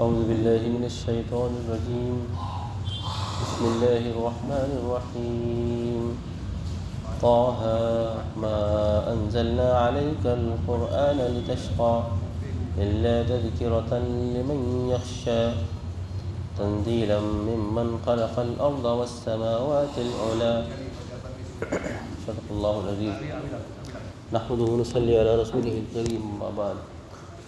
أعوذ بالله من الشيطان الرجيم. بسم الله الرحمن الرحيم. طه ما أنزلنا عليك القرآن لتشقى إلا تذكرة لمن يخشى تنزيلا ممن خلق الأرض والسماوات العلى. صدق الله العظيم. نحمده ونصلي على رسوله الكريم. أما بعد،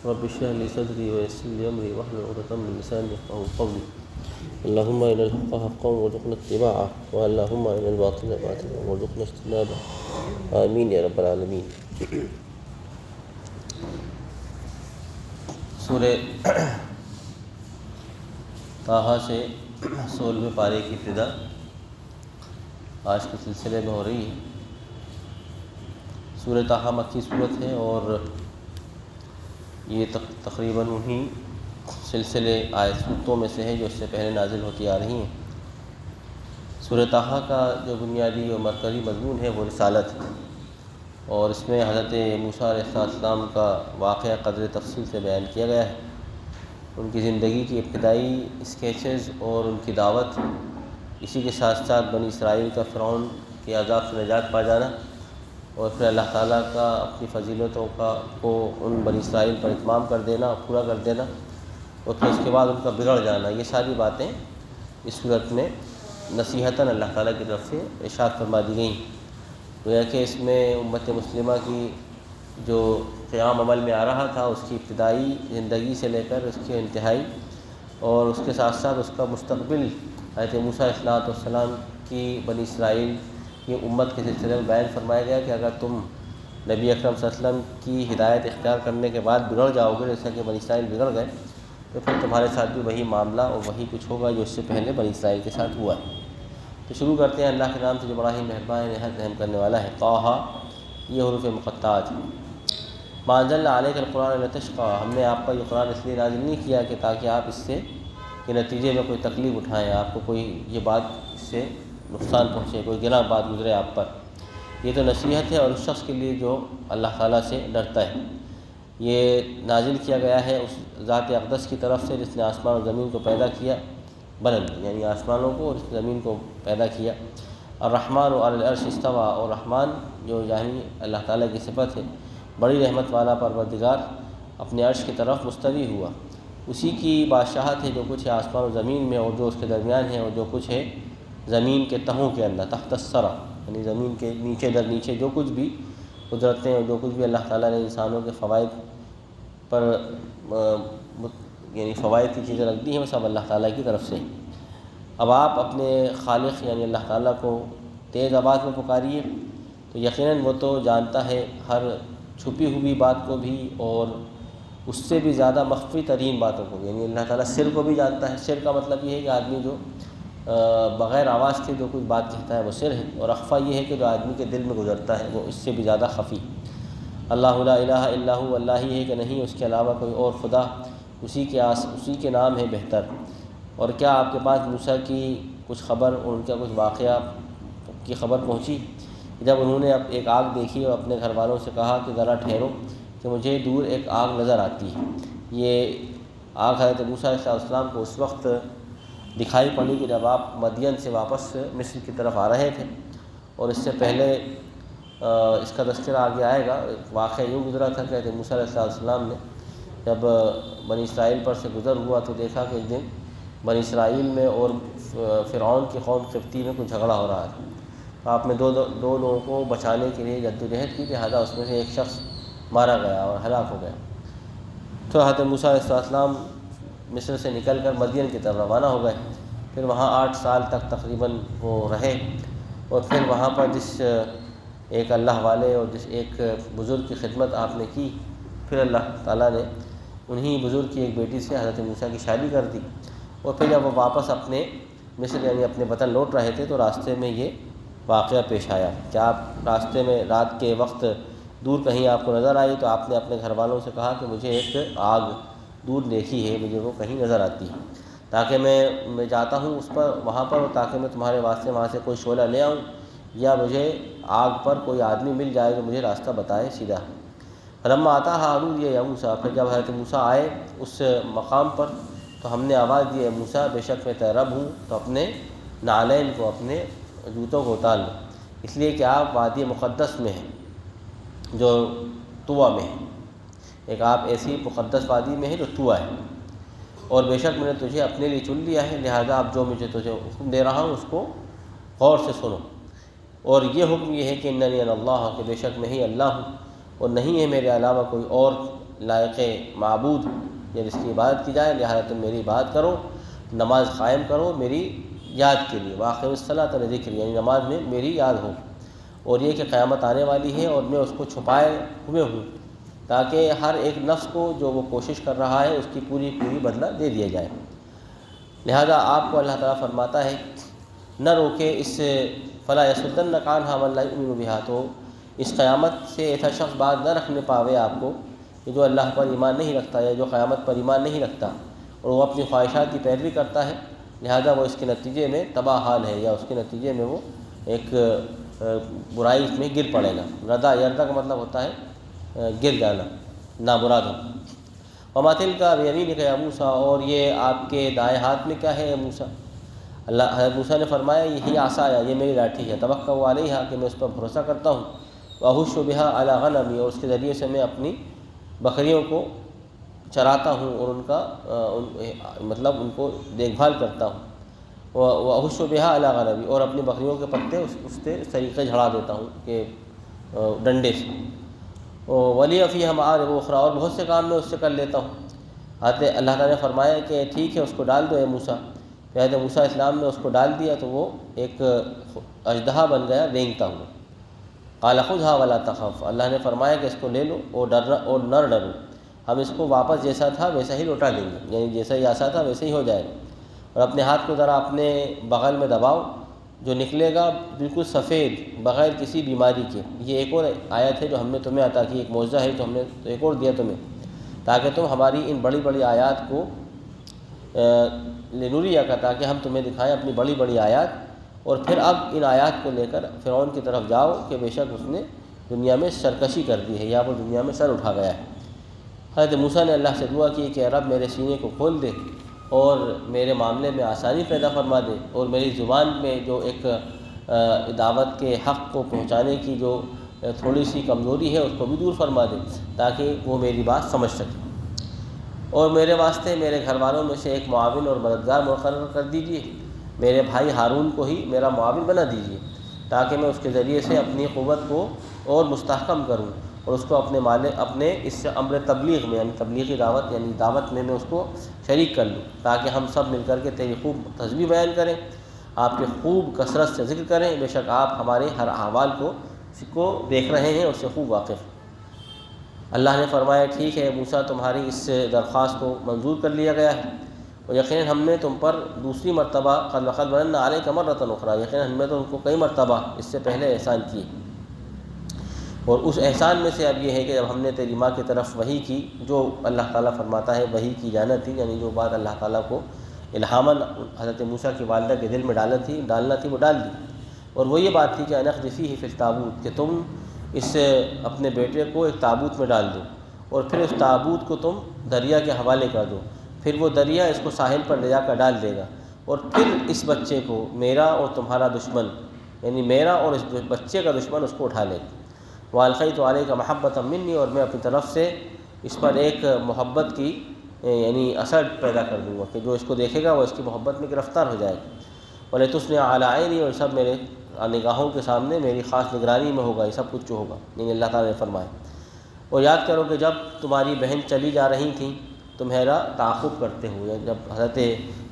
رب اشرح لي صدري ويسر لي أمري واحلل عقدة من لساني يفقهوا قولي. اللهم إن الحق حقا وارزقنا اتباعه اللهم إن الباطل باطلا وارزقنا اجتنابه. آمین یا رب العالمین. سورہ طٰہٰ سے 16ویں پارے کی ابتدا آج کے سلسلے میں ہو رہی ہے. سورہ طٰہٰ مکی صورت ہے اور یہ تقریباً انہی سلسلے صورتوں میں سے ہے جو اس سے پہلے نازل ہوتی آ رہی ہیں. سورہ طٰہٰ کا جو بنیادی اور مرکزی مضمون ہے وہ رسالت ہے، اور اس میں حضرت موسیٰ علیہ السلام کا واقعہ قدر تفصیل سے بیان کیا گیا ہے. ان کی زندگی کی ابتدائی اسکیچز اور ان کی دعوت، اسی کے ساتھ ساتھ بنی اسرائیل کا فرعون کے عذاب سے نجات پا جانا، اور پھر اللہ تعالیٰ کا اپنی فضیلتوں کو ان بنی اسرائیل پر اتمام کر دینا، پورا کر دینا، اور پھر اس کے بعد ان کا بگڑ جانا. یہ ساری باتیں اس صورت میں نصیحتاً اللہ تعالیٰ کی طرف سے ارشاد فرما دی گئیں. گویا کہ اس میں امت مسلمہ کی جو قیام عمل میں آ رہا تھا، اس کی ابتدائی زندگی سے لے کر اس کی انتہائی، اور اس کے ساتھ ساتھ اس کا مستقبل حضرت موسیٰ علیہ السلام کی بنی اسرائیل کی امت کے سلسلے میں بیان فرمایا گیا کہ اگر تم نبی اکرم صلی اللہ علیہ وسلم کی ہدایت اختیار کرنے کے بعد بگڑ جاؤ گے، جیسا کہ بنی اسرائیل بگڑ گئے، تو پھر تمہارے ساتھ بھی وہی معاملہ اور وہی کچھ ہوگا جو اس سے پہلے بنی اسرائیل کے ساتھ ہوا ہے. تو شروع کرتے ہیں اللہ کے نام سے جو بڑا ہی مہربان نہایت رحم کرنے والا ہے. طٰہٰ، یہ حروف مقطعات ہیں. ما انزلنا علیک القرآن لتشقى، ہم نے آپ پر یہ قرآن اس لیے نازل نہیں کیا کہ تاکہ آپ اس سے کے نتیجے میں کوئی تکلیف اٹھائیں، آپ کو کوئی یہ بات اس سے نقصان پہنچے، کوئی گناہ بات گزرے آپ پر. یہ تو نصیحت ہے اور اس شخص کے لیے جو اللہ تعالیٰ سے ڈرتا ہے. یہ نازل کیا گیا ہے اس ذات اقدس کی طرف سے جس نے آسمان اور زمین کو پیدا کیا، بلند یعنی آسمانوں کو اور زمین کو پیدا کیا. الرحمن علی العرش استویٰ، اور رحمان جو یعنی اللہ تعالیٰ کی صفت ہے، بڑی رحمت والا پروردگار اپنے عرش کی طرف مستوی ہوا. اسی کی بادشاہت ہے جو کچھ ہے آسمان و زمین میں، اور جو اس کے درمیان ہے، اور جو کچھ ہے زمین کے تہوں کے اندر، تحت الثری یعنی زمین کے نیچے در نیچے جو کچھ بھی قدرتیں اور جو کچھ بھی اللہ تعالیٰ نے انسانوں کے فوائد پر یعنی فوائد کی چیزیں رکھ دی ہیں، وہ سب اللہ تعالیٰ کی طرف سے. اب آپ اپنے خالق یعنی اللہ تعالیٰ کو تیز آواز میں پکاریے، تو یقیناً وہ تو جانتا ہے ہر چھپی ہوئی بات کو بھی، اور اس سے بھی زیادہ مخفی ترین باتوں کو بھی. یعنی اللہ تعالیٰ سر کو بھی جانتا ہے. سر کا مطلب یہ ہے کہ آدمی جو بغیر آواز کے جو کچھ بات کہتا ہے وہ سر ہے، اور اخفا یہ ہے کہ جو آدمی کے دل میں گزرتا ہے وہ اس سے بھی زیادہ خفی. اللہ لا الہ الا ہو، اللہ ہی ہے کہ نہیں اس کے علاوہ کوئی اور خدا، اسی کے نام ہے بہتر. اور کیا آپ کے پاس موسیٰ کی کچھ خبر اور ان کا کچھ واقعہ کی خبر پہنچی؟ جب انہوں نے اب ایک آگ دیکھی اور اپنے گھر والوں سے کہا کہ ذرا ٹھہرو کہ مجھے دور ایک آگ نظر آتی ہے. یہ آگ حضرت موسیٰ علیہ السلام کو اس وقت دکھائی پڑی کہ جب آپ مدین سے واپس مصر کی طرف آ رہے تھے، اور اس سے پہلے اس کا تذکرہ آگے آئے گا. واقعہ یوں گزرا تھا کہ حضرت موسیٰ علیہ السلام نے جب بنی اسرائیل پر سے گزر ہوا تو دیکھا کہ ایک دن بنی اسرائیل میں اور فرعون کی قوم قبطی میں کچھ جھگڑا ہو رہا تھا. آپ نے دو لوگوں کو بچانے کے لیے جدوجہد کی، لہٰذا اس میں سے ایک شخص مارا گیا اور ہلاک ہو گیا. تو حضرت موسیٰ علیہ السلام مصر سے نکل کر مدین کی طرف روانہ ہو گئے. پھر وہاں 8 سال تک تقریباً وہ رہے، اور پھر وہاں پر جس ایک اللہ والے اور جس ایک بزرگ کی خدمت آپ نے کی، پھر اللہ تعالیٰ نے انہی بزرگ کی ایک بیٹی سے حضرت موسیٰ کی شادی کر دی. اور پھر جب وہ واپس اپنے مصر یعنی اپنے وطن لوٹ رہے تھے تو راستے میں یہ واقعہ پیش آیا کہ آپ راستے میں رات کے وقت دور کہیں آپ کو نظر آئی، تو آپ نے اپنے گھر والوں سے کہا کہ مجھے ایک آگ دور دیکھی ہے، مجھے وہ کہیں نظر آتی ہے، تاکہ میں جاتا ہوں اس پر وہاں پر، تاکہ میں تمہارے واسطے وہاں سے کوئی شعلہ لے آؤں، یا مجھے آگ پر کوئی آدمی مل جائے جو مجھے راستہ بتائے سیدھا. فلما آتا ہارون یا موسیٰ، پھر جب حضرت موسیٰ آئے اس مقام پر تو ہم نے آواز دی، اے موسیٰ بے شک میں تیرا رب ہوں، تو اپنے نعلین کو، اپنے جوتوں کو اتار لو، اس لیے کہ آپ وادی مقدس میں ہیں جو طویٰ میں ہے، ایک آپ ایسی مقدس وادی میں ہے جو طویٰ ہے، اور بے شک میں نے تجھے اپنے لیے چن لیا ہے، لہذا اب جو مجھے تجھے حکم دے رہا ہوں اس کو غور سے سنو۔ اور یہ حکم یہ ہے کہ اننی انا اللہ، کہ بے شک میں ہی اللہ ہوں، اور نہیں ہے میرے علاوہ کوئی اور لائق معبود یا جس کی عبادت کی جائے، لہذا تم میری عبادت کرو، نماز قائم کرو میری یاد کے لیے، واقعی الصلاۃ لذکری، یعنی نماز میں میری یاد ہو، اور یہ کہ قیامت آنے والی ہے اور میں اس کو چھپائے ہوئے ہوں، تاکہ ہر ایک نفس کو جو وہ کوشش کر رہا ہے اس کی پوری بدلہ دے دیا جائے۔ لہذا آپ کو اللہ تعالیٰ فرماتا ہے نہ روکے اس سے، فلا یصدنک عنہا من لا یؤمن بہا، تو اس قیامت سے ایسا شخص باز نہ رکھنے پاوے آپ کو کہ جو اللہ پر ایمان نہیں رکھتا یا جو قیامت پر ایمان نہیں رکھتا اور وہ اپنی خواہشات کی پیروی کرتا ہے، لہذا وہ اس کے نتیجے میں تباہ حال ہے، یا اس کے نتیجے میں وہ ایک برائی میں گر پڑے گا۔ ردا یردا کا مطلب ہوتا ہے گر جانا، نامراد ہو۔ وما تلک بیمینک یا موسیٰ، اور یہ آپ کے دائیں ہاتھ میں کیا ہے اے موسیٰ؟ حضرت موسیٰ نے فرمایا یہی عصایا، یہ میری لاٹھی ہے، توکل علیہا، کہ میں اس پر بھروسہ کرتا ہوں، واہش بہا علی غنمی، اور اس کے ذریعے سے میں اپنی بکریوں کو چراتا ہوں اور ان کا مطلب ان کو دیکھ بھال کرتا ہوں، واہش بہا علی غنمی، اور اپنی بکریوں کے پتے اس طریقے جھڑا دیتا ہوں کہ ڈنڈے سے، ولی فیہا معارب اخری، اور بہت سے کام میں اس سے کر لیتا ہوں۔ اللہ تعالیٰ نے فرمایا کہ ٹھیک ہے اس کو ڈال دو اے موسیٰ، حضرت موسیٰ اسلام نے اس کو ڈال دیا تو وہ ایک اژدہا بن گیا رینگتا ہوا۔ قال خذھا ولا تخف، اللہ نے فرمایا کہ اس کو لے لو اور نہ ڈرو، ہم اس کو واپس جیسا تھا ویسا ہی لوٹا دیں گے، یعنی جیسا ہی ایسا تھا ویسے ہی ہو جائے گا۔ اور اپنے ہاتھ کو ذرا اپنے بغل میں دباؤ، جو نکلے گا بالکل سفید بغیر کسی بیماری کے۔ یہ ایک اور آیت ہے جو ہم نے تمہیں عطا کی، ایک معجزہ ہے جو ہم نے ایک اور دیا تمہیں، تاکہ تم ہماری ان بڑی بڑی آیات کو لنوریا کا، تاکہ ہم تمہیں دکھائیں اپنی بڑی بڑی آیات، اور پھر اب ان آیات کو لے کر فرعون کی طرف جاؤ کہ بے شک اس نے دنیا میں سرکشی کر دی ہے، یا وہ دنیا میں سر اٹھا گیا ہے۔ حضرت موسیٰ نے اللہ سے دعا کی کہ رب میرے سینے کو کھول دے اور میرے معاملے میں آسانی پیدا فرما دے، اور میری زبان میں جو ایک دعوت کے حق کو پہنچانے کی جو تھوڑی سی کمزوری ہے اس کو بھی دور فرما دے، تاکہ وہ میری بات سمجھ سکے، اور میرے واسطے میرے گھر والوں میں سے ایک معاون اور مددگار مقرر کر دیجیے، میرے بھائی ہارون کو ہی میرا معاون بنا دیجیے، تاکہ میں اس کے ذریعے سے اپنی قوت کو اور مستحکم کروں، اور اس کو اپنے اس امر تبلیغ میں، یعنی تبلیغی دعوت، یعنی دعوت میں اس کو شریک کر لوں، تاکہ ہم سب مل کر کے تیری خوب تسبیح بیان کریں، آپ کے خوب کثرت سے ذکر کریں، بے شک آپ ہمارے ہر احوال کو دیکھ رہے ہیں اور اس سے خوب واقف ہیں۔ اللہ نے فرمایا ٹھیک ہے موسیٰ، تمہاری اس درخواست کو منظور کر لیا گیا ہے، اور یقیناً ہم نے تم پر دوسری مرتبہ قد مننا علیک مرۃ اخری، یقیناً ہم نے تو ان کو کئی مرتبہ اس سے پہلے احسان کیے، اور اس احسان میں سے اب یہ ہے کہ جب ہم نے تیری ماں کی طرف وحی کی، جو اللہ تعالیٰ فرماتا ہے وحی کی جانا تھی، یعنی جو بات اللہ تعالیٰ کو الہاماً حضرت موسیٰ کی والدہ کے دل میں ڈالنا تھی وہ ڈال دی، اور وہ یہ بات تھی کہ ان اخذ فیہ فی التابوت، کہ تم اس اپنے بیٹے کو ایک تابوت میں ڈال دو، اور پھر اس تابوت کو تم دریا کے حوالے کر دو، پھر وہ دریا اس کو ساحل پر لے جا کر ڈال دے گا، اور پھر اس بچے کو میرا اور تمہارا دشمن، یعنی میرا اور اس بچے کا دشمن اس کو اٹھا لے گا۔ وَأَلْقَيْتُ عَلَيْكَ مَحَبَّةً مِّنِّي، اور میں اپنی طرف سے اس پر ایک محبت کی یعنی اثر پیدا کر دوں گا کہ جو اس کو دیکھے گا وہ اس کی محبت میں گرفتار ہو جائے گا۔ وَلِتُصْنِعَ عَلَىٰ عَيْنِي، اور سب میرے نگاہوں کے سامنے میری خاص نگرانی میں ہوگا یہ سب کچھ جو ہوگا، یعنی اللہ تعالیٰ نے فرمایا۔ اور یاد کرو کہ جب تمہاری بہن چلی جا رہی تھیں تمہارا تعاقب کرتے ہوئے، جب حضرت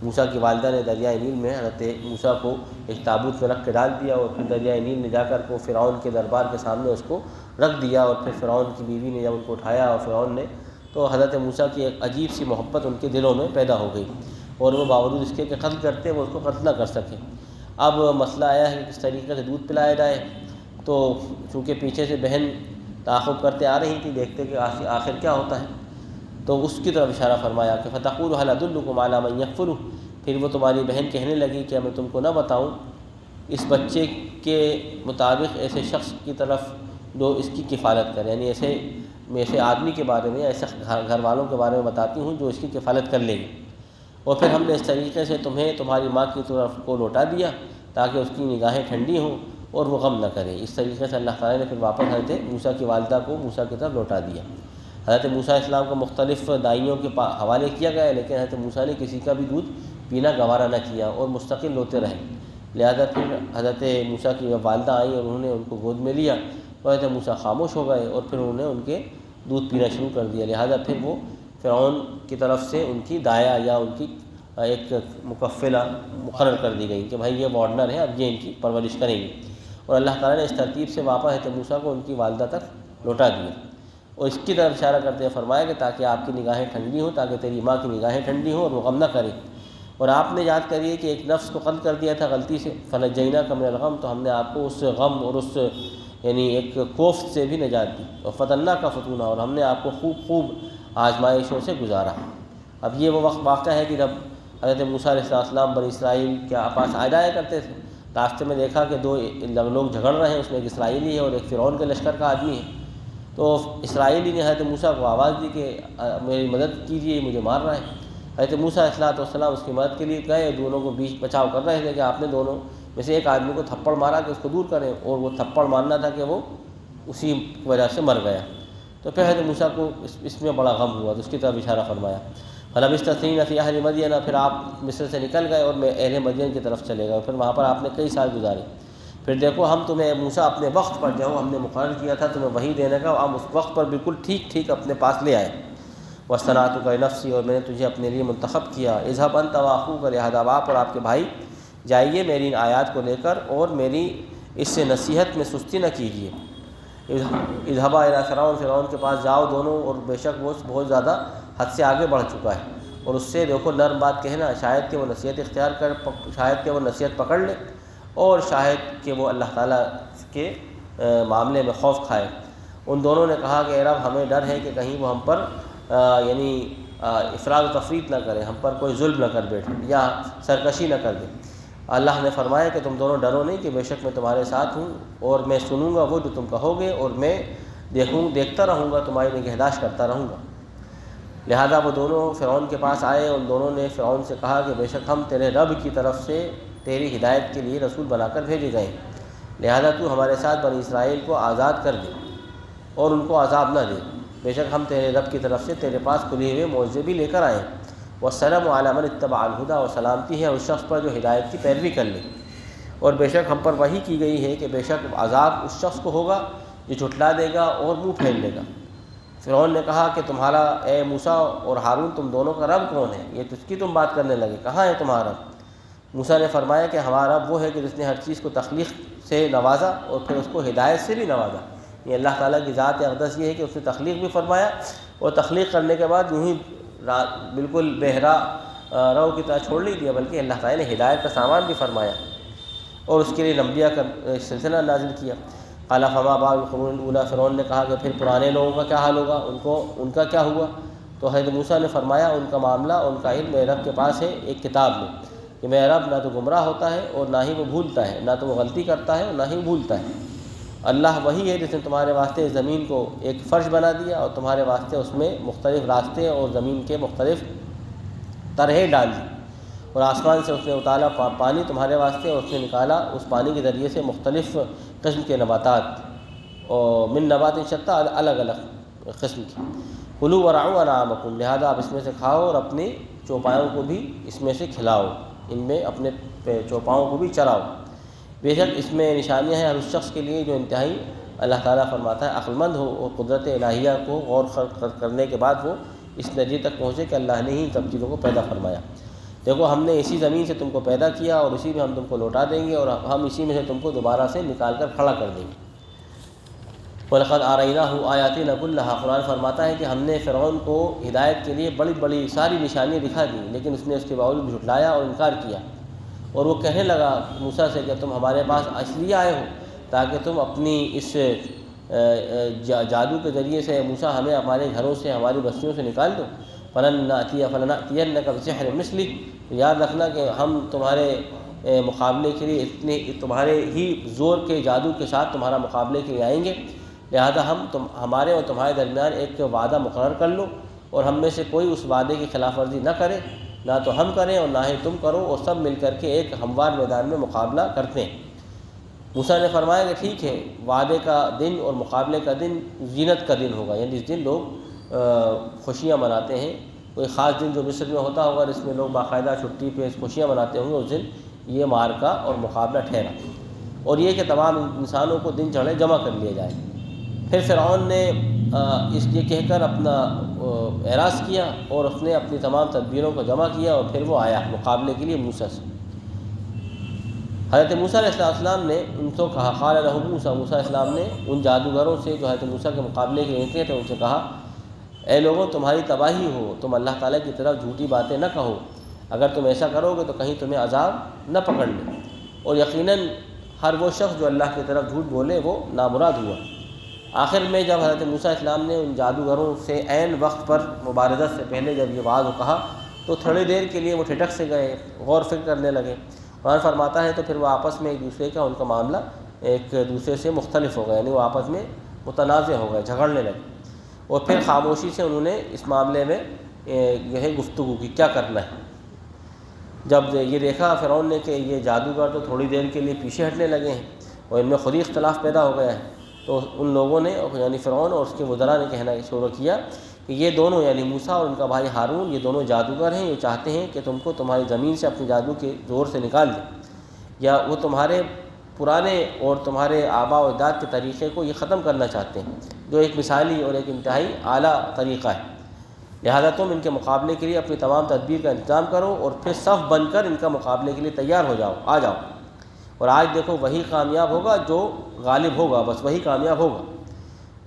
موسیٰ کی والدہ نے دریائے نیل میں حضرت موسیٰ کو ایک تابوت میں رکھ کے ڈال دیا، اور پھر دریائے نیل میں جا کر کو فرعون کے دربار کے سامنے اس کو رکھ دیا، اور پھر فرعون کی بیوی نے جب ان کو اٹھایا اور فرعون نے، تو حضرت موسیٰ کی ایک عجیب سی محبت ان کے دلوں میں پیدا ہو گئی، اور وہ باوجود اس کے کہ قتل کرتے وہ اس کو قتل نہ کر سکے۔ اب مسئلہ آیا ہے کہ کس طریقے سے دودھ پلایا جائے، تو چونکہ پیچھے سے بہن تعاقب کرتے آ رہی تھی، دیکھتے کہ آخر کیا ہوتا ہے، تو اس کی طرف اشارہ فرمایا کہ فَتَقُولُ هَلْ أَدُلُّكُمْ عَلَىٰ مَن يَكْفُلُهُ، پھر وہ تمہاری بہن کہنے لگی کہ میں تم کو نہ بتاؤں اس بچے کے مطابق ایسے شخص کی طرف جو اس کی کفالت کرے، یعنی ایسے آدمی کے بارے میں، ایسے گھر والوں کے بارے میں بتاتی ہوں جو اس کی کفالت کر لے گی۔ اور پھر ہم نے اس طریقے سے تمہیں تمہاری ماں کی طرف کو لوٹا دیا تاکہ اس کی نگاہیں ٹھنڈی ہوں اور وہ غم نہ کرے۔ اس طریقے سے اللہ تعالیٰ نے پھر واپس حضرت موسیٰ کی والدہ کو موسیٰ کی طرف لوٹا دیا۔ حضرت موسیٰ علیہ السلام کو مختلف دائیوں کے حوالے کیا گیا، لیکن حضرت موسیٰ نے کسی کا بھی دودھ پینا گوارا نہ کیا اور مستقل روتے رہے۔ لہذا پھر حضرت موسیٰ کی والدہ آئیں اور انہوں نے ان کو گود میں لیا، اور حضرت موسیٰ خاموش ہو گئے اور پھر انہوں نے ان کے دودھ پینا شروع کر دیا۔ لہذا پھر وہ فرعون کی طرف سے ان کی دایا یا ان کی ایک مکفلہ مقرر کر دی گئی کہ بھائی یہ وارڈنر ہے، اب یہ ان کی پرورش کریں گے، اور اللہ تعالیٰ نے اس ترتیب سے واپس حضرت موسیٰ کو ان کی والدہ تک لوٹا دیا، اور اس کی طرف اشارہ کرتے ہوئے فرمایا کہ تاکہ آپ کی نگاہیں ٹھنڈی ہوں، تاکہ تیری ماں کی نگاہیں ٹھنڈی ہوں اور وہ غم نہ کرے۔ اور آپ نے یاد کریے کہ ایک نفس کو قتل کر دیا تھا غلطی سے، فنجیناک من الغم، تو ہم نے آپ کو اس غم اور اس یعنی ایک کوفت سے بھی نجات دی، اور فتناک فتونا، اور ہم نے آپ کو خوب آزمائشوں سے گزارا۔ اب یہ وہ وقت واقعہ ہے کہ جب حضرت موسیٰ علیہ السلام بنی اسرائیل کے پاس آ جایا کرتے تھے، راستے میں دیکھا کہ دو لوگ جھگڑ رہے ہیں، اس میں ایک اسرائیلی ہے اور ایک فرعون کے لشکر کا آدمی ہے، تو اسرائیلی نے حضرت موسیٰ کو آواز دی کہ میری مدد کیجیے، مجھے مار رہا ہے۔ حضرت موسیٰ علیہ السلام اس کی مدد کے لیے گئے، دونوں کو بیچ بچاؤ کر رہے تھے کہ آپ نے دونوں میں سے ایک آدمی کو تھپڑ مارا کہ اس کو دور کریں، اور وہ تھپڑ مارنا تھا کہ وہ اسی وجہ سے مر گیا۔ تو پھر حضرت موسیٰ کو اس میں بڑا غم ہوا، تو اس کی طرف اشارہ فرمایا، فَلَبِثْتَ سِنِينَ فِي أَهْلِ مَدْيَنَ، پھر آپ مصر سے نکل گئے اور اہل مدین کی طرف چلے گئے، پھر وہاں پر آپ نے کئی سال گزارے۔ پھر دیکھو ہم تمہیں موسیٰ اپنے وقت پر جو ہم نے مقرر کیا تھا تمہیں وحی دینے کا، ہم اس وقت پر بالکل ٹھیک اپنے پاس لے آئے۔ وَاصْطَنَعْتُكَ لِنَفْسِي، اور میں نے تجھے اپنے لیے منتخب کیا۔ اذهب أنت وأخوك، لہذا آپ اور آپ کے بھائی جائیے میری ان آیات کو لے کر اور میری اس سے نصیحت میں سستی نہ کیجیے۔ اذهبا إلى فرعون، فرعون کے پاس جاؤ دونوں، اور بے شک وہ بہت زیادہ حد سے آگے بڑھ چکا ہے، اور اس سے دیکھو نرم بات کہنا، شاید کہ وہ نصیحت اختیار کر، شاید کہ وہ نصیحت پکڑ لے، اور شاید کہ وہ اللہ تعالیٰ کے معاملے میں خوف کھائے۔ ان دونوں نے کہا کہ اے رب ہمیں ڈر ہے کہ کہیں وہ ہم پر یعنی افراط و تفریط نہ کرے، ہم پر کوئی ظلم نہ کر بیٹھے یا سرکشی نہ کر دے۔ اللہ نے فرمایا کہ تم دونوں ڈرو نہیں، کہ بے شک میں تمہارے ساتھ ہوں، اور میں سنوں گا وہ جو تم کہو گے، اور میں دیکھتا رہوں گا، تمہاری نگہداشت کرتا رہوں گا۔ لہذا وہ دونوں فرعون کے پاس آئے، ان دونوں نے فرعون سے کہا کہ بے شک ہم تیرے رب کی طرف سے تیری ہدایت کے لیے رسول بنا کر بھیجے گئے، لہذا تو ہمارے ساتھ بنی اسرائیل کو آزاد کر دے اور ان کو عذاب نہ دے، بے شک ہم تیرے رب کی طرف سے تیرے پاس کھلے ہوئے معجزے بھی لے کر آئے۔ والسلام علی من اتبع الہدی، اور سلامتی ہے اس شخص پر جو ہدایت کی پیروی کر لے، اور بے شک ہم پر وحی کی گئی ہے کہ بے شک عذاب اس شخص کو ہوگا جو جھٹلا دے گا اور منہ پھیر لے گا۔ فرعون نے کہا کہ تمہارا اے موسیٰ اور ہارون تم دونوں کا رب کون ہے؟ یہ تجھ کی تم بات کرنے لگے، کہاں ہے تمہارا رب؟ موسیٰ نے فرمایا کہ ہمارا رب وہ ہے کہ جس نے ہر چیز کو تخلیق سے نوازا اور پھر اس کو ہدایت سے بھی نوازا۔ یہ اللہ تعالیٰ کی ذات اقدس یہ ہے کہ اس نے تخلیق بھی فرمایا، اور تخلیق کرنے کے بعد یوں ہی بالکل بہرا رو کی طرح چھوڑ نہیں دیا، بلکہ اللہ تعالیٰ نے ہدایت کا سامان بھی فرمایا اور اس کے لیے انبیاء کا سلسلہ نازل کیا۔ قال فما بال القرون الاولیٰ، فرعون نے کہا کہ پھر پرانے لوگوں کا کیا حال ہوگا، ان کا کیا ہوا؟ تو حضرت موسیٰ نے فرمایا ان کا معاملہ، ان کا علم میرے رب کے پاس ہے ایک کتاب میں، کہ میرا رب نہ تو گمراہ ہوتا ہے اور نہ ہی وہ بھولتا ہے، نہ تو وہ غلطی کرتا ہے اور نہ ہی وہ بھولتا ہے۔ اللہ وہی ہے جس نے تمہارے واسطے زمین کو ایک فرش بنا دیا اور تمہارے واسطے اس میں مختلف راستے اور زمین کے مختلف طرحیں ڈال دی، اور آسمان سے اس نے اتارا پانی تمہارے واسطے، اور اس نے نکالا اس پانی کے ذریعے سے مختلف قسم کے نباتات، اور من نبات شتیٰ، الگ الگ قسم کی۔ کلوا ورعوا انعامکم، لہذا آپ اس میں سے کھاؤ اور اپنے چوپایوں کو بھی اس میں سے کھلاؤ، ان میں اپنے چوپاؤں کو بھی چراؤ۔ بے شک اس میں نشانیاں ہیں ہر اس شخص کے لیے جو انتہائی اللہ تعالیٰ فرماتا ہے عقل مند ہو، اور قدرت الہیہ کو غور کرنے کے بعد وہ اس نتیجے تک پہنچے کہ اللہ نے ہی سب چیزوں کو پیدا فرمایا۔ دیکھو ہم نے اسی زمین سے تم کو پیدا کیا اور اسی میں ہم تم کو لوٹا دیں گے، اور ہم اسی میں سے تم کو دوبارہ سے نکال کر کھڑا کر دیں گے۔ وَلَقَدْ أَرَيْنَاهُ آيَاتِنَا كُلَّهَا، قرآن فرماتا ہے کہ ہم نے فرعون کو ہدایت کے لیے بڑی بڑی ساری نشانیاں دکھا دیں، لیکن اس نے اس کے باوجود جھٹلایا اور انکار کیا، اور وہ کہنے لگا موسیٰ سے کہ تم ہمارے پاس اس لیے آئے ہو تاکہ تم اپنی اس جادو کے ذریعے سے موسیٰ ہمیں ہمارے گھروں سے ہماری بستیوں سے نکال دو۔ فَلَنَأْتِيَنَّكَ بِسِحْرٍ مِثْلِهِ، یاد رکھنا کہ ہم تمہارے مقابلے کے لیے تمہارے ہی زور کے جادو کے ساتھ تمہارا مقابلے کے لیے آئیں گے، لہذا ہمارے اور تمہارے درمیان ایک وعدہ مقرر کر لو، اور ہم میں سے کوئی اس وعدے کی خلاف ورزی نہ کرے، نہ تو ہم کریں اور نہ ہی تم کرو، اور سب مل کر کے ایک ہموار میدان میں مقابلہ کرتے ہیں۔ موسیٰ نے فرمایا کہ ٹھیک ہے، وعدے کا دن اور مقابلے کا دن زینت کا دن ہوگا، یعنی اس دن لوگ خوشیاں مناتے ہیں۔ کوئی خاص دن جو مصر میں ہوتا ہوگا اس میں لوگ باقاعدہ چھٹی پہ خوشیاں مناتے ہوں گے، اس دن یہ معرکہ اور مقابلہ ٹھہرا، اور یہ کہ تمام انسانوں کو دن چڑھے جمع کر لیا جائے۔ پھر فرعون نے اس یہ کہہ کر اپنا اعراض کیا، اور اس نے اپنی تمام تدبیروں کو جمع کیا، اور پھر وہ آیا مقابلے کے لیے موسیٰ سے۔ حضرت موسیٰ علیہ السلام نے ان کو کہا، قال لہ موسیٰ، موسیٰ علیہ السلام نے ان جادوگروں سے جو حضرت موسیٰ کے مقابلے کے لیے تھے ان سے کہا، اے لوگوں تمہاری تباہی ہو، تم اللہ تعالیٰ کی طرف جھوٹی باتیں نہ کہو، اگر تم ایسا کرو گے تو کہیں تمہیں عذاب نہ پکڑ لے، اور یقیناً ہر وہ شخص جو اللہ کی طرف جھوٹ بولے وہ نامراد ہوا۔ آخر میں جب حضرت موسیٰ علیہ السلام نے ان جادوگروں سے عین وقت پر مبارزت سے پہلے جب یہ بات کہا تو تھوڑی دیر کے لیے وہ ٹھٹک سے گئے، غور فکر کرنے لگے۔ قرآن فرماتا ہے تو پھر وہ آپس میں ایک دوسرے کا ان کا معاملہ ایک دوسرے سے مختلف ہو گیا، یعنی وہ آپس میں متنازع ہو گئے، جھگڑنے لگے، اور پھر خاموشی سے انہوں نے اس معاملے میں جو ہے گفتگو کی کیا کرنا ہے۔ جب یہ دیکھا فرعون نے کہ یہ جادوگر تو تھوڑی دیر کے لیے پیچھے ہٹنے لگے ہیں اور ان میں خود ہی اختلاف پیدا ہو گیا ہے، تو ان لوگوں نے یعنی فرعون اور اس کے وزراء نے کہنا شروع کیا کہ یہ دونوں یعنی موسیٰ اور ان کا بھائی ہارون، یہ دونوں جادوگر ہیں، یہ چاہتے ہیں کہ تم کو تمہاری زمین سے اپنے جادو کے زور سے نکال دیں، یا وہ تمہارے پرانے اور تمہارے آباء و اجداد کے طریقے کو یہ ختم کرنا چاہتے ہیں، جو ایک مثالی اور ایک انتہائی اعلیٰ طریقہ ہے۔ لہذا تم ان کے مقابلے کے لیے اپنی تمام تدبیر کا انتظام کرو، اور پھر صف بن کر ان کا مقابلے کے لیے تیار ہو جاؤ، آ جاؤ، اور آج دیکھو وہی کامیاب ہوگا جو غالب ہوگا، بس وہی کامیاب ہوگا۔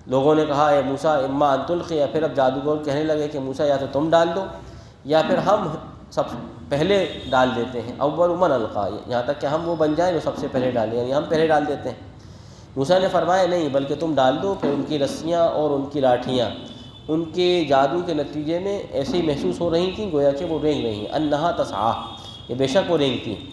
لوگوں نے کہا اے موسیٰ اما ان تلقی، یا پھر اب جادوگر کہنے لگے کہ موسیٰ یا تو تم ڈال دو یا پھر ہم سب پہلے ڈال دیتے ہیں، اول من القا، یہاں تک کہ ہم وہ بن جائیں جو سب سے پہلے ڈالیں، یعنی ہم پہلے ڈال دیتے ہیں۔ موسیٰ نے فرمایا نہیں، بلکہ تم ڈال دو۔ پھر ان کی رسیاں اور ان کی لاٹھیاں ان کے جادو کے نتیجے میں ایسی محسوس ہو رہی تھیں گویا کہ وہ رینگ رہی ہیں، انہا تسعیٰ، یہ بے شک وہ رینگتی ہیں،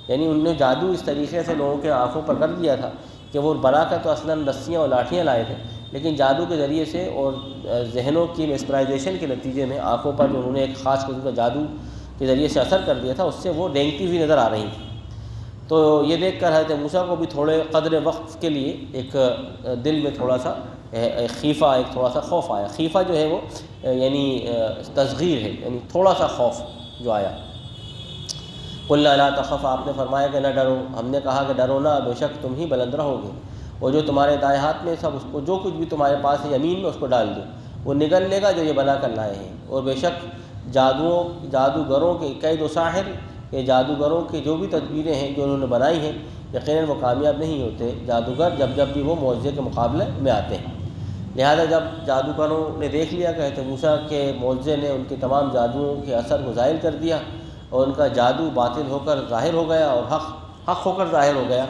یعنی ان نے جادو اس طریقے سے لوگوں کے آنکھوں پر کر دیا تھا کہ وہ بنا کر تو اصلاً رسیاں اور لاٹھیاں لائے تھے، لیکن جادو کے ذریعے سے اور ذہنوں کی میسپرائزیشن کے نتیجے میں آنکھوں پر جو انہوں نے ایک خاص قسم کا جادو کے ذریعے سے اثر کر دیا تھا، اس سے وہ رینگتی ہوئی نظر آ رہی تھیں۔ تو یہ دیکھ کر حضرت موسیٰ کو بھی تھوڑے قدر وقت کے لیے ایک دل میں تھوڑا سا خیفہ، ایک تھوڑا سا خوف آیا۔ خیفہ جو ہے وہ یعنی تصغیر ہے، یعنی تھوڑا سا خوف جو آیا۔ قلنا لا تخف، آپ نے فرمایا کہ نہ ڈرو، ہم نے کہا کہ ڈرو نہ، بے شک تم ہی بلند رہو گے، اور جو تمہارے دائیں ہاتھ میں سب اس کو جو کچھ بھی تمہارے پاس ہے یمین میں اس کو ڈال دو، وہ نگل لے گا جو یہ بنا کر لائے ہیں، اور بے شک جادوگروں کے قید و ساحر، یہ جادوگروں کی جو بھی تدبیریں ہیں جو انہوں نے بنائی ہیں یقیناً وہ کامیاب نہیں ہوتے جادوگر جب بھی وہ معجزے کے مقابلے میں آتے ہیں۔ لہذا جب جادوگروں نے دیکھ لیا کہ حضرت موسیٰ کے معجزے نے ان کے تمام جادوؤں کے اثر کو ظاہر کر دیا اور ان کا جادو باطل ہو کر ظاہر ہو گیا اور حق ہو کر ظاہر ہو گیا،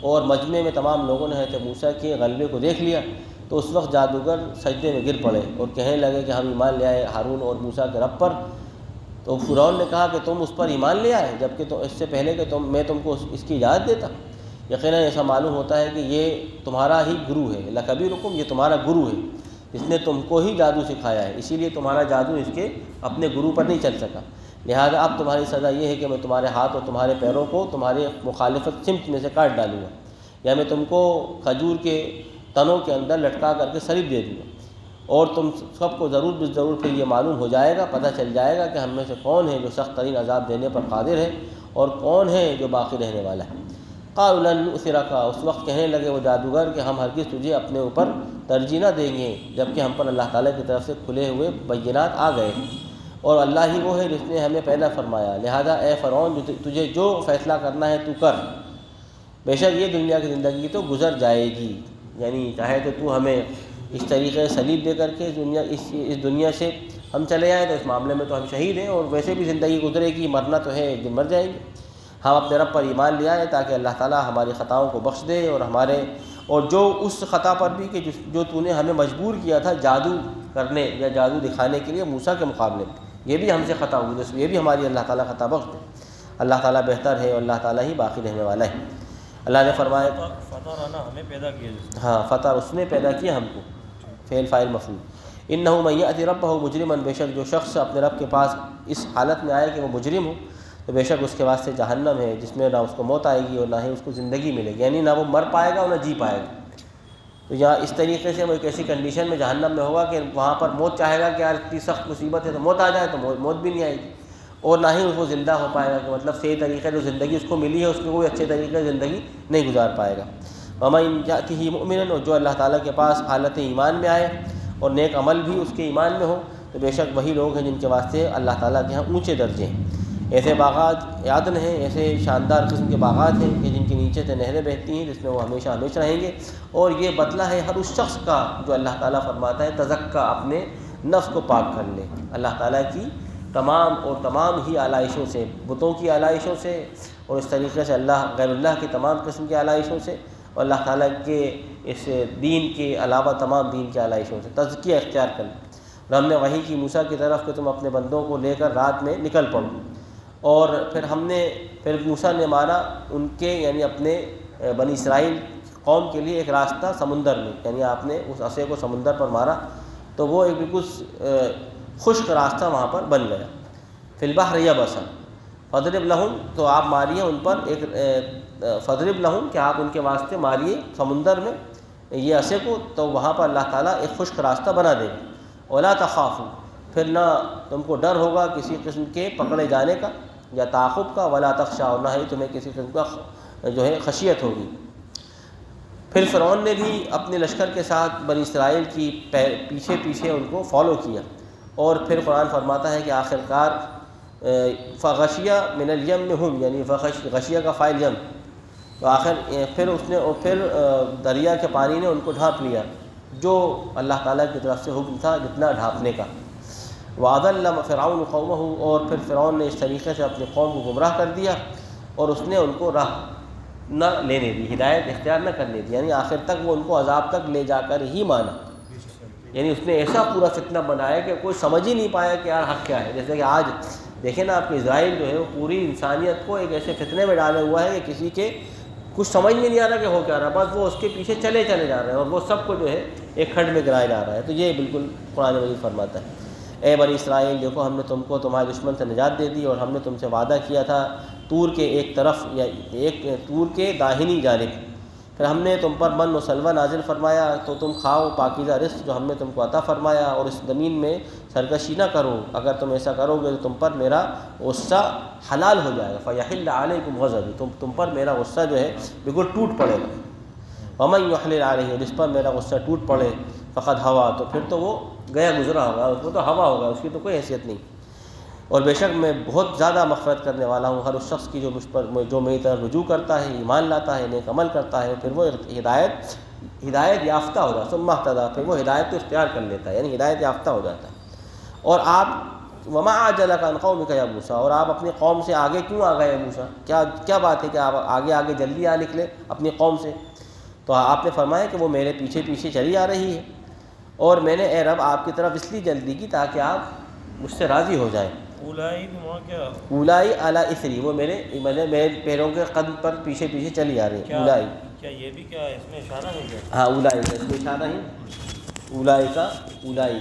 اور مجمع میں تمام لوگوں نے حضرت موسیٰ کے غلبے کو دیکھ لیا، تو اس وقت جادوگر سجدے میں گر پڑے اور کہنے لگے کہ ہم ایمان لے آئے ہارون اور موسیٰ کے رب پر۔ تو فرعون نے کہا کہ تم اس پر ایمان لے آئے جبکہ تو اس سے پہلے کہ میں تم کو اس کی اجازت دیتا۔ یقیناً ایسا معلوم ہوتا ہے کہ یہ تمہارا ہی گرو ہے، لکبیرکم، یہ تمہارا گرو ہے جس نے تم کو ہی جادو سکھایا ہے، اسی لیے تمہارا جادو اس کے اپنے گرو پر نہیں چل سکا، لہذا اب تمہاری سزا یہ ہے کہ میں تمہارے ہاتھ اور تمہارے پیروں کو تمہارے مخالفت سمت میں سے کاٹ ڈالوں گا، یا میں تم کو کھجور کے تنوں کے اندر لٹکا کر کے سلیب دے دوں گا، اور تم سب کو ضرور پھر یہ معلوم ہو جائے گا، پتہ چل جائے گا کہ ہم میں سے کون ہے جو سخت ترین عذاب دینے پر قادر ہے اور کون ہے جو باقی رہنے والا ہے۔ قالوا لن نؤثرک، اس وقت کہنے لگے وہ جادوگر کہ ہم ہرگز تجھے اپنے اوپر ترجیح نہ دیں گے جبکہ ہم پر اللہ تعالیٰ کی طرف سے کھلے ہوئے بینات آ گئے، اور اللہ ہی وہ ہے جس نے ہمیں پیدا فرمایا، لہذا اے فرعون تجھے جو فیصلہ کرنا ہے تو کر، بے شک یہ دنیا کی زندگی تو گزر جائے گی، یعنی چاہے تو ہمیں اس طریقے سے سلیب دے کر کے اس دنیا سے ہم چلے آئیں تو اس معاملے میں تو ہم شہید ہیں، اور ویسے بھی زندگی گزرے گی، مرنا تو ہے، ایک دن مر جائیں گے۔ ہم اپنے رب پر ایمان لے آئے تاکہ اللہ تعالیٰ ہماری خطاؤں کو بخش دے، اور جو اس خطا پر بھی کہ جو تو نے ہمیں مجبور کیا تھا جادو کرنے یا جادو دکھانے کے لیے موسیٰ کے مقابلے میں، یہ بھی ہم سے خطا ہوئی، تو یہ بھی ہماری اللہ تعالیٰ خطا بخش دے۔ اللہ تعالیٰ بہتر ہے اور اللہ تعالیٰ ہی باقی رہنے والا ہے۔ اللہ نے فرمایا فطرنا، ہمیں پیدا کیا، ہاں فطر، اس نے پیدا کیا ہم کو، فعل فاعل مفعول۔ انہ من یأتی ربہ مجرما، بے شک جو شخص اپنے رب کے پاس اس حالت میں آئے کہ وہ مجرم ہو تو بے شک اس کے واسطے جہنم ہے، جس میں نہ اس کو موت آئے گی اور نہ ہی اس کو زندگی ملے گی، یعنی نہ وہ مر پائے گا اور نہ جی پائے گا۔ تو یہاں اس طریقے سے وہ ایک ایسی کنڈیشن میں جہنم میں ہوگا کہ وہاں پر موت چاہے گا کہ یار اتنی سخت مصیبت ہے تو موت آ جائے، تو موت بھی نہیں آئے گی، اور نہ ہی وہ زندہ ہو پائے گا، کہ مطلب صحیح طریقے جو زندگی اس کو ملی ہے اس کو کوئی اچھے طریقے سے زندگی نہیں گزار پائے گا۔ وَمَن یأتہ مؤمنا، اور جو اللہ تعالیٰ کے پاس حالت ایمان میں آئے اور نیک عمل بھی اس کے ایمان میں ہو تو بے شک وہی لوگ ہیں جن کے واسطے اللہ تعالیٰ کے ہاں اونچے درجے ہیں۔ ایسے باغات عدن ہیں، ایسے شاندار قسم کے باغات ہیں کہ جن کے نیچے سے نہریں بہتی ہیں، جس میں وہ ہمیشہ ہمیشہ رہیں گے، اور یہ بدلہ ہے ہر اس شخص کا جو اللہ تعالیٰ فرماتا ہے تزکا، اپنے نفس کو پاک کر لے اللہ تعالیٰ کی تمام ہی آلائشوں سے، بتوں کی آلائشوں سے اور اس طریقے سے غیر اللہ کی تمام قسم کی آلائشوں سے، اور اللہ تعالیٰ کے اس دین کے علاوہ تمام دین کی آلائشوں سے تزکیہ اختیار کر لیں۔ اور ہم نے وحی کی موسیٰ کی طرف کہ تم اپنے بندوں کو لے کر رات میں نکل پڑو، اور پھر موسیٰ نے مارا ان کے یعنی اپنے بنی اسرائیل قوم کے لیے ایک راستہ سمندر میں، یعنی آپ نے اس عصے کو سمندر پر مارا تو وہ ایک بالکل خشک راستہ وہاں پر بن گیا۔ فی البحر یبسا فاضرب لہم، تو آپ ماریے ان پر ایک فاضرب لہم کہ آپ ان کے واسطے ماریے سمندر میں یہ عصے کو، تو وہاں پر اللہ تعالیٰ ایک خشک راستہ بنا دے گا۔ ولا تخافوا، پھر نہ تم کو ڈر ہوگا کسی قسم کے پکڑے جانے کا یا تعاقب کا، ولا تخشوا، اور نہ ہی تمہیں کسی قسم کا جو ہے خشیت ہوگی۔ پھر فرعون نے بھی اپنے لشکر کے ساتھ بنی اسرائیل کی پیچھے پیچھے ان کو فالو کیا، اور پھر قرآن فرماتا ہے کہ آخر کار فغشیہ من الیم میں ہم، یعنی غشیہ کا فاعل یم، تو آخر پھر دریا کے پانی نے ان کو ڈھانپ لیا، جو اللہ تعالیٰ کی طرف سے حکم تھا جتنا ڈھانپنے کا۔ وَأَضَلَّ فِرْعَوْنُ قَوْمَهُ، اور پھر فرعون نے اس طریقے سے اپنی قوم کو گمراہ کر دیا اور اس نے ان کو راہ نہ لینے دی، ہدایت اختیار نہ کرنے دی، یعنی آخر تک وہ ان کو عذاب تک لے جا کر ہی مانا، یعنی اس نے ایسا پورا فتنہ بنایا کہ کوئی سمجھ ہی نہیں پایا کہ یار حق کیا ہے۔ جیسے کہ آج دیکھیں نا آپ کے اسرائیل جو ہے وہ پوری انسانیت کو ایک ایسے فتنے میں ڈالے ہوا ہے کہ کسی کے کچھ سمجھ میں نہیں آ رہا کہ ہو کیا رہا، بس وہ اس کے پیچھے چلے جا رہے ہیں اور وہ سب کو جو ہے ایک کھڈ میں گرایا جا رہا ہے۔ تو یہ بالکل قرآن مجید فرماتا ہے، اے بنی اسرائیل دیکھو ہم نے تم کو تمہارے دشمن سے نجات دے دی، اور ہم نے تم سے وعدہ کیا تھا طور کے ایک طرف یا ایک طور کے داہنی جانب، پھر ہم نے تم پر من و سلوہ نازل فرمایا تو تم کھاؤ پاکیزہ رزق جو ہم نے تم کو عطا فرمایا، اور اس زمین میں سرکشی نہ کرو، اگر تم ایسا کرو گے تو تم پر میرا غصہ حلال ہو جائے گا، فَيَحِلَّ عَلَيْكُمْ غَضَبِي، تم پر میرا غصہ جو ہے بالکل ٹوٹ پڑے گا۔ وَمَن يُحْلِلْ عَلَيْهِ، جس پر میرا غصہ ٹوٹ پڑے فقد ہوا، تو پھر تو وہ گیا گزرا ہوگا، اس کو تو ہوا ہوگا، اس کی تو کوئی حیثیت نہیں۔ اور بے شک میں بہت زیادہ مغفرت کرنے والا ہوں ہر اس شخص کی جو میری طرف رجوع کرتا ہے، ایمان لاتا ہے، نیک عمل کرتا ہے، پھر وہ ہدایت یافتہ ہو جاتا ہے، ثم اہتدی، پھر وہ ہدایت کو اختیار کر لیتا ہے، یعنی ہدایت یافتہ ہو جاتا ہے۔ اور آپ وما عجلک عن قومک یا موسیٰ، اور آپ اپنی قوم سے آگے کیوں آ گئے موسیٰ، کیا بات ہے کہ آپ آگے جلدی آ نکلے اپنی قوم سے؟ تو آپ نے فرمایا کہ وہ میرے پیچھے پیچھے چلی آ رہی ہے، اور میں نے اے رب آپ کی طرف اس لیے جلدی کی تاکہ آپ مجھ سے راضی ہو جائیں۔ اولائی علی اثری، وہ میرے پیروں کے قدم پر پیچھے پیچھے چلی آ رہی ہے۔ اولائی کیا یہ بھی کیا اس میں اشارہ ہے کیا؟ ہاں اولائی کا اس میں اشارہ ہے، اولائی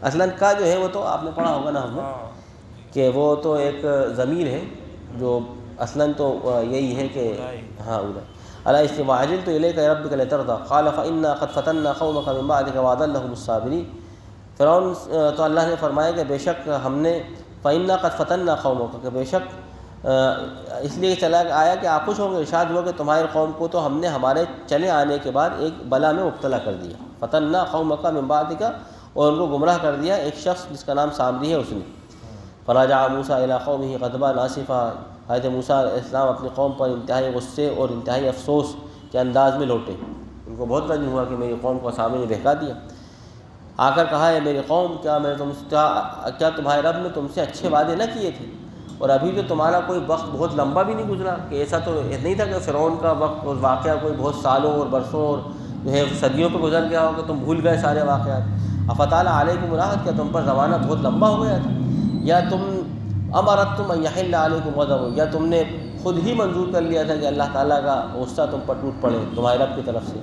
اصلاً کا جو ہے وہ تو آپ نے پڑھا ہوگا نا ہم نے کہ وہ تو ایک ضمیر ہے جو اصلاً تو یہی ہے کہ ہاں اولائی علی اثری وعجلت الیک ربک لترضی قال فإنا قد فتنا قومک من بعدک وأضلهم السامرین۔ فرعون تو اللہ نے فرمایا کہ بے شک ہم نے فإنا قد فتنا قومک، کہ بے شک اس لیے چلا آیا کہ آپ خوش ہوں گے، ارشاد ہوا کہ تمہارے قوم کو تو ہم نے ہمارے چلے آنے کے بعد ایک بلا میں مبتلا کر دیا، فتنا قومک من بعدک، اور ان کو گمراہ کر دیا ایک شخص جس کا نام سامری ہے اس نے۔ فرجع موسیٰ الی قومہ غضبان آسفا، حضرت موسیٰ علیہ السلام اپنی قوم پر انتہائی غصے اور انتہائی افسوس کے انداز میں لوٹے، ان کو بہت رنج ہوا کہ میری قوم کو سامنے بہکا دیا۔ آ کر کہا ہے میری قوم کیا تمہارے رب نے تم سے اچھے وعدے نہ کیے تھے، اور ابھی تو تمہارا کوئی وقت بہت لمبا بھی نہیں گزرا، کہ ایسا تو نہیں تھا کہ فرعون کا وقت اور واقعہ کوئی بہت سالوں اور برسوں اور جو ہے صدیوں پہ گزر گیا ہو کہ تم بھول گئے سارے واقعات۔ افطال علیکم راحت، کیا تم پر زمانہ بہت لمبا ہو گیا تھا، یا تم امرتم ان یحل علیکم غضب، یا تم نے خود ہی منظور کر لیا تھا کہ اللہ تعالیٰ کا غصہ تم پر ٹوٹ پڑے تمہارے رب کی طرف سے۔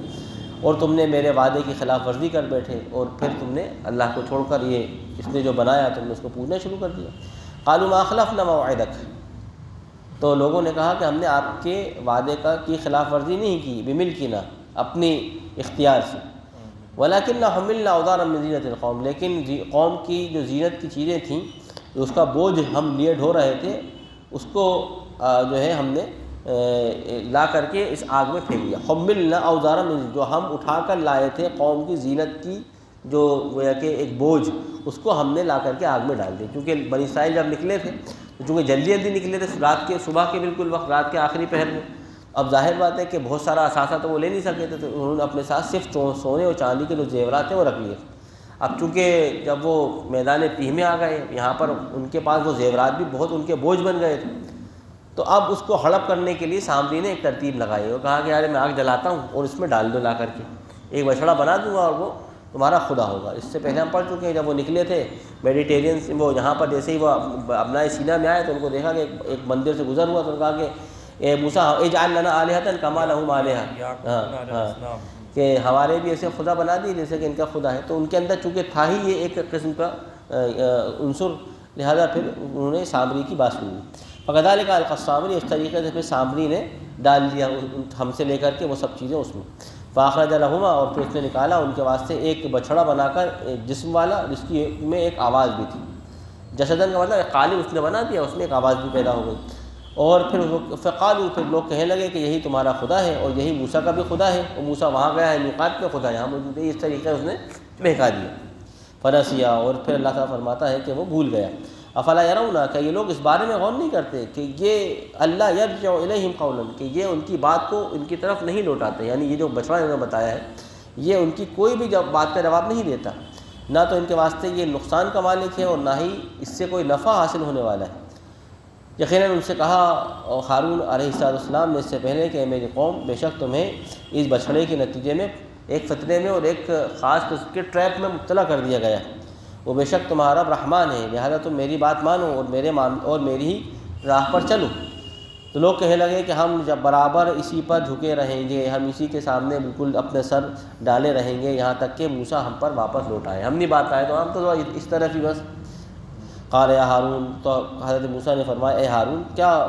اور تم نے میرے وعدے کی خلاف ورزی کر بیٹھے اور پھر تم نے اللہ کو چھوڑ کر اس نے جو بنایا تم نے اس کو پوجنا شروع کر دیا۔ قالوا ما اخلفنا موعدک، تو لوگوں نے کہا کہ ہم نے آپ کے وعدے کی خلاف ورزی نہیں کی، بملکنا، اپنی اختیار سے، ولکننا حملنا اوزارا من زینۃ القوم، لیکن قوم کی جو زینت کی چیزیں تھیں، اس کا بوجھ ہم لیے ڈھو رہے تھے، اس کو جو ہے ہم نے لا کر کے اس آگ میں پھینک دیا۔ حملنا اوزارا من، جو ہم اٹھا کر لائے تھے قوم کی زینت کی جو گویا کہ ایک بوجھ، اس کو ہم نے لا کر کے آگ میں ڈال دیا، کیونکہ بنی اسرائیل جب نکلے تھے، چونکہ جلدی نکلے تھے رات کے، صبح کے بالکل وقت، رات کے آخری پہر میں، اب ظاہر بات ہے کہ بہت سارا اثاثہ تو وہ لے نہیں سکے تھے، تو انہوں نے اپنے ساتھ صرف سونے اور چاندی کے جو زیورات ہیں وہ رکھ لیے۔ اب چونکہ جب وہ میدان تیہ میں آ گئے، یہاں پر ان کے پاس وہ زیورات بھی بہت ان کے بوجھ بن گئے تھے، تو اب اس کو ہڑپ کرنے کے لیے سامری نے ایک ترتیب لگائی، وہ کہا کہ یار میں آگ جلاتا ہوں اور اس میں ڈال دو لا کر کے، ایک بچڑا بنا دوں گا اور وہ تمہارا خدا ہوگا۔ اس سے پہلے ہم پڑھ چکے ہیں، جب وہ نکلے تھے میڈیٹیرین سے، وہ یہاں پر جیسے ہی وہ ابنائے سینا میں آئے تو ان کو دیکھا کہ ایک مندر سے گزر ہوا، تو انہوں نے کہا کہ اے موسیٰ اجعل لنا آلہۃ کما لہم آلہۃ، کہ ہمارے بھی ایسے خدا بنا دی جیسے کہ ان کا خدا ہے۔ تو ان کے اندر چونکہ تھا ہی یہ ایک قسم کا عنصر، لہذا پھر انہوں نے سامری کی بات سنی۔ فکذلک القی السامری، اس طریقے سے پھر سامری نے ڈال دیا ہم سے لے کر کے وہ سب چیزیں اس میں۔ فاخرج لہما، اور پھر اس نے نکالا ان کے واسطے ایک بچھڑا بنا کر، ایک جسم والا، جس کی میں ایک آواز بھی تھی، جسدن کا مطلب ایک قالب اس نے بنا دیا، اس میں ایک آواز بھی پیدا ہو گئی۔ اور پھر فقالوا، پھر لوگ کہنے لگے کہ یہی تمہارا خدا ہے اور یہی موسیٰ کا بھی خدا ہے، اور موسیٰ وہاں گیا ہے میقات پہ، خدا یہاں موجود ہے، اس طریقے اس نے بہکا دیا۔ فنسیا، اور پھر اللہ تعالیٰ فرماتا ہے کہ وہ بھول گیا۔ افلا یرون، کہ یہ لوگ اس بارے میں غور نہیں کرتے کہ یہ اللہ یرجع الیہم قولا، کہ یہ ان کی بات کو ان کی طرف نہیں لوٹاتے، یعنی یہ جو بچڑا انہوں نے بتایا ہے یہ ان کی کوئی بھی بات کا جواب نہیں دیتا، نہ تو ان کے واسطے یہ نقصان کا مالک ہے اور نہ ہی اس سے کوئی نفع حاصل ہونے والا ہے۔ یقیناً ان سے کہا ہارون علیہ السلام نے اس سے پہلے کہ میری قوم، بے شک تمہیں اس بچھڑے کے نتیجے میں ایک فتنے میں اور ایک خاص قسم کے ٹریپ میں مبتلا کر دیا گیا ہے، وہ بے شک تمہارا رحمان ہے، لہذا تم میری بات مانو اور میری ہی راہ پر چلو۔ تو لوگ کہنے لگے کہ ہم جب برابر اسی پر جھکے رہیں گے، ہم اسی کے سامنے بالکل اپنے سر ڈالے رہیں گے یہاں تک کہ موسیٰ ہم پر واپس لوٹ آئے، ہم نہیں بات آئے تو ہم تو اس طرف ہی بس۔ قال یا ہارون، تو حضرت موسیٰ نے فرمایا اے ہارون،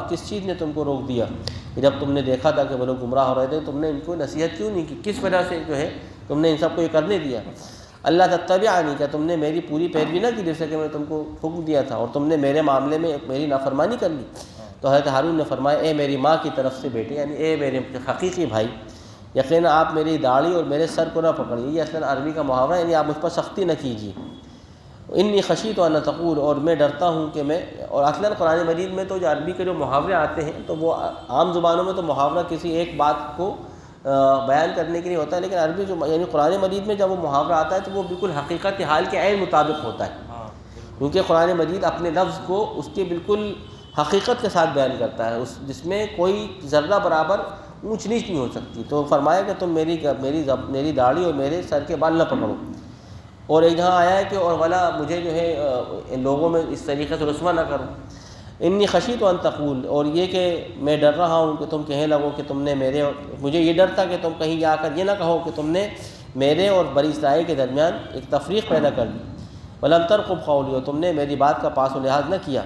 کس چیز نے تم کو روک دیا کہ جب تم نے دیکھا تھا کہ وہ لوگ گمراہ ہو رہے تھے تم نے ان کو نصیحت کیوں نہیں کی، کس وجہ سے جو ہے تم نے ان سب کو یہ کرنے دیا؟ اللہ تتبعنی، کہ تم نے میری پوری پیروی نہ کی جیسے کہ میں تم کو حکم دیا تھا، اور تم نے میرے معاملے میں میری نافرمانی کر لی۔ تو حضرت ہارون نے فرمایا اے میری ماں کی طرف سے بیٹے، یعنی اے میرے حقیقی بھائی، یقیناً آپ میری داڑھی اور میرے سر کو نہ پکڑیے، یہ اصلاً عربی کا محاورہ ہے، یعنی آپ مجھ پر سختی نہ کیجیے۔ انی خشیت ان تقول، اور میں ڈرتا ہوں کہ میں، اور اصلاً قرآن مجید میں تو جو عربی کے جو محاورے آتے ہیں تو وہ عام زبانوں میں تو محاورہ کسی ایک بات کو بیان کرنے کے لیے ہوتا ہے، لیکن عربی جو یعنی قرآن مجید میں جب وہ محاورہ آتا ہے تو وہ بالکل حقیقت حال کے عین مطابق ہوتا ہے، کیونکہ قرآن مجید اپنے لفظ کو اس کے بالکل حقیقت کے ساتھ بیان کرتا ہے، جس میں کوئی ذرہ برابر اونچ نیچ نہیں ہو سکتی۔ تو فرمایا کہ تم میری داڑھی اور میرے سر کے بال نہ پکڑو، اور ایک جہاں آیا ہے کہ اور ولا مجھے جو ہے لوگوں میں اس طریقے سے رسوا نہ کرو۔ انی خشیت ان تقول، اور یہ کہ میں ڈر رہا ہوں کہ تم کہنے لگو کہ تم نے مجھے یہ ڈر تھا کہ تم کہیں جا کر یہ نہ کہو کہ تم نے میرے اور بنی اسرائیل کے درمیان ایک تفریق پیدا کر دی، ولم ترقب قولی، اور تم نے میری بات کا پاس و لحاظ نہ کیا۔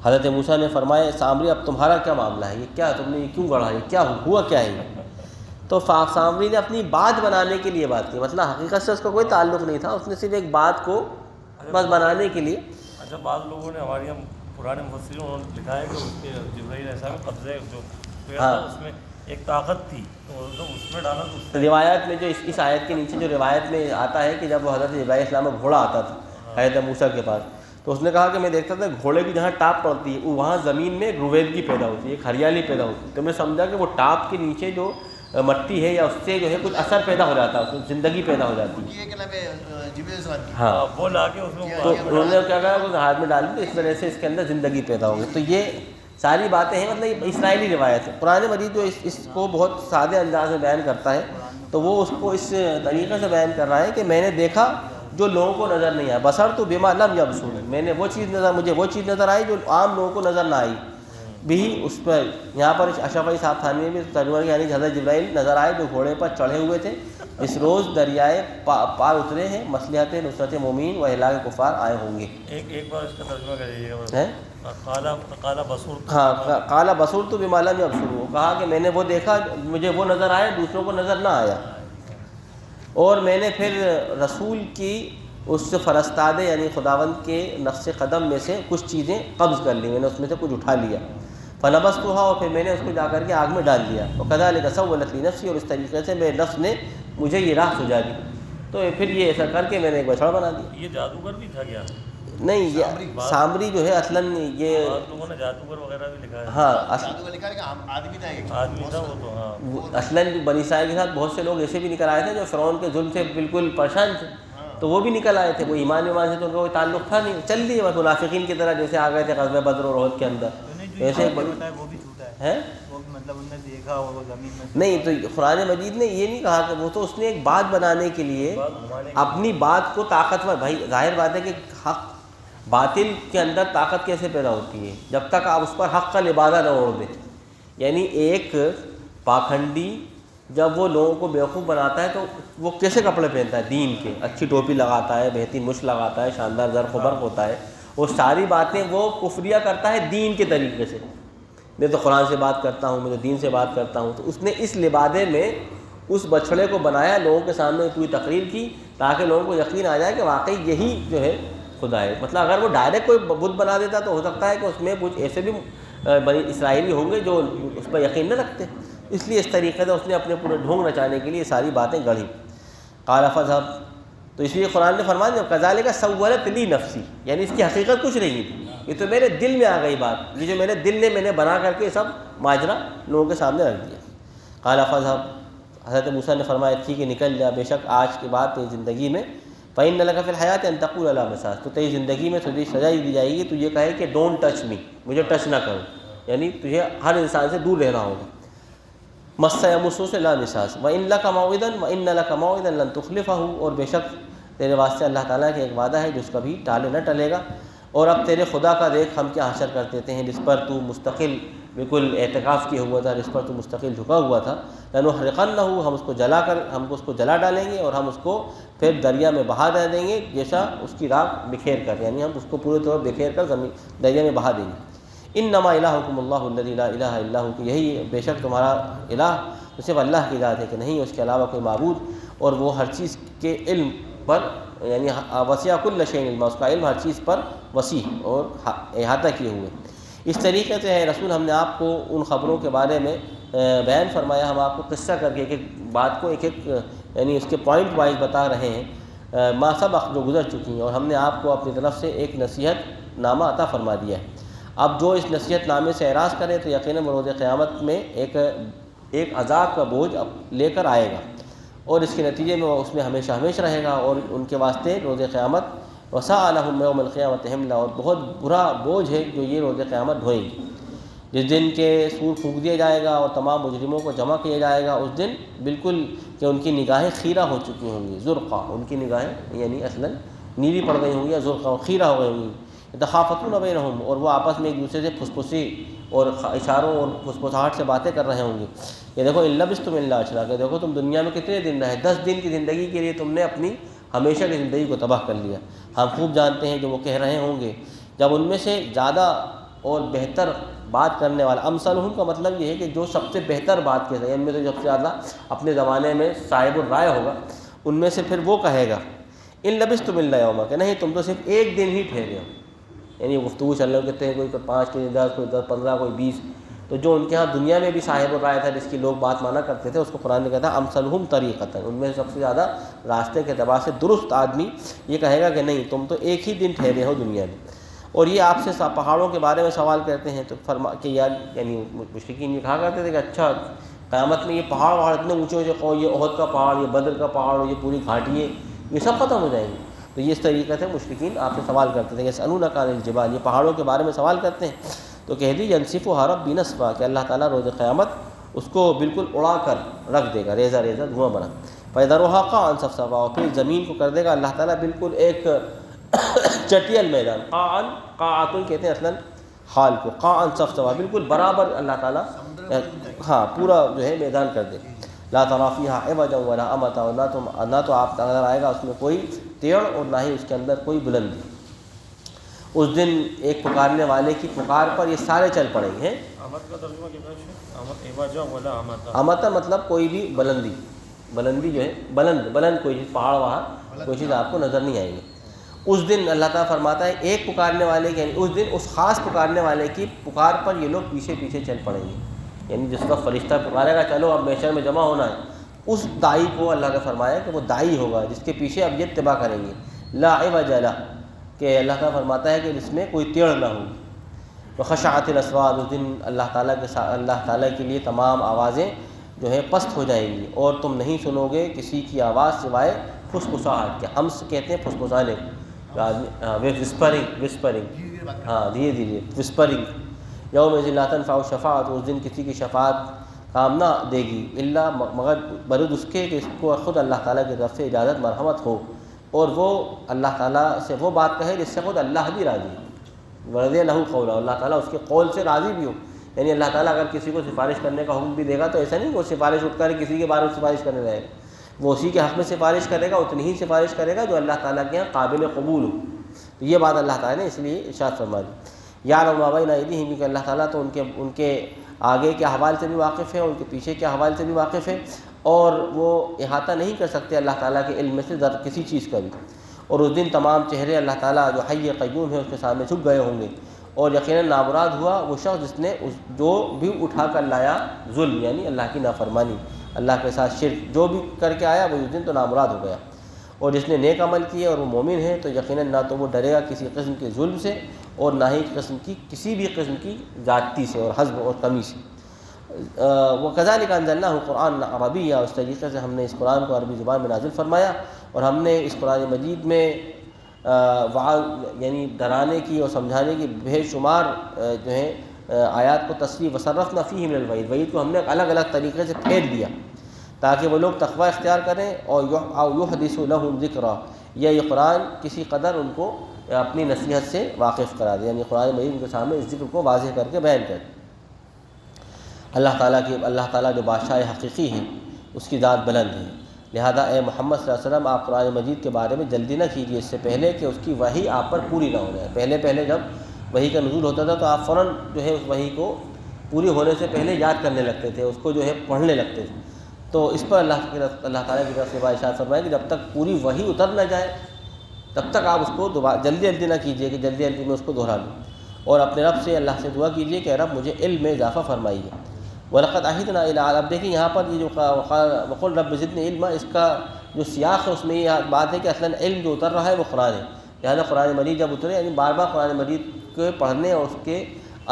حضرت موسیٰ نے فرمایا سامری اب تمہارا کیا معاملہ ہے، یہ کیا تم نے یہ کیوں گڑھا، یہ کیا ہوا کیا ہے؟ تو سامری نے اپنی بات بنانے کے لیے بات کی، مطلب حقیقت سے اس کا کوئی تعلق نہیں تھا، اس نے صرف ایک بات کو بس بنانے کے لیے۔ اچھا، بعض لوگوں نے ہماری پرانے مفسرین انہوں نے لکھا ہے کہ اس کے جبرائیل علیہ السلام قبضے جو اس میں ایک طاقت تھی تو اس میں ڈالا تو روایت میں جو اس آیت کے نیچے جو روایت میں آتا ہے کہ جب وہ حضرت جبرائیل علیہ السلام میں گھوڑا آتا تھا حضرت موسیٰ کے پاس، تو اس نے کہا کہ میں دیکھتا تھا گھوڑے کی جہاں ٹاپ پڑتی ہے وہاں زمین میں ایک رویدگی پیدا ہوتی ہے، ایک ہریالی پیدا ہوتی ہے، تو میں سمجھا کہ وہ ٹاپ کے نیچے جو مٹی ہے یا اس سے جو ہے کچھ اثر پیدا ہو جاتا ہے، اس میں زندگی پیدا ہو جاتی ہے۔ ہاں، وہ لا کے اس میں تو انہوں نے کیا کہا کہ ہاتھ میں ڈال دی، اس وجہ سے اس کے اندر زندگی پیدا ہوگی۔ تو یہ ساری باتیں ہیں، مطلب اسرائیلی روایت ہے۔ قرآن مجید جو اس کو بہت سادے انداز میں بیان کرتا ہے تو وہ اس کو اس طریقے سے بیان کر رہا ہے کہ میں نے دیکھا جو لوگوں کو نظر نہیں آیا، بصر تو بما لم یبصروا، مجھے وہ چیز نظر آئی جو عام لوگوں کو نظر نہ آئی، بھی اس پر یہاں پر اشرف علی صاحب تھانوی بھی ترجمہ یعنی حضرت جبرائیل نظر آئے جو گھوڑے پر چڑھے ہوئے تھے، اس روز دریائے پار اترے ہیں، مصلحت نصرت مومین و ہلاک کفار آئے ہوں گے۔ ایک بار اس کا ترجمہ کر دیجیے گا۔ قال بصرت، ہاں قال بصرت بما لم یبصروا، کہا کہ میں نے وہ دیکھا مجھے وہ نظر آیا دوسروں کو نظر نہ آیا، اور میں نے پھر رسول کی اس فرستادے یعنی خداوند کے نقش قدم میں سے کچھ چیزیں قبض کر لی، میں نے اس میں سے کچھ اٹھا لیا، فنبذتها، اور پھر میں نے اس کو جا کر کے آگ میں ڈال دیا، وکذلک سولت لی نفسی، اور اس طریقے سے میرے نفس نے مجھے یہ راہ سجا دی، تو پھر یہ ایسا کر کے میں نے ایک بچڑا بنا دیا۔ یہ جادوگر بھی تھا کیا؟ نہیں، یہ سامری جو ہے اصلاً یہ لوگوں نے جادوگر وغیرہ بھی لکھا ہے۔ ہاں آدمی تھا وہ تو، ہاں اصلاً بنی اسرائیل کے ساتھ بہت سے لوگ ایسے بھی نکل آئے تھے جو فرعون کے ظلم سے بالکل پریشان تھے، تو وہ بھی نکل آئے تھے، وہ ایمان سے تو ان کا کوئی تعلق تھا نہیں، چل دیے بس منافقین کی طرح جیسے آ گئے تھے غزوہ بدر اور احد کے اندر، ایسے وہ بھی جھوٹا ہے، وہ مطلب ان نے دیکھا اور وہ زمین میں نہیں۔ تو قرآن مجید نے یہ نہیں کہا کہ وہ تو اس نے ایک بات بنانے کے لیے اپنی بات کو طاقتور، بھائی ظاہر بات ہے کہ حق باطل کے اندر طاقت کیسے پیدا ہوتی ہے؟ جب تک آپ اس پر حق کا لبادہ نہ اوڑھ دیں، یعنی ایک پاکھنڈی جب وہ لوگوں کو بیوقوف بناتا ہے تو وہ کیسے کپڑے پہنتا ہے؟ دین کے، اچھی ٹوپی لگاتا ہے، بہترین مشت لگاتا ہے، شاندار زرق و برق ہوتا ہے، وہ ساری باتیں وہ کفریہ کرتا ہے دین کے طریقے سے، میں تو قرآن سے بات کرتا ہوں، میں تو دین سے بات کرتا ہوں، تو اس نے اس لبادے میں اس بچھڑے کو بنایا، لوگوں کے سامنے پوری تقریر کی تاکہ لوگوں کو یقین آ جائے کہ واقعی یہی جو ہے خدا ہے۔ مطلب اگر وہ ڈائریکٹ کوئی بت بنا دیتا تو ہو سکتا ہے کہ اس میں کچھ ایسے بھی بنی اسرائیلی ہوں گے جو اس پر یقین نہ رکھتے، اس لیے اس طریقے سے اس نے اپنے پورے ڈھونگ نچانے کے لیے ساری باتیں گڑھی۔ قال فاذهب، تو اس لیے قرآن نے فرمایا کذالک سولت لی نفسی، یعنی اس کی حقیقت کچھ نہیں تھی، یہ تو میرے دل میں آ گئی بات، یہ جو میرے دل نے میں نے بنا کر کے سب ماجرا لوگوں کے سامنے رکھ دیا۔ قال فاذهب، حضرت موسیٰ نے فرمایا ٹھیک ہے نکل جا، بے شک آج کے بعد تیری زندگی میں فإن لك في الحیات ان تقول لا مساس، تو تیری زندگی میں تجھے سزا دی جائے گی تو یہ کہے کہ ڈونٹ ٹچ می، مجھے ٹچ نہ کرو، یعنی تجھے ہر انسان سے دور رہنا ہوگا، مس یمسو سے لا مساس، وإن لك موعدا وإن لك موعدا لن تخلفه، اور بے شک تیرے واسطے اللہ تعالیٰ کا ایک وعدہ ہے جو اس کا بھی ٹالے نہ ٹلے گا، اور اب تیرے خدا کا دیکھ ہم کیا حشر کر دیتے ہیں جس پر تو مستقل بالکل اعتکاف کیے ہوا تھا، جس پر تو مستقل جھکا ہوا تھا، لنحرقنہ، ہم اس کو جلا کر ہم اس کو جلا ڈالیں گے، اور ہم اس کو پھر دریا میں بہا دیں گے جیسا اس کی راکھ بکھیر کر، یعنی ہم اس کو پورے طور بکھیر کر زمین دریا میں بہا دیں گے۔ انما الہکم اللہ الذی لا الہ الا ہو، کہ یہی بے شک تمہارا الہ صرف اللہ کی ذات ہے کہ نہیں اس کے علاوہ کوئی معبود، اور وہ ہر چیز کے علم پر یعنی وسیع کل شیء علما، اس کا علم ہر چیز پر وسیع اور احاطہ کیے ہوئے۔ اس طریقے سے ہے رسول، ہم نے آپ کو ان خبروں کے بارے میں بیان فرمایا، ہم آپ کو قصہ کر کے ایک ایک بات کو ایک ایک یعنی اس کے پوائنٹ وائز بتا رہے ہیں، ما سبق جو گزر چکی ہیں، اور ہم نے آپ کو اپنی طرف سے ایک نصیحت نامہ عطا فرما دیا ہے۔ اب جو اس نصیحت نامے سے اعراض کرے تو یقیناً روز قیامت میں ایک عذاب کا بوجھ لے کر آئے گا، اور اس کے نتیجے میں وہ اس میں ہمیشہ ہمیشہ رہے گا، اور ان کے واسطے روز قیامت وساء لهم یوم القیامت حملا، اور بہت برا بوجھ ہے جو یہ روز قیامت ڈھوئیں گی، جس دن کے سور پھونک دیا جائے گا اور تمام مجرموں کو جمع کیا جائے گا، اس دن بالکل کہ ان کی نگاہیں خیرہ ہو چکی ہوں گی، زرقا، ان کی نگاہیں یعنی اصلاً نیلی پڑ گئی ہوں گی، یا زرقا خیرہ ہو گئی ہوں گی، یتخافتون بینہم، اور وہ آپس میں ایک دوسرے سے پھسپھسی اور اشاروں اور پھسپھساہٹ سے باتیں کر رہے ہوں گے، کہ دیکھو ان لبثتم الا عشرا، کہ دیکھو تم دنیا میں کتنے دن رہے، 10 دن کی زندگی کے لیے تم نے اپنی ہمیشہ کی زندگی کو تباہ کر لیا۔ ہم خوب جانتے ہیں جو وہ کہہ رہے ہوں گے، جب ان میں سے زیادہ اور بہتر بات کرنے والا، امثلہم کا مطلب یہ ہے کہ جو سب سے بہتر بات کہتا ہے، ان میں سے سب سے زیادہ اپنے زمانے میں صاحب الرائے ہوگا، ان میں سے پھر وہ کہے گا ان لبثتم الا یوما، کہ نہیں تم تو صرف ایک دن ہی ٹھہرے ہو، یعنی گفتگو چل رہے کہتے ہیں کوئی 5 کے 10، کوئی 10 15، کوئی 20، تو جو ان کے ہاں دنیا میں بھی صاحب الرائے تھا جس کی لوگ بات مانا کرتے تھے، اس کو قرآن نے کہتا ہے امثلہم طریقۃ، ان میں سے سب سے زیادہ راستے کے اعتبار سے درست آدمی یہ کہے گا کہ نہیں تم تو ایک ہی دن ٹھہرے ہو دنیا میں، اور یہ آپ سے پہاڑوں کے بارے میں سوال کرتے ہیں تو فرما کہ یار یعنی مشرکین یہ کہا کرتے تھے کہ اچھا قیامت میں یہ پہاڑ اتنے اونچے اونچے، یہ احد کا پہاڑ، یہ بدر کا پہاڑ، یہ پوری گھاٹیاں، یہ سب ختم ہو جائیں گے، تو یہ اس طریقے سے مشرکین آپ سے سوال کرتے تھے کہ یسألونک عن الجبال، یہ پہاڑوں کے بارے میں سوال کرتے ہیں، تو کہہ دی ینسفھها ربی نسفا، کہ اللہ تعالیٰ روز قیامت اس کو بالکل اڑا کر رکھ دے گا، ریزہ ریزہ دھواں بنا، فیذرھا قاعا صفصفا، اور پھر زمین کو کر دے گا اللہ تعالیٰ بالکل ایک چٹیل میدان، قاعا، قاعۃ کہتے ہیں اصلاً حال کو، قاعًا صفصفا، بالکل برابر اللہ تعالیٰ ہاں پورا جو ہے میدان کر دے. لا تری فیہا عوجا ولا امتا، اور نہ تو آپ نظر آئے گا اس میں کوئی ٹیڑھ اور نہ ہی اس کے اندر کوئی بلندی. اس دن ایک پکارنے والے کی پکار پر یہ سارے چل پڑیں گے. امت کا ترجمہ کیا ہے؟ عوجا ولا امتا. امتا مطلب کوئی بھی بلندی، بلندی جو ہے بلند کوئی چیز، پہاڑ وہاں کوئی چیز آپ کو نظر نہیں آئے گی. اس دن اللہ تعالیٰ فرماتا ہے ایک پکارنے والے کی، یعنی اس دن اس خاص پکارنے والے کی پکار پر یہ لوگ پیچھے پیچھے چل پڑیں گے. یعنی جس وقت فرشتہ پکارے گا چلو اب محشر میں جمع ہونا ہے، اس داعی کو اللہ نے فرمایا کہ وہ داعی ہوگا جس کے پیچھے اب یہ اتباع کریں گے. لا عوج لہ، کہ اللہ تعالیٰ فرماتا ہے کہ اس میں کوئی ٹیڑھ نہ ہوگی. وخشعت الاصوات، اس دن اللہ تعالیٰ کے لیے تمام آوازیں جو ہے پست ہو جائیں گی، اور تم نہیں سنو گے کسی کی آواز سوائے پھسپھساہٹ کے. ہم کہتے ہیں پھسپھسانے، وسپرنگ، ہاں دھیرے دھیرے وسپرنگ. یوم لا تنفع الشفاعۃ، اس دن کسی کی شفاعت کام نہ دے گی، الا مگر برد اس کے کہ اس کو خود اللہ تعالیٰ کی طرف سے اجازت مرحمت ہو، اور وہ اللہ تعالیٰ سے وہ بات کہے جس سے خود اللہ بھی راضی ہے. ورضی لہ قولا، اللہ تعالیٰ اس کے قول سے راضی بھی ہو. یعنی اللہ تعالیٰ اگر کسی کو سفارش کرنے کا حکم بھی دے گا تو ایسا نہیں کہ وہ سفارش اٹھ کر کسی کے بارے میں سفارش کرنے رہے گا، وہ اسی کے حق میں سفارش کرے گا، اتنی ہی سفارش کرے گا جو اللہ تعالیٰ کے یہاں قابل قبول ہو. تو یہ بات اللہ تعالیٰ نے اس لیے ارشاد فرما دی. یعلم ما بین ایدیہم، کہ اللہ تعالیٰ تو ان کے آگے کے احوال سے بھی واقف ہے، ان کے پیچھے کے احوال سے بھی واقف ہے، اور وہ احاطہ نہیں کر سکتے اللہ تعالیٰ کے علم میں سے کسی چیز کا بھی. اور اس دن تمام چہرے اللہ تعالیٰ جو حی قیوم ہے اس کے سامنے جھک گئے ہوں گے. اور یقیناً نامراد ہوا وہ شخص جس نے جو بھی اٹھا کر لایا ظلم، یعنی اللہ کی نافرمانی، اللہ کے ساتھ شرک جو بھی کر کے آیا وہ اس دن تو نامراد ہو گیا. اور جس نے نیک عمل کیے اور وہ مومن ہے تو یقیناً نہ تو وہ ڈرے گا کسی قسم کے ظلم سے، اور نہ ہی کسی بھی قسم کی زیادتی سے اور حزب اور کمی سے. وَكَذَلِكَ أَنزَلْنَاهُ قُرْآنًا عَرَبِيًّا، اس طریقے سے ہم نے اس قرآن کو عربی زبان میں نازل فرمایا، اور ہم نے اس قرآن مجید میں یعنی ڈرانے کی اور سمجھانے کی بے شمار جو ہے آیات کو تصریح وصرفنا فیہ من الوعید، وعید کو ہم نے الگ الگ طریقے سے پھیر دیا تاکہ وہ لوگ تقوی اختیار کریں. اور یحدث لهم ذکرا، یہ قرآن کسی قدر ان کو اپنی نصیحت سے واقف کرا دے، یعنی قرآن مجید ان کے سامنے اس ذکر کو واضح کر کے بیان کر. اللہ تعالیٰ جو بادشاہ حقیقی ہے اس کی ذات بلند ہے، لہذا اے محمد صلی اللہ علیہ وسلم آپ قرآن مجید کے بارے میں جلدی نہ کیجیے اس سے پہلے کہ اس کی وحی آپ پر پوری نہ ہو جائے. پہلے جب وحی کا نزول ہوتا تھا تو آپ فوراً جو ہے اس وحی کو پوری ہونے سے پہلے یاد کرنے لگتے تھے، اس کو جو ہے پڑھنے لگتے تھے. تو اس پر اللہ تعالیٰ کی طرف سے ارشاد فرمایا کہ جب تک پوری وحی اتر نہ جائے تب تک آپ اس کو جلدی نہ کیجیے کہ جلدی میں اس کو دہرا لوں. اور اپنے رب سے اللہ سے دعا کیجیے کہ رب مجھے علم میں اضافہ فرمائیے. وَلَقَدْ عَهِدْنَا إِلَىٰ آدَمَ، اب دیکھیں یہاں پر یہ جو وَقُلْ رَبِّ زِدْنِی عِلْمًا، اس کا جو سیاق ہے اس میں یہ بات ہے کہ اصلاً علم جو اتر رہا ہے وہ قرآن ہے. لہٰذا قرآن مجید جب اترے یعنی بار بار قرآن مجید کو پڑھنے اور اس کے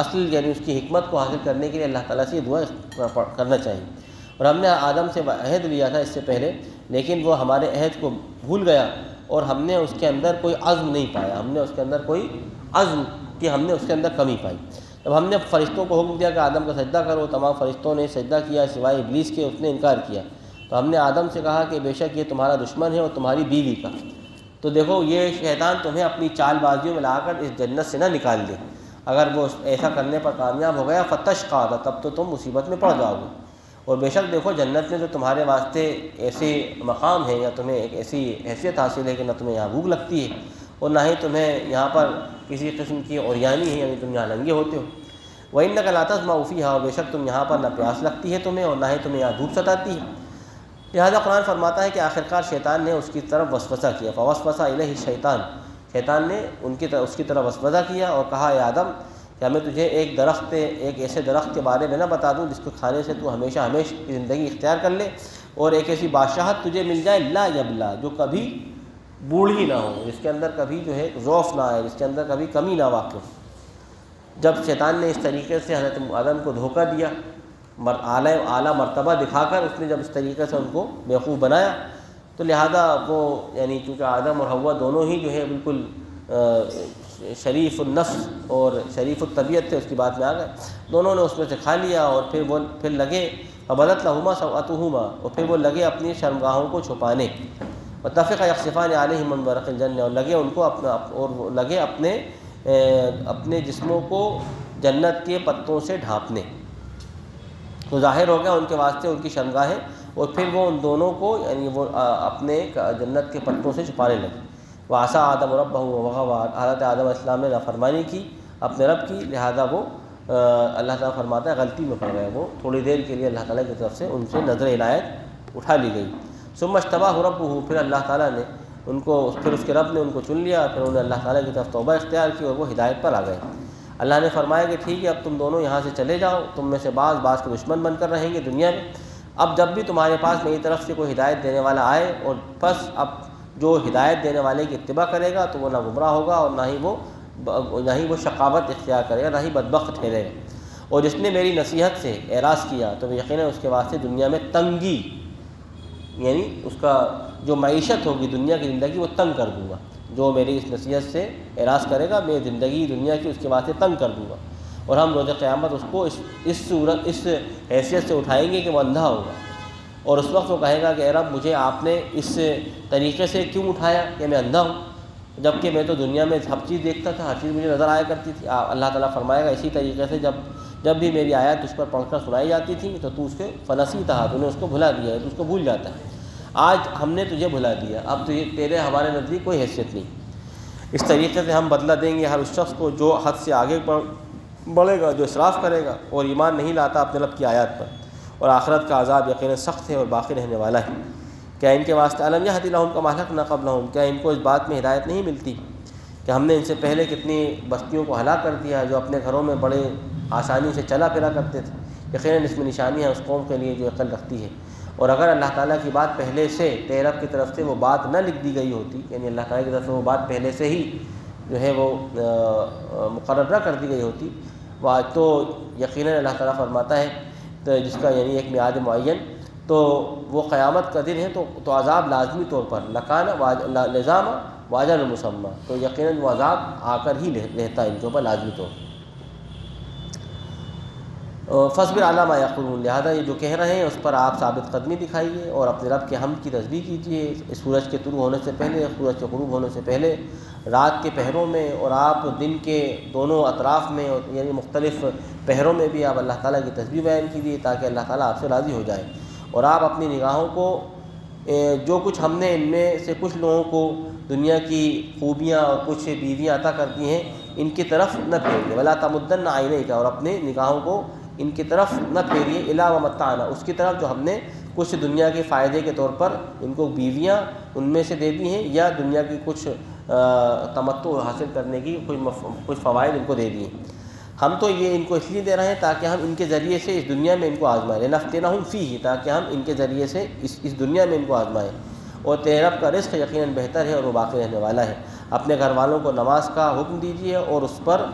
اصل یعنی اس کی حکمت کو حاصل کرنے کے لیے اللہ تعالیٰ سے یہ دعا کرنا چاہیے. اور ہم نے آدم سے عہد لیا تھا اس سے پہلے، لیکن وہ ہمارے عہد کو بھول گیا اور ہم نے اس کے اندر کوئی عزم نہیں پایا، ہم نے اس کے اندر کوئی عزم کہ ہم نے اس کے اندر کمی پائی. جب ہم نے فرشتوں کو حکم دیا کہ آدم کا سجدہ کرو، تمام فرشتوں نے سجدہ کیا سوائے ابلیس کے، اس نے انکار کیا. تو ہم نے آدم سے کہا کہ بے شک یہ تمہارا دشمن ہے اور تمہاری بیوی کا. تو دیکھو یہ شیطان تمہیں اپنی چال بازیوں میں لا کر اس جنت سے نہ نکال دے. اگر وہ ایسا کرنے پر کامیاب ہو گیا فتشقا، تب تو تم مصیبت میں پڑ جاؤ گے. اور بے شک دیکھو جنت میں تو تمہارے واسطے ایسے مقام ہے یا تمہیں ایک ایسی حیثیت حاصل ہے کہ نہ تمہیں یہاں بھوک لگتی ہے اور نہ ہی تمہیں یہاں پر کسی قسم کی اوریانی ہے، یعنی تم یہاں ننگے ہوتے ہو. وَإِنَّكَ لَا تَظْمَأُ فِيهَا، اور بے شک تم یہاں پر نہ پیاس لگتی ہے تمہیں اور نہ ہی تمہیں یہاں دھوپ ستاتی ہے. لہٰذا قرآن فرماتا ہے کہ آخرکار شیطان نے اس کی طرف وسوسہ کیا. فَوَسْوَسَ إِلَيْهِ الشَّيْطَانُ، شیطان نے اس کی طرف وسوسہ کیا اور کہا اے آدم کہ میں تجھے ایک ایسے درخت کے بارے میں نہ بتا دوں جس کو کھانے سے تو ہمیشہ کی زندگی اختیار کر لے، اور ایک ایسی بادشاہت تجھے مل جائے لا یبلا، جو کبھی بوڑھی نہ ہو، جس کے اندر کبھی جو ہے ضعف نہ آئے، جس کے اندر کبھی کمی نہ واقع. جب شیطان نے اس طریقے سے حضرت آدم کو دھوکہ دیا، اعلیٰ مرتبہ دکھا کر اس نے جب اس طریقے سے ان کو بیوقوف بنایا، تو لہذا وہ یعنی چونکہ آدم اور حوا دونوں ہی جو ہے بالکل شریف النفس اور شریف الطبیعت تھے، اس کی بات میں آ گئے، دونوں نے اس میں سے کھا لیا اور پھر لگے فبدت لہما سوءتہما، اور پھر وہ لگے اپنی شرمگاہوں کو چھپانے. واتفقا یخصفان علیہما من ورق الجنہ، اور لگے ان کو اپنے اپنے جسموں کو جنت کے پتوں سے ڈھانپنے. تو ظاہر ہو گیا ان کے واسطے ان کی شرمگاہیں, اور پھر وہ ان دونوں کو یعنی وہ اپنے جنت کے پتوں سے چھپانے لگے. وعصى آدم ربہ وغوى, حضرت آدم علیہ السلام نے نافرمانی کی اپنے رب کی, لہذا وہ اللہ تعالیٰ فرماتا ہے غلطی میں پڑ گئے. وہ تھوڑی دیر کے لیے اللہ تعالیٰ کی طرف سے ان سے نظر عنایت اٹھا لی گئی. ثم اجتباہ ربہ, پھر اللہ تعالیٰ نے ان کو, پھر اس کے رب نے ان کو چن لیا, پھر انہوں نے اللہ تعالیٰ کی طرف توبہ اختیار کی اور وہ ہدایت پر آ گئے. اللہ نے فرمایا کہ ٹھیک ہے اب تم دونوں یہاں سے چلے جاؤ, تم میں سے بعض کے دشمن بن کر رہیں گے دنیا میں. اب جب بھی تمہارے پاس میری طرف سے کوئی ہدایت دینے والا آئے, اور بس اب جو ہدایت دینے والے کی اتباع کرے گا تو وہ نہ گمراہ ہوگا اور نہ ہی وہ شقاوت اختیار کرے گا, نہ ہی بدبخت ٹھہرے گا. اور جس نے میری نصیحت سے اعراض کیا تو یقیناً اس کے واسطے دنیا میں تنگی, یعنی اس کا جو معیشت ہوگی دنیا کی زندگی وہ تنگ کر دوں گا. جو میری اس نصیحت سے اعراض کرے گا میں زندگی دنیا کی اس کے واسطے تنگ کر دوں گا. اور ہم روز قیامت اس کو اس حیثیت سے اٹھائیں گے کہ وہ اندھا ہوگا, اور اس وقت وہ کہے گا کہ اے رب مجھے آپ نے اس طریقے سے کیوں اٹھایا کہ میں اندھا ہوں, جبکہ میں تو دنیا میں ہر چیز دیکھتا تھا, ہر چیز مجھے نظر آیا کرتی تھی. اللہ تعالیٰ فرمائے گا اسی طریقے سے جب بھی میری آیات اس پر پڑھ کر سنائی جاتی تھی تو تو اس کے فنسیتھا, تو نے اس کو بھلا دیا ہے, تو اس کو بھول جاتا ہے. آج ہم نے تجھے بھلا دیا, اب تو یہ تیرے ہمارے نزدیک کوئی حیثیت نہیں. اس طریقے سے ہم بدلہ دیں گے ہر اس شخص کو جو حد سے آگے بڑھے گا, جو اسراف کرے گا اور ایمان نہیں لاتا اپنے رب کی آیات پر. اور آخرت کا عذاب یقیناً سخت ہے اور باقی رہنے والا ہے. کیا ان کے واسطے الم یہد لہم کما اہلکنا قبلہم, کیا ان کو اس بات میں ہدایت نہیں ملتی کہ ہم نے ان سے پہلے کتنی بستیوں کو ہلاک کر دیا جو اپنے گھروں میں بڑے آسانی سے چلا پھرا کرتے تھے. یقیناً اس میں نشانی ہے اس قوم کے لیے جو عقل رکھتی ہے. اور اگر اللہ تعالیٰ کی بات پہلے سے تیرے رب کی طرف سے وہ بات نہ لکھ دی گئی ہوتی, یعنی اللہ تعالیٰ کی طرف سے وہ بات پہلے سے ہی جو ہے وہ مقرر نہ کر دی گئی ہوتی, تو یقیناً اللہ تعالیٰ فرماتا ہے تو جس کا یعنی ایک میعاد معین, تو وہ قیامت کا دن ہے تو عذاب لازمی طور پر لکان لزام واجل مسمى, تو یقیناً وہ عذاب آ کر ہی رہتا ہے ان کے اوپر لازمی طور پر. فاصبر علی ما یقولون, لہذا یہ جو کہہ رہے ہیں اس پر آپ ثابت قدمی دکھائیے اور اپنے رب کے حمد کی تسبیح کیجیے. سورج کے طلوع ہونے سے پہلے, سورج کے غروب ہونے سے پہلے, رات کے پہروں میں, اور آپ دن کے دونوں اطراف میں, یعنی مختلف پہروں میں بھی آپ اللہ تعالیٰ کی تسبیح بیان کیجیے تاکہ اللہ تعالیٰ آپ سے راضی ہو جائے. اور آپ اپنی نگاہوں کو جو کچھ ہم نے ان میں سے کچھ لوگوں کو دنیا کی خوبیاں اور کچھ بیویاں عطا کرتی ہیں ان کی طرف نہ پھیریے. ولا تمدن عینیک, اور اپنے نگاہوں کو ان کی طرف نہ پھیریے, الا ومتعنا, اس کی طرف جو ہم نے کچھ دنیا کے فائدے کے طور پر ان کو بیویاں ان میں سے دے دی ہیں, یا دنیا کی کچھ تمتع حاصل کرنے کی کچھ فوائد ان کو دے دیے. ہم تو یہ ان کو اس لیے دے رہے ہیں تاکہ ہم ان کے ذریعے سے اس دنیا میں ان کو آزمائیں, لنفتنہم فیہ, تاکہ ہم ان کے ذریعے سے اس دنیا میں ان کو آزمائیں. اور تیرے رب کا رزق یقیناً بہتر ہے اور وہ باقی رہنے والا ہے. اپنے گھر والوں کو نماز کا حکم دیجیے اور اس پر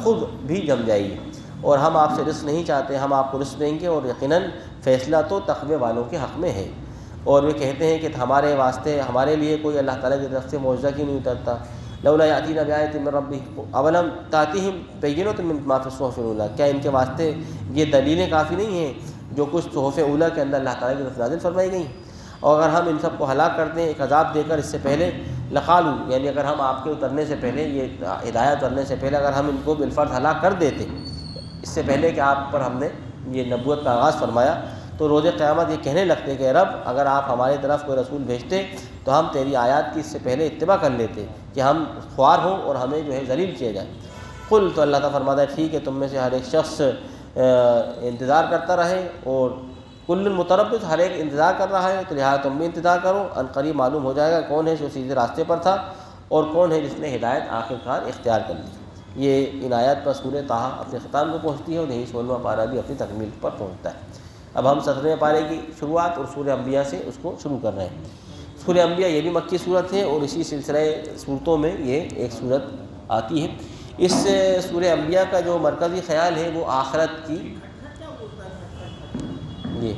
خود بھی جم جائیے. اور ہم آپ سے رزق نہیں چاہتے, ہم آپ کو رزق دیں گے, اور یقیناً فیصلہ تو تقوی والوں کے حق میں ہے. اور وہ کہتے ہیں کہ ہمارے واسطے ہمارے لیے کوئی اللہ تعالیٰ کی طرف سے معجزہ کیوں نہیں اترتا. لولا یاتینا بآیۃ من ربہ اولم تاتہم بینۃ مما فی الصحف الاولیٰ, کیا ان کے واسطے یہ دلیلیں کافی نہیں ہیں جو کچھ صحف اولیٰ کے اندر اللہ تعالیٰ کی طرف نازل فرمائی گئی. اور اگر ہم ان سب کو ہلاک کر دیں ایک عذاب دے کر اس سے پہلے, لقالوا, یعنی اگر ہم آپ کے اترنے سے پہلے, یہ ہدایت اترنے سے پہلے اگر ہم ان کو بالفرض ہلاک کر دیتے اس سے پہلے کہ آپ پر ہم نے یہ نبوت کا آغاز فرمایا, تو روز قیامت یہ کہنے لگتے کہ رب اگر آپ ہماری طرف کوئی رسول بھیجتے تو ہم تیری آیات کی اس سے پہلے اتباع کر لیتے کہ ہم خوار ہوں اور ہمیں جو ہے ذلیل کیا جائے. قل, تو اللہ تعالیٰ فرماتا ہے ٹھیک ہے تم میں سے ہر ایک شخص انتظار کرتا رہے, اور کل متربص, ہر ایک انتظار کر رہا ہے, تو لہٰذا تم بھی انتظار کرو. ان قریب معلوم ہو جائے گا کون ہے جو سیدھے راستے پر تھا اور کون ہے جس نے ہدایت آخرکار اختیار کر لی. یہ ان آیات پر سورہ طٰہٰ اپنے ختام کو پہنچتی ہے اور یہی 16واں پارہ بھی اپنی تکمیل پر پہنچتا ہے. اب ہم 17ویں پارے کی شروعات اور سورہ انبیاء سے اس کو شروع کر رہے ہیں. سورہ انبیاء یہ بھی مکی صورت ہے اور اسی سلسلہ صورتوں میں یہ ایک صورت آتی ہے. اس سورہ انبیاء کا جو مرکزی خیال ہے وہ آخرت کی جی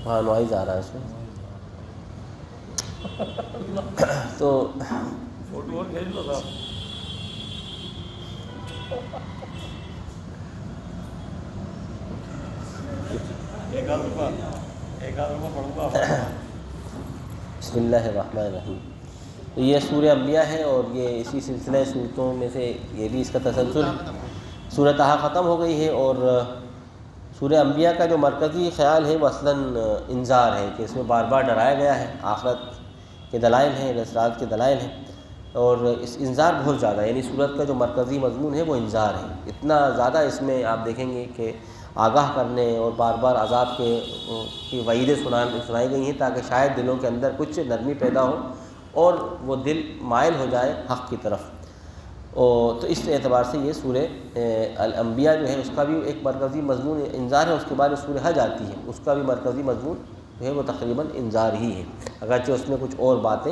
ہاں نوائز آ رہا ہے اس میں تو ایک آدھ روپہ پڑھوں گا. بسم اللہ الرحمن الرحیم. تو یہ سورہ انبیاء ہے اور یہ اسی سلسلہ صورتوں میں سے یہ بھی اس کا تسلسل ہے. سورہ طٰہٰ ختم ہو گئی ہے اور سورہ انبیاء کا جو مرکزی خیال ہے وہ اصلاً انذار ہے کہ اس میں بار بار ڈرایا گیا ہے. آخرت کے دلائل ہیں، رسالت کے دلائل ہیں اور اس انذار بہت زیادہ، یعنی سورت کا جو مرکزی مضمون ہے وہ انذار ہے. اتنا زیادہ اس میں آپ دیکھیں گے کہ آگاہ کرنے اور بار بار عذاب کی وعیدیں سنائی گئی ہیں تاکہ شاید دلوں کے اندر کچھ نرمی پیدا ہو اور وہ دل مائل ہو جائے حق کی طرف. تو اس اعتبار سے یہ سورہ الانبیاء جو ہے اس کا بھی ایک مرکزی مضمون انذار ہے. اس کے بعد سورہ حج آتی ہے، اس کا بھی مرکزی مضمون جو ہے وہ تقریباً انذار ہی ہے، اگرچہ اس میں کچھ اور باتیں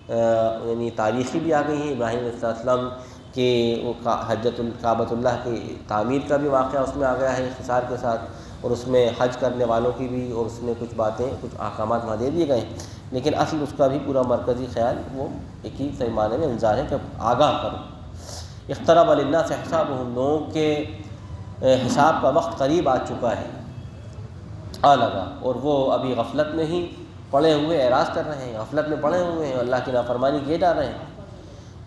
یعنی تاریخی بھی آ گئی ہیں. ابراہیم علیہ السلام کہ وہ حجۃ کعبۃ اللہ کی تعمیر کا بھی واقعہ اس میں آ گیا ہے اختصار کے ساتھ، اور اس میں حج کرنے والوں کی بھی، اور اس میں کچھ باتیں کچھ احکامات وہاں دے دیے گئے ہیں. لیکن اصل اس کا بھی پورا مرکزی خیال وہ ایک ہی صحیح معنی میں انذار ہے کہ آگاہ کرو. اقترب للناس حسابهم، لوگوں کے حساب کا وقت قریب آ چکا ہے. لگا، اور وہ ابھی غفلت میں ہی پڑے ہوئے اعراض کر رہے ہیں، غفلت میں پڑے ہوئے ہیں، اللہ کی نافرمانی کیے جا رہے ہیں.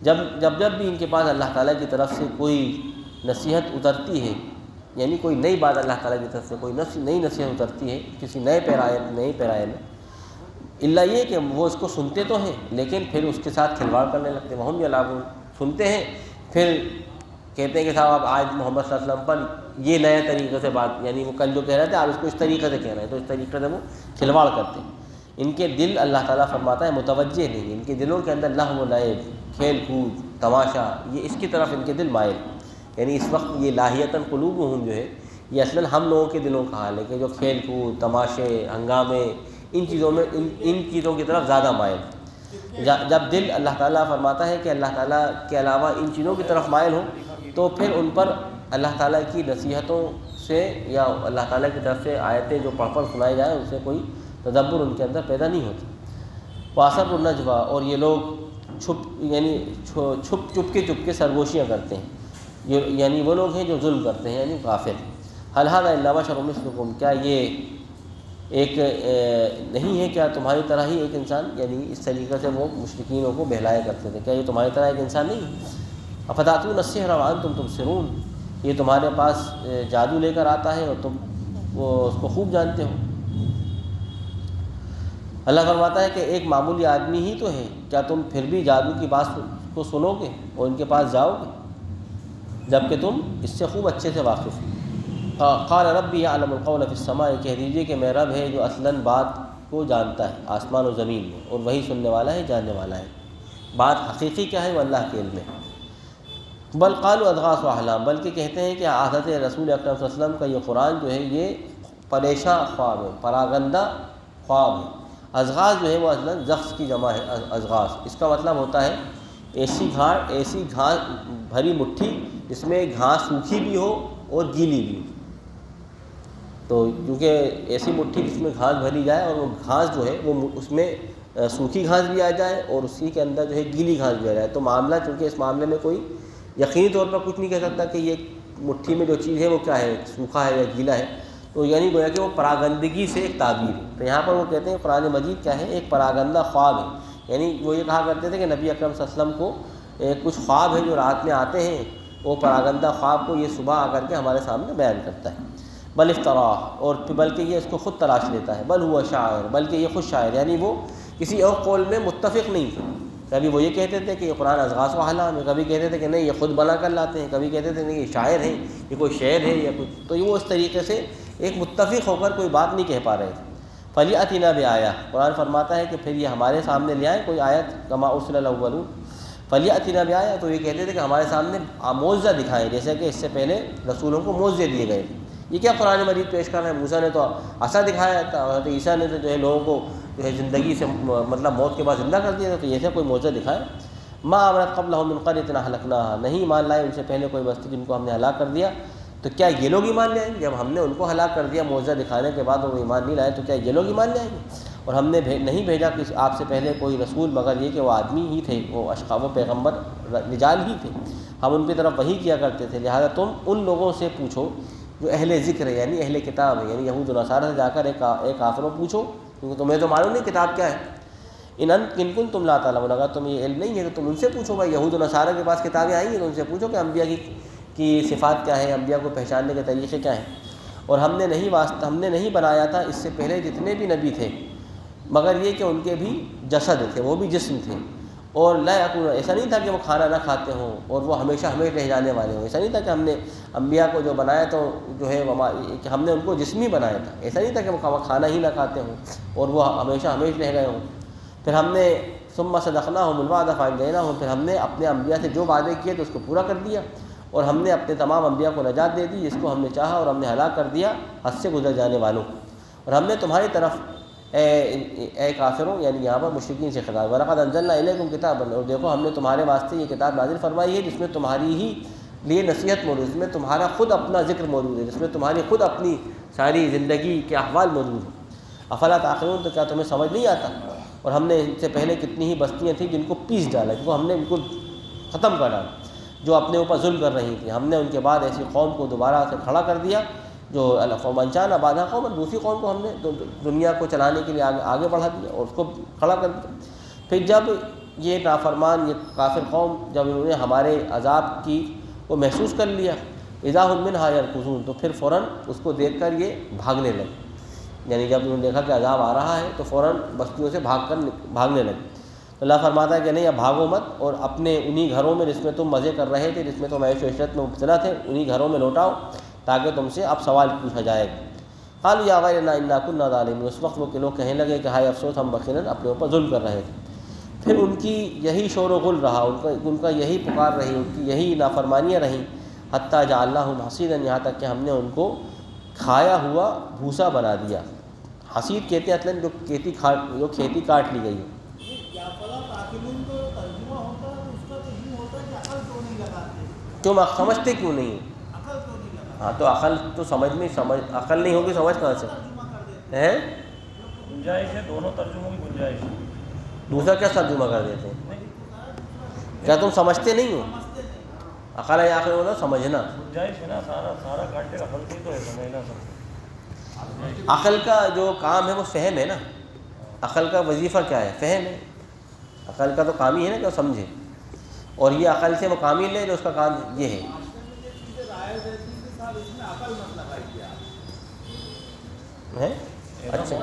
جب بھی ان کے پاس اللہ تعالیٰ کی طرف سے کوئی نصیحت اترتی ہے، یعنی کوئی نئی بات اللہ تعالیٰ کی طرف سے کوئی نئی نصیحت اترتی ہے کسی نئے پیرائے میں، الا یہ کہ وہ اس کو سنتے تو ہیں لیکن پھر اس کے ساتھ کھلواڑ کرنے لگتے ہیں. وہم یلعبون، سنتے ہیں پھر کہتے ہیں کہ صاحب آپ آج محمد صلی اللہ علیہ وسلم پر یہ نئے طریقے سے بات، یعنی وہ کل جو کہہ رہے تھے آپ اس کو اس طریقے سے کہہ رہے ہیں، تو اس طریقے سے وہ کھلواڑ کرتے ہیں. ان کے دل اللہ تعالیٰ فرماتا ہے متوجہ نہیں، ان کے دلوں کے اندر لہو و لعب، کھیل کود، تماشا، یہ اس کی طرف ان کے دل مائل. یعنی اس وقت یہ لاہیتاً قلوبہم جو ہے یہ اصلاً ہم لوگوں کے دلوں کا حال ہے کہ جو کھیل کود، تماشے، ہنگامے، ان چیزوں کی طرف زیادہ مائل. جب دل اللہ تعالیٰ فرماتا ہے کہ اللہ تعالیٰ کے علاوہ ان چیزوں کی طرف مائل ہو تو پھر ان پر اللہ تعالیٰ کی نصیحتوں سے یا اللہ تعالیٰ کی طرف سے آیتیں جو پڑھ سنائی جائیں ان سے کوئی تدبر ان کے اندر پیدا نہیں ہوتا. واسر النجوہ، اور یہ لوگ چھپ کے سرگوشیاں کرتے ہیں، یعنی وہ لوگ ہیں جو ظلم کرتے ہیں، یعنی غافل. هل هذا الا بشر مثلكم، کیا یہ ایک نہیں ہے کیا تمہاری طرح ہی ایک انسان، یعنی اس طریقے سے وہ مشرکینوں کو بہلایا کرتے تھے، کیا یہ تمہاری طرح ایک انسان نہیں ہے؟ افتاتون السحر وانتم تبصرون، یہ تمہارے پاس جادو لے کر آتا ہے اور تم وہ اس کو خوب جانتے ہو. اللہ فرماتا ہے کہ ایک معمولی آدمی ہی تو ہے، کیا تم پھر بھی جادو کی بات کو سنو گے اور ان کے پاس جاؤ گے جبکہ تم اس سے خوب اچھے سے واقف ہو؟ قال ربی یعلم القول فی السماء، کہہ دیجیے کہ میرا رب ہے جو اصلاً بات کو جانتا ہے آسمان و زمین میں، اور وہی سننے والا ہے، جاننے والا ہے. بات حقیقی کیا ہے وہ اللہ کے علم ہے. بل قالوا اضغاث احلام، بلکہ کہتے ہیں کہ حضرت رسول اکرم صلی اللہ علیہ وسلم کا یہ قرآن جو ہے یہ پریشاں خواب ہے، پراگندہ خواب ہے. اضغاث جو ہے وہ اصلاً زغث کی جمع ہے. اضغاث اس کا مطلب ہوتا ہے ایسی گھاس بھری مٹھی جس میں گھاس سوکھی بھی ہو اور گیلی بھی ہو. تو کیونکہ ایسی مٹھی جس میں گھاس بھری جائے اور وہ گھاس جو ہے وہ اس میں سوکھی گھاس بھی آ جائے اور اسی کے اندر جو ہے گیلی گھاس بھی آ جائے. تو معاملہ چونکہ اس معاملے میں کوئی یقینی طور پر کچھ نہیں کہہ سکتا کہ یہ مٹھی میں جو چیز ہے وہ کیا ہے، سوکھا ہے یا گیلا ہے. تو یعنی گویا کہ وہ پراگندگی سے ایک تعبیر ہے. تو یہاں پر وہ کہتے ہیں قرآن مجید کیا ہے، ایک پراگندہ خواب ہے. یعنی وہ یہ کہا کرتے تھے کہ نبی اکرم صلی اللہ علیہ وسلم کو کچھ خواب ہیں جو رات میں آتے ہیں، وہ پراگندہ خواب کو یہ صبح آ کر کے ہمارے سامنے بیان کرتا ہے. بل افتراء، اور بلکہ یہ اس کو خود تلاش لیتا ہے. بل ہوا شاعر، بلکہ یہ خود شاعر، یعنی وہ کسی اور قول میں متفق نہیں تھے. کبھی وہ یہ کہتے تھے کہ یہ قرآن اضغاث و احلام ہے، کبھی کہتے تھے کہ نہیں یہ خود بنا کر لاتے ہیں، کبھی کہتے تھے نہیں یہ شاعر ہیں، یہ کوئی شعر ہے یا کچھ. تو وہ اس طریقے سے ایک متفق ہو کر کوئی بات نہیں کہہ پا رہے تھے. فلیأتنا بآیہ، قرآن فرماتا ہے کہ پھر یہ ہمارے سامنے لے آئیں کوئی آیت، کما ارسل الاولون. فلیأتنا بآیہ، تو یہ کہتے تھے کہ ہمارے سامنے معجزہ دکھائیں جیسے کہ اس سے پہلے رسولوں کو معجزے دیے گئے تھے. یہ کیا قرآن مجید پیش کر رہے ہیں؟ موسیٰ نے تو عصا دکھایا تھا، حضرت عیسیٰ نے تو جو ہے لوگوں کو جو ہے زندگی سے مطلب موت کے بعد زندہ کر دیا تھا. تو ایسے کوئی معجزہ دکھائے. ما آمنت قبلہم من قریۃ اہلکناھا، نہیں ایمان لائے ان سے پہلے کوئی بستی جن کو ہم نے ہلاک کر دیا. تو کیا یہ لوگ ایمان لے آئیں گے؟ جب ہم نے ان کو ہلاک کر دیا معجزہ دکھانے کے بعد وہ ایمان نہیں لائے تو کیا یہ لوگ ایمان لے آئیں گے؟ اور ہم نے نہیں بھیجا کسی آپ سے پہلے کوئی رسول مگر یہ کہ وہ آدمی ہی تھے، وہ اشقا، وہ پیغمبر رجال ہی تھے، ہم ان کی طرف وحی کیا کرتے تھے. لہذا تم ان لوگوں سے پوچھو جو اہل ذکر ہے یعنی اہل کتاب ہے، یعنی یہود و نصارہ سے جا کر ایک کافروں پوچھو، کیونکہ تمہیں تو معلوم نہیں کتاب کیا ہے، ان کنتم لا تعلمون، اگر تم یہ علم نہیں ہے تو تم ان سے پوچھو بھائی، یہود و نصارہ کے پاس کتابیں آئی ہیں تو ان سے پوچھو کہ انبیاء کی صفات کیا ہے، انبیاء کو پہچاننے کے طریقے کیا ہیں۔ اور ہم نے نہیں بنایا تھا اس سے پہلے جتنے بھی نبی تھے مگر یہ کہ ان کے بھی جسد تھے، وہ بھی جسم تھے، اور لا یکون، ایسا نہیں تھا کہ وہ کھانا نہ کھاتے ہوں اور وہ ہمیشہ رہ جانے والے ہوں، ایسا نہیں تھا کہ ہم نے انبیاء کو جو بنایا تو جو ہے کہ ہم نے ان کو جسمی بنایا تھا، ایسا نہیں تھا کہ وہ کھانا ہی نہ کھاتے ہوں اور وہ ہمیشہ رہ گئے ہوں۔ پھر ہم نے ثم صدقناہم الوعد فانجیناہم، پھر ہم نے اپنے انبیاء سے جو وعدے کیے تو اس کو پورا کر دیا، اور ہم نے اپنے تمام انبیاء کو نجات دے دی جس کو ہم نے چاہا، اور ہم نے ہلاک کر دیا حد سے گزر جانے والوں۔ اور ہم نے تمہاری طرف اے کافروں، یعنی یہاں پر مشرکین سے خطاب، وَلَقَدْ أَنزَلْنَا إِلَيْكُمْ كِتَابًا، اور دیکھو ہم نے تمہارے واسطے یہ کتاب نازل فرمائی ہے جس میں تمہاری ہی لیے نصیحت موجود ہے، جس میں تمہارا خود اپنا ذکر موجود ہے، جس میں تمہاری خود اپنی ساری زندگی کے احوال موجود ہیں۔ افلا تعقلون، تو کیا تمہیں سمجھ نہیں آتا؟ اور ہم نے ان سے پہلے کتنی ہی بستیاں تھیں جن کو پیس ڈالا، جن کو ہم نے بالکل ختم کر ڈالا، جو اپنے اوپر ظلم کر رہی تھی۔ ہم نے ان کے بعد ایسی قوم کو دوبارہ سے کھڑا کر دیا جو القوم انشانا بعدها قوما، دوسری قوم کو ہم نے دنیا کو چلانے کے لیے آگے بڑھا دیا اور اس کو کھڑا کر دیا۔ پھر جب یہ نافرمان، یہ کافر قوم، جب انہوں نے ہمارے عذاب کی وہ محسوس کر لیا، اذا هم منها يركضون، تو پھر فوراً اس کو دیکھ کر یہ بھاگنے لگے، یعنی جب انہوں نے دیکھا کہ عذاب آ رہا ہے تو فوراً بستیوں سے بھاگنے لگے۔ اللہ فرماتا ہے کہ نہیں، اب بھاگو مت، اور اپنے انہی گھروں میں جس میں تم مزے کر رہے تھے، جس میں تم عیش و عشرت میں مبتلا تھے، انہی گھروں میں لوٹاؤ تاکہ تم سے اب سوال پوچھا جائے گا۔ قالوا یا ویلنا انا کنا ظالمین، اس وقت وہ کہ لوگ کہنے لگے کہ ہائے افسوس، ہم یقیناً اپنے اوپر ظلم کر رہے تھے۔ پھر ان کی یہی شور و غل رہا، ان کا یہی پکار رہی، ان کی یہی نافرمانیاں رہیں، حتیٰ جعلناہم حصیدا، یہاں تک کہ ہم نے ان کو کھایا ہوا بھوسا بنا دیا۔ حصید کہتے ہیں اصلاً جو کھیتی کاٹ لی گئی ہے۔ کیوں سمجھتے کیوں نہیں؟ ہاں تو عقل تو عقل نہیں ہوگی، سمجھ کہاں سے ہے؟ گنجائش ہے، دونوں ترجموں کی گنجائش ہے۔ دوسرا کیا ترجمہ کر دیتے ہیں؟ کیا تم سمجھتے نہیں ہو؟ عقل ہے آخر ہونا سمجھنا، گنجائش ہے نا، سارا کاٹنے کا عقل سے تو ہے، سمجھنا سب۔ عقل کا جو کام ہے وہ فہم ہے نا، عقل کا وظیفہ کیا ہے؟ فہم ہے۔ عقل کا تو کام ہی ہے نا کہ وہ سمجھے، اور یہ عقل سے وہ کامل ہے جو اس کا کام یہ ہے۔ اچھا،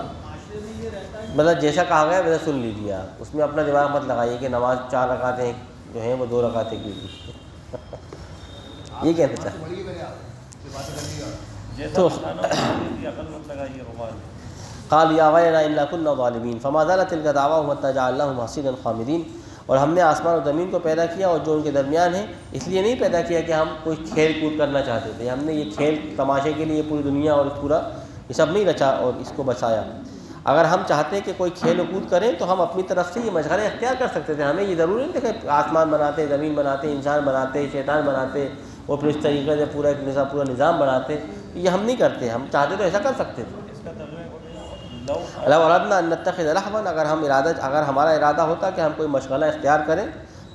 مطلب جیسا کہا گیا ویسا سن لیجیے آپ، اس میں اپنا دماغ مت لگائیے کہ نماز 4 رکعتیں جو ہیں وہ 2 رکعتیں کیجیے، یہ کہنا چاہتے تو قال یا ویلنا انا کنا ظالمین فما زالت تلک دعواہم حتی جعلناہم حصیدا خامدین، اور ہم نے آسمان اور زمین کو پیدا کیا اور جو ان کے درمیان ہے، اس لیے نہیں پیدا کیا کہ ہم کوئی کھیل کود کرنا چاہتے تھے، ہم نے یہ کھیل تماشے کے لیے پوری دنیا اور پورا یہ سب نہیں رچا اور اس کو بچایا۔ اگر ہم چاہتے ہیں کہ کوئی کھیل و کود کریں تو ہم اپنی طرف سے یہ مشغلے اختیار کر سکتے تھے، ہمیں یہ ضروری نہیں تھا کہ آسمان بناتے، زمین بناتے، انسان بناتے، شیطان بناتے اور پھر اس طریقے سے پورا نظام بناتے، یہ ہم نہیں کرتے، ہم چاہتے تو ایسا کر سکتے تھے۔ لو اردنا ان نتخذ لهوا، اگر ہمارا ارادہ ہوتا کہ ہم کوئی مشغلہ اختیار کریں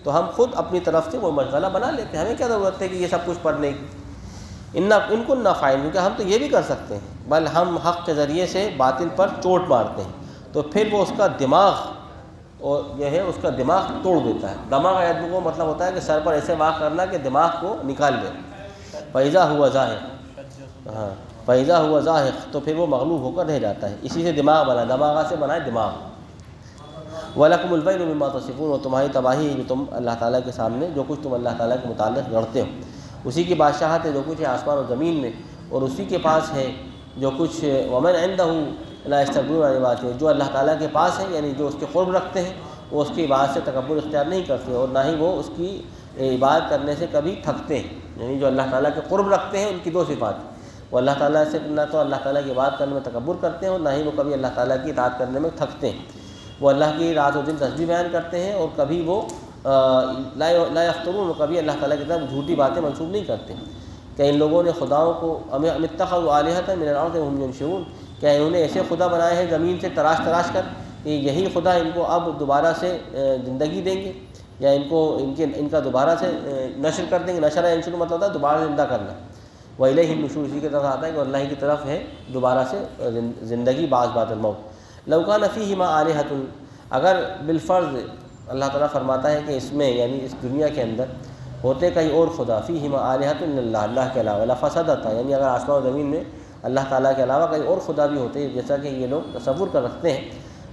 تو ہم خود اپنی طرف سے وہ مشغلہ بنا لیتے، ہمیں کیا ضرورت ہے کہ یہ سب کچھ پڑھنے کی۔ ان کو نافعین، کیونکہ ہم تو یہ بھی کر سکتے ہیں، بل ہم حق کے ذریعے سے باطل پر چوٹ مارتے ہیں تو پھر وہ اس کا دماغ اور یہ ہے اس کا دماغ توڑ دیتا ہے۔ دماغ آیت کو مطلب ہوتا ہے کہ سر پر ایسے واقع کرنا کہ دماغ کو نکال دے، فَإِذَا هُوَ زَاهِقٌ، ہاں فَإِذَا هُوَ زَاهِقٌ، تو پھر وہ مغلوب ہو کر رہ جاتا ہے۔ اسی سے دماغ بنا، دماغہ سے بنائے دماغ۔ وَلَكُمُ الْوَيْلُ مِمَّا تَصِفُونَ، اور تمہاری تباہی ہے جو تم اللہ تعالیٰ کے سامنے جو کچھ تم اللہ تعالیٰ کے متعلق گڑھتے ہو، اسی کی بادشاہت ہے جو کچھ ہے آسمان اور زمین میں، اور اسی کے پاس ہے جو کچھ وَمَنْ عِنْدَهُ لَا يَسْتَكْبِرُونَ عَنْ عِبَادَتِهِ، جو اللہ تعالیٰ کے پاس ہے یعنی جو اس کے قرب رکھتے ہیں وہ اس کی عبادت سے تکبر اختیار نہیں کرتے اور نہ ہی وہ اس کی عبادت کرنے سے کبھی تھکتے ہیں، یعنی جو اللہ تعالیٰ کے قرب رکھتے ہیں ان کی 2 صفات ہیں، وہ اللہ تعالیٰ سے نہ تو اللہ تعالیٰ کی عبادت کرنے میں تکبر کرتے ہیں اور نہ ہی وہ کبھی اللہ تعالیٰ کی اطاعت کرنے میں تھکتے ہیں، وہ اللہ کی رات و دن تسبیح بیان کرتے ہیں اور کبھی وہ لا یفترون، کبھی اللہ تعالیٰ کی طرف جھوٹی باتیں منسوب نہیں کرتے۔ کہ ان لوگوں نے خداؤں کو ام اتخذوا آلہۃ من الارض وهم ينشرون، کیا انہوں نے ایسے خدا بنائے ہیں زمین سے تراش کر کہ یہی خدا ان کو اب دوبارہ سے زندگی دیں گے، یا ان کا دوبارہ سے نشر کر دیں گے۔ نشر ینشر مطلب ہوتا ہے دوبارہ زندہ کرنا، وَإِلَيْهِ النُّشُورُ، اسی کی طرف آتا ہے کہ اللہ کی طرف ہے دوبارہ سے زندگی بعد الموت۔ لَوْ كَانَ فِيهِمَا آلِهَةٌ، اگر بالفرض اللہ تعالیٰ فرماتا ہے کہ اس میں یعنی اس دنیا کے اندر ہوتے کئی اور خدا، فِيهِمَا آلِهَةٌ إِلَّا اللَّهُ، اللہ کے علاوہ، لَفَسَدَتَا، یعنی اگر آسمان و زمین میں اللہ تعالیٰ کے علاوہ کئی اور خدا بھی ہوتے جیسا کہ یہ لوگ تصور کر رکھتے ہیں،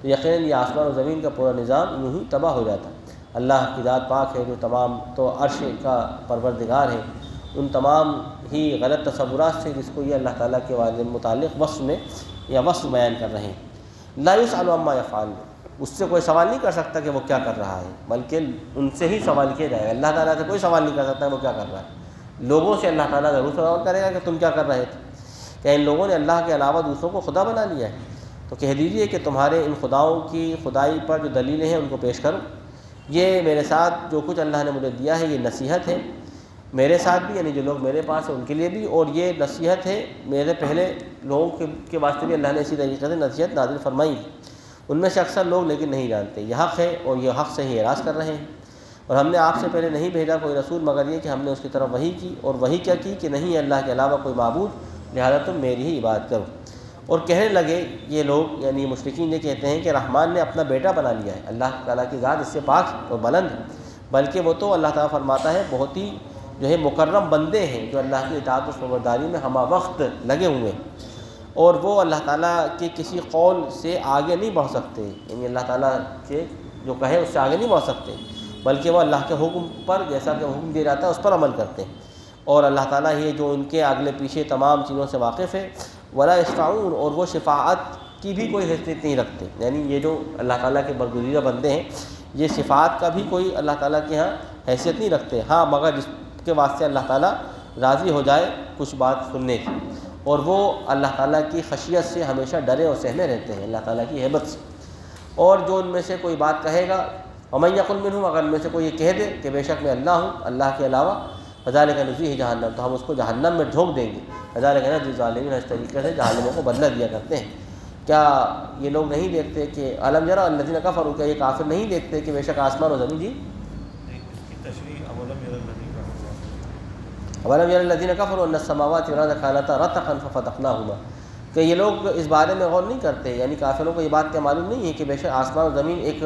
تو یقیناً یہ آسمان و زمین کا پورا نظام یوں ہی تباہ ہو جاتا۔ اللہ کی ذات پاک ہے جو تمام تو عرش کا پروردگار ہے، ان تمام ہی غلط تصورات سے جس کو یہ اللہ تعالیٰ کے متعلق وصف میں یا وصف بیان کر رہے ہیں۔ لا يسأل عما يفعل، اس سے کوئی سوال نہیں کر سکتا کہ وہ کیا کر رہا ہے، بلکہ ان سے ہی سوال کیا جائے گا۔ اللہ تعالیٰ سے کوئی سوال نہیں کر سکتا کہ وہ کیا کر رہا ہے، لوگوں سے اللہ تعالیٰ ضرور سوال کرے گا کہ تم کیا کر رہے تھے، کہ ان لوگوں نے اللہ کے علاوہ دوسروں کو خدا بنا لیا ہے، تو کہہ دیجئے کہ تمہارے ان خداؤں کی خدائی پر جو دلیلیں ہیں ان کو پیش کرو، یہ میرے ساتھ جو کچھ اللہ نے مجھے دیا ہے یہ نصیحت ہے میرے ساتھ بھی، یعنی جو لوگ میرے پاس ہیں ان کے لیے بھی، اور یہ نصیحت ہے میرے پہلے لوگوں کے واسطے بھی اللہ نے اسی طریقے سے نصیحت نازل فرمائی۔ ان میں سے اکثر لوگ لیکن نہیں جانتے، یہ حق ہے اور یہ حق سے ہی اعراض کر رہے ہیں۔ اور ہم نے آپ سے پہلے نہیں بھیجا کوئی رسول مگر یہ کہ ہم نے اس کی طرف وحی کی، اور وحی کیا کی کہ نہیں اللہ کے علاوہ کوئی معبود، لہذا تم میری ہی عبادت کرو۔ اور کہنے لگے یہ لوگ یعنی مشرکین یہ کہتے ہیں کہ رحمان نے اپنا بیٹا بنا لیا ہے، اللہ تعالیٰ کی ذات اس سے پاک اور بلند ہے، بلکہ وہ تو اللہ تعالیٰ فرماتا ہے بہت ہی جو ہے مکرم بندے ہیں جو اللہ کی اطاعت و فرمانبرداری میں ہمہ وقت لگے ہوئے ہیں، اور وہ اللہ تعالیٰ کے کسی قول سے آگے نہیں بڑھ سکتے، یعنی اللہ تعالیٰ کے جو کہے اس سے آگے نہیں بڑھ سکتے، بلکہ وہ اللہ کے حکم پر جیسا کہ حکم دیا جاتا ہے اس پر عمل کرتے ہیں، اور اللہ تعالیٰ ہی جو ان کے اگلے پیچھے تمام چیزوں سے واقف ہے۔ ولا یشفعون، اور وہ شفاعت کی بھی کوئی حیثیت نہیں رکھتے، یعنی یہ جو اللہ تعالیٰ کے برگزیدہ بندے ہیں یہ شفاعت کا بھی کوئی اللہ تعالیٰ کے ہاں حیثیت نہیں رکھتے، ہاں مگر جس کے واسطے اللہ تعالیٰ راضی ہو جائے کچھ بات سننے کی، اور وہ اللہ تعالیٰ کی خشیت سے ہمیشہ ڈرے اور سہمے رہتے ہیں، اللہ تعالیٰ کی ہیبت سے۔ اور جو ان میں سے کوئی بات کہے گا، ومن یقل منہم، اگر ان میں سے کوئی یہ کہہ دے کہ بے شک میں اللہ ہوں، اللہ کے علاوہ، فذلک نزیہ جہنم، تو ہم اس کو جہنم میں جھونک دیں گے، فذلک نجزی الظالمین، اس طریقے سے ظالموں کو بدلہ دیا کرتے ہیں۔ کیا یہ لوگ نہیں دیکھتے کہ الم یروا الذین کفروا، کیا یہ کافر نہیں دیکھتے کہ بے شک آسمان و زمین، جی اس کی تشریح اولم یر الذین کفروا، اولم یر الذین کفروا ان السماوات والارض کانتا رتقا ففتقناہما، کہ یہ لوگ اس بارے میں غور نہیں کرتے، یعنی کافروں کو یہ بات کیا معلوم نہیں ہے کہ بے شک آسمان و زمین ایک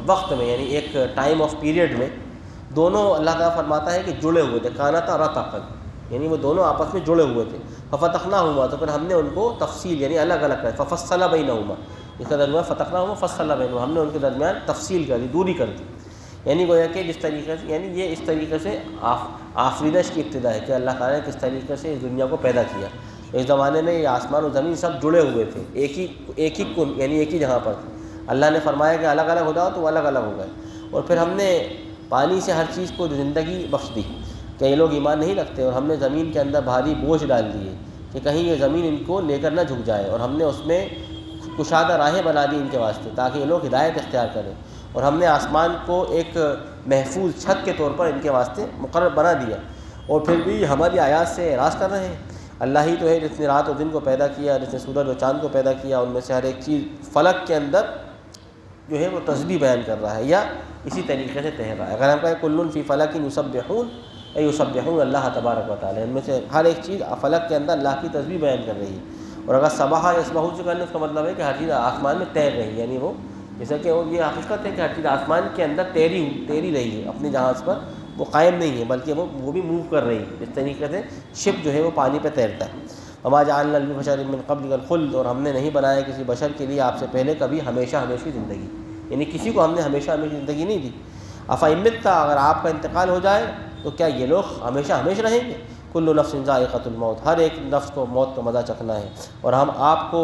وقت میں یعنی ایک ٹائم آف پیریڈ میں دونوں اللہ تعالیٰ فرماتا ہے کہ جڑے ہوئے تھے، کانتا رتقا، یعنی وہ دونوں آپس میں جڑے ہوئے تھے، ففتقناہما، تو پھر ہم نے ان کو تفصیل یعنی الگ الگ کر، ففصل بینہما، اس کا درمیان فتقناہما فصل بینہما، ہم نے ان کے درمیان تفصیل کر دی، دوری کر دی، یعنی گویا کہ جس طریقے سے یعنی یہ اس طریقے سے آفرینش کی ابتدا ہے کہ اللہ تعالیٰ نے کس طریقے سے اس دنیا کو پیدا کیا۔ اس زمانے میں یہ آسمان و زمین سب جڑے ہوئے تھے، ایک ہی کن یعنی ایک ہی جگہ پر تھے، اللہ نے فرمایا کہ الگ الگ ہو جاؤ تو وہ الگ الگ ہو گئے، اور پھر ہم نے پانی سے ہر چیز کو زندگی بخش دی، کہ یہ لوگ ایمان نہیں رکھتے، اور ہم نے زمین کے اندر بھاری بوجھ ڈال دیے کہ کہیں یہ زمین ان کو لے کر نہ جھک جائے، اور ہم نے اس میں کشادہ راہیں بنا دی ان کے واسطے تاکہ یہ لوگ ہدایت اختیار کریں، اور ہم نے آسمان کو ایک محفوظ چھت کے طور پر ان کے واسطے مقرر بنا دیا، اور پھر بھی ہماری آیات سے اعراض کر رہے ہیں۔ اللہ ہی تو ہے جس نے رات و دن کو پیدا کیا، جس نے سورج و چاند کو پیدا کیا، ان میں سے ہر ایک چیز فلک کے اندر جو ہے وہ تسبیح بیان کر رہا ہے یا اسی طریقے سے تہر رہا ہے۔ اگر ہم کہیں کل فی فلک یسبحون، اے یسبحون اللہ تبارک و تعالی، ان میں سے ہر ایک چیز فلک کے اندر اللہ کی تسبیح بیان کر رہی ہے، اور اگر سبحا یسبحون سے کرنے اس کا مطلب ہے کہ ہر چیز آسمان میں تیر رہی ہے، یعنی وہ جیسا کہ یہ حقیقت ہے کہ ہر چیز آسمان کے اندر تیری رہی ہے، اپنی جہاز پر وہ قائم نہیں ہے بلکہ وہ بھی موو کر رہی ہے، جس طریقے سے شپ جو ہے وہ پانی پہ تیرتا ہے۔ وما جعلنا لبشر من قبلک الخلد، اور ہم نے نہیں بنایا کسی بشر کے لیے آپ سے پہلے کبھی ہمیشہ ہمیشہ زندگی، یعنی کسی کو ہم نے ہمیشہ ہمیشہ زندگی نہیں دی۔ افإن مت، اگر آپ کا انتقال ہو جائے تو کیا یہ لوگ ہمیشہ ہمیشہ رہیں گے؟ کل نفس ذائقۃ الموت، ہر ایک نفس کو موت کا مزہ چکھنا ہے، اور ہم آپ کو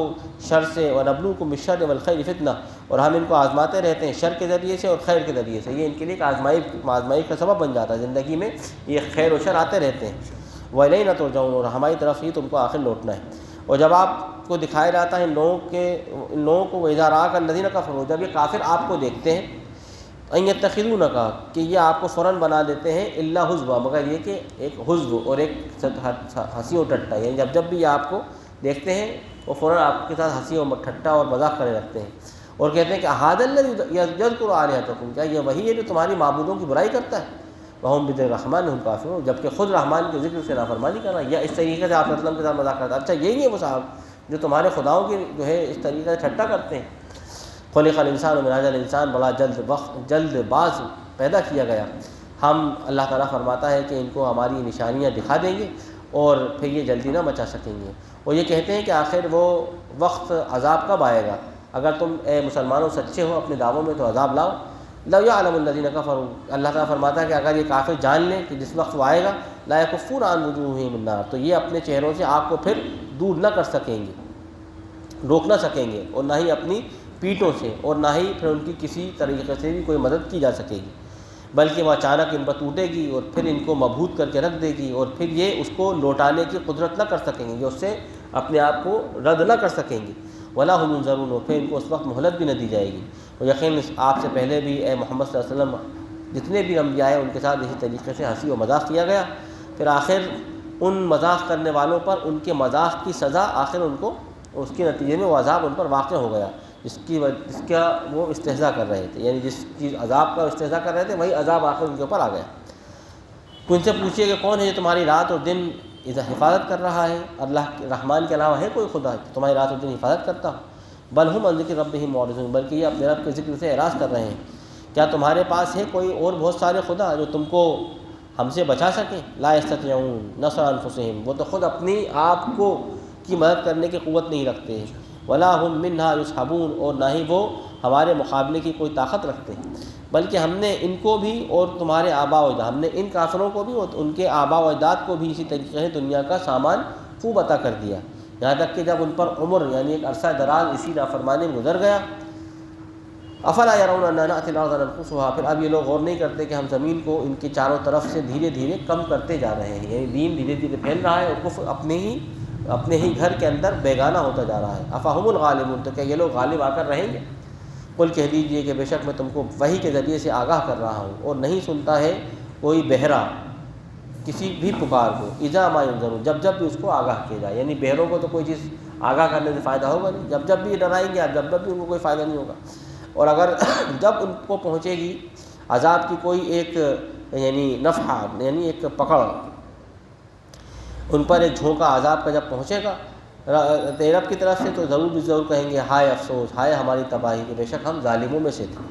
شر سے ونبلوکم بالشر والخیر فتنہ، اور ہم ان کو آزماتے رہتے ہیں شر کے ذریعے سے اور خیر کے ذریعے سے، یہ ان کے لیے ایک آزمائش کا سبب بن جاتا ہے، زندگی میں یہ خیر و شر آتے رہتے ہیں۔ وَإِلَيْنَا تُرْجَعُونَ، اور ہماری طرف ہی تم کو آخر لوٹنا ہے۔ اور جب آپ کو دکھایا جاتا ہے ان لوگوں کو وَإِذَا رَآكَ الَّذِينَ كَفَرُوا، جب یہ کافر آپ کو دیکھتے ہیں، ان يتخذونک، کہ یہ آپ کو فوراً بنا دیتے ہیں، الا حزوا، مگر یہ کہ ایک حزو اور ایک ہنسی و ٹھٹا، یعنی جب بھی یہ آپ کو دیکھتے ہیں وہ فوراً آپ کے ساتھ ہنسی و ٹھٹا اور مذاق کرنے لگتے ہیں، اور کہتے ہیں کہ ھذا الذی یذکر آلہتکم، کیا یہ وہی ہے جو تمہاری معبودوں کی برائی کرتا ہے؟ وہم بذکر الرحمن ہم کافرون، جبکہ خود رحمان کے ذکر سے نافرمانی کرنا، یا اس طریقے سے آپ صلی اللہ علیہ وسلم کے ساتھ مذاق کرتا. اچھا یہی ہے وہ صاحب جو تمہارے خداؤں کی جو ہے اس طریقے سے ٹھٹا کرتے ہیں. خلق الانسان من عجل، انسان بڑا جلد باز پیدا کیا گیا. ہم اللہ تعالیٰ فرماتا ہے کہ ان کو ہماری نشانیاں دکھا دیں گے اور پھر یہ جلدی نہ بچا سکیں گے. اور یہ کہتے ہیں کہ آخر وہ وقت عذاب کب آئے گا؟ اگر تم اے مسلمانوں سچے ہو اپنے دعووں میں تو عذاب لاؤ. لو یعلم الذین کفروا، اللہ تعالیٰ فرماتا ہے کہ اگر یہ کافر جان لیں کہ جس وقت وہ آئے گا لا یکفون عن وجوہہم النار، تو یہ اپنے چہروں سے آگ کو پھر دور نہ کر سکیں گے، روک نہ سکیں گے، اور نہ ہی اپنی پیٹھوں سے، اور نہ ہی پھر ان کی کسی طریقے سے بھی کوئی مدد کی جا سکے گی، بلکہ وہ اچانک ان پر ٹوٹے گی اور پھر ان کو مبہوت کر کے رکھ دے گی، اور پھر یہ اس کو لوٹانے کی قدرت نہ کر سکیں گے، جو اس سے اپنے آپ کو رد نہ کر سکیں گے. ولا هم ينظرون، اور پھر ان کو اس وقت مہلت بھی نہ دی جائے گی. اور یقین آپ سے پہلے بھی اے محمد صلی اللہ علیہ وسلم جتنے بھی انبیاء ہیں ان کے ساتھ اسی طریقے سے ہنسی و مذاق کیا گیا. پھر آخر ان مذاق کرنے والوں پر ان کے مذاق کی سزا آخر ان کو اس کے نتیجے میں وہ عذاب ان پر واقع ہو گیا جس کا وہ استہزاء کر رہے تھے، یعنی جس چیز عذاب کا استہزاء کر رہے تھے وہی عذاب آخر ان کے اوپر آ گیا. تو ان سے پوچھیے کہ کون ہے جو تمہاری رات اور دن حفاظت کر رہا ہے؟ اللہ رحمان کے علاوہ ہے کوئی خدا تمہاری رات اور دن حفاظت کرتا ہو؟ بل ہم عن ذکر ربہم معرضون، بلکہ یہ اپنے رب کے ذکر سے اعراض کر رہے ہیں. کیا تمہارے پاس ہے کوئی اور بہت سارے خدا جو تم کو ہم سے بچا سکیں؟ لا یستطیعون نصر انفسہم، وہ تو خود اپنی آپ کو کی مدد کرنے کی قوت نہیں رکھتے ہیں. ولا ہم منہا یصحبون، اور نہ ہی وہ ہمارے مقابلے کی کوئی طاقت رکھتے ہیں. بلکہ ہم نے ان کو بھی اور تمہارے آباء و اجداد، ہم نے ان کافروں کو بھی اور ان کے آباء و اجداد کو بھی اسی طریقے سے دنیا کا سامان خوب عطا کر دیا، یہاں تک کہ جب ان پر عمر یعنی ایک عرصہ دراز اسی نافرمانی میں گزر گیا. افلا یرون انا نأتی الارض ننقصها، پھر اب یہ لوگ غور نہیں کرتے کہ ہم زمین کو ان کے چاروں طرف سے دھیرے دھیرے کم کرتے جا رہے ہیں، یعنی دین دھیرے دھیرے پھیل رہا ہے اور کفر اپنے ہی گھر کے اندر بیگانہ ہوتا جا رہا ہے. افہم الغالبون، تو کیا یہ لوگ غالب آ کر رہیں گے؟ قل کہہ دیجیے کہ بے شک میں تم کو وحی کے ذریعے سے آگاہ کر رہا ہوں، اور نہیں سنتا ہے کوئی بہرا کسی بھی پکار کو. اذا ما ینذرون، جب جب بھی اس کو آگاہ کیا جائے، یعنی بہروں کو تو کوئی چیز آگاہ کرنے سے فائدہ ہوگا نہیں، جب جب بھی ڈرائیں گے جب بھی ان کو کوئی فائدہ نہیں ہوگا. اور اگر جب ان کو پہنچے گی عذاب کی کوئی ایک یعنی نفحہ یعنی ایک پکڑ، ان پر ایک جھونکا عذاب کا جب پہنچے گا رب کی طرف سے، تو ضرور بھی ضرور کہیں گے ہائے افسوس، ہائے ہماری تباہی کہ بے شک ہم ظالموں میں سے تھے.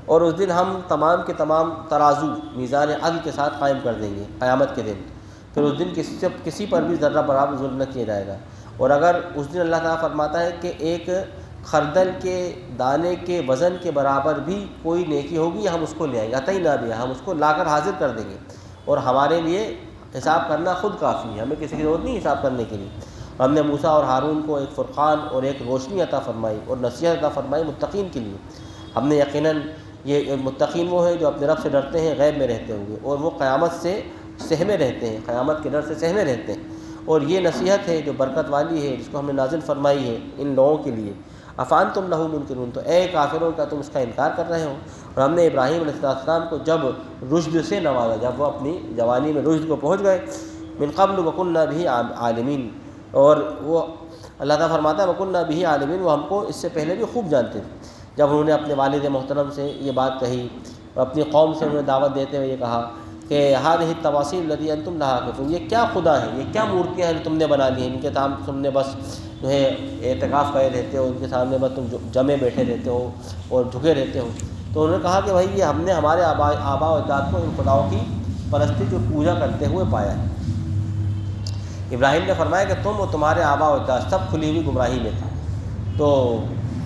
اور اس دن ہم تمام کے تمام ترازو میزان عدل کے ساتھ قائم کر دیں گے قیامت کے دن. پھر اس دن کسی پر بھی ذرہ برابر ظلم نہ کیا جائے گا. اور اگر اس دن اللہ تعالیٰ فرماتا ہے کہ ایک خردل کے دانے کے وزن کے برابر بھی کوئی نیکی ہوگی ہم اس کو لے آئیں گے، عطی نہ بھی ہم اس کو لا کر حاضر کر دیں گے، اور ہمارے لیے حساب کرنا خود کافی ہے، ہمیں کسی کی ضرورت نہیں حساب کرنے کے لیے. ہم نے موسیٰ اور ہارون کو ایک فرقان اور ایک روشنی عطا فرمائی اور نصیحت عطا فرمائی متقین کے لیے. ہم نے یقیناً یہ متقین وہ ہیں جو اپنے رب سے ڈرتے ہیں غیب میں رہتے ہوئے، اور وہ قیامت سے سہمے رہتے ہیں، قیامت کے ڈر سے سہمے رہتے ہیں. اور یہ نصیحت ہے جو برکت والی ہے جس کو ہم نے نازل فرمائی ہے ان لوگوں کے لیے. افان تم لہو منکرون، تو اے کافروں کا تم اس کا انکار کر رہے ہو. اور ہم نے ابراہیم علیہ السلام کو جب رشد سے نوازا، جب وہ اپنی جوانی میں رشد کو پہنچ گئے، من قبل وکنا بھی عالمین، اور وہ اللہ تعالیٰ فرماتا ہے وکنا بھی عالمین، وہ ہم کو اس سے پہلے بھی خوب جانتے تھے. جب انہوں نے اپنے والد محترم سے یہ بات کہی، اپنی قوم سے انہوں نے دعوت دیتے ہوئے یہ کہا کہ هذه التماثيل التي انتم لها عاكفون، یہ کیا خدا ہیں، یہ کیا مورتیاں ہیں جو تم نے بنا لی ہیں، ان کے سامنے تم نے بس جو ہے اعتکاف کرے رہتے ہو، ان کے سامنے بس تم جمے بیٹھے رہتے ہو اور جھکے رہتے ہو. تو انہوں نے کہا کہ بھائی یہ ہم نے ہمارے آباء و اجداد کو ان خداؤں کی پرستی جو پوجا کرتے ہوئے پایا ہے. ابراہیم نے فرمایا کہ تم اور تمہارے آباء و اجداد سب کھلی ہوئی گمراہی میں تھے. تو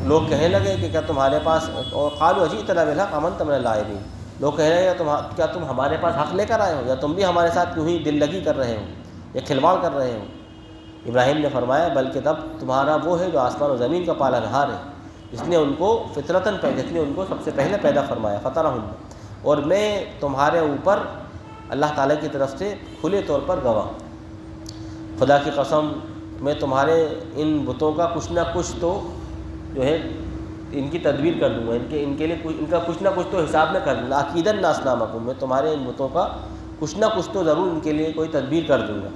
لوگ کہنے لگے کہ کیا تمہارے پاس، اور قالوا اجئتنا بالحق ام انت من اللاعبین، لوگ کہہ رہے ہیں کیا تم ہمارے پاس حق لے کر آئے ہو، یا تم بھی ہمارے ساتھ یوں ہی دل لگی کر رہے ہو یا کھلواڑ کر رہے ہو. ابراہیم نے فرمایا بلکہ تب تمہارا وہ ہے جو آسمان و زمین کا پالنہار ہے، جس نے ان کو فطرتاً جس نے ان کو سب سے پہلے پیدا فرمایا، فطرہم، اور میں تمہارے اوپر اللہ تعالیٰ کی طرف سے کھلے طور پر گواہ. خدا کی قسم میں تمہارے ان بتوں کا کچھ نہ کچھ تو جو ہے ان کی تدبیر کر دوں گا، ان کے لیے ان کا کچھ نہ کچھ تو حساب میں کر دوں گا. عقیدن ناسنامکم، میں تمہارے ان بتوں کا کچھ نہ کچھ تو ضرور ان کے لیے کوئی تدبیر کر دوں گا.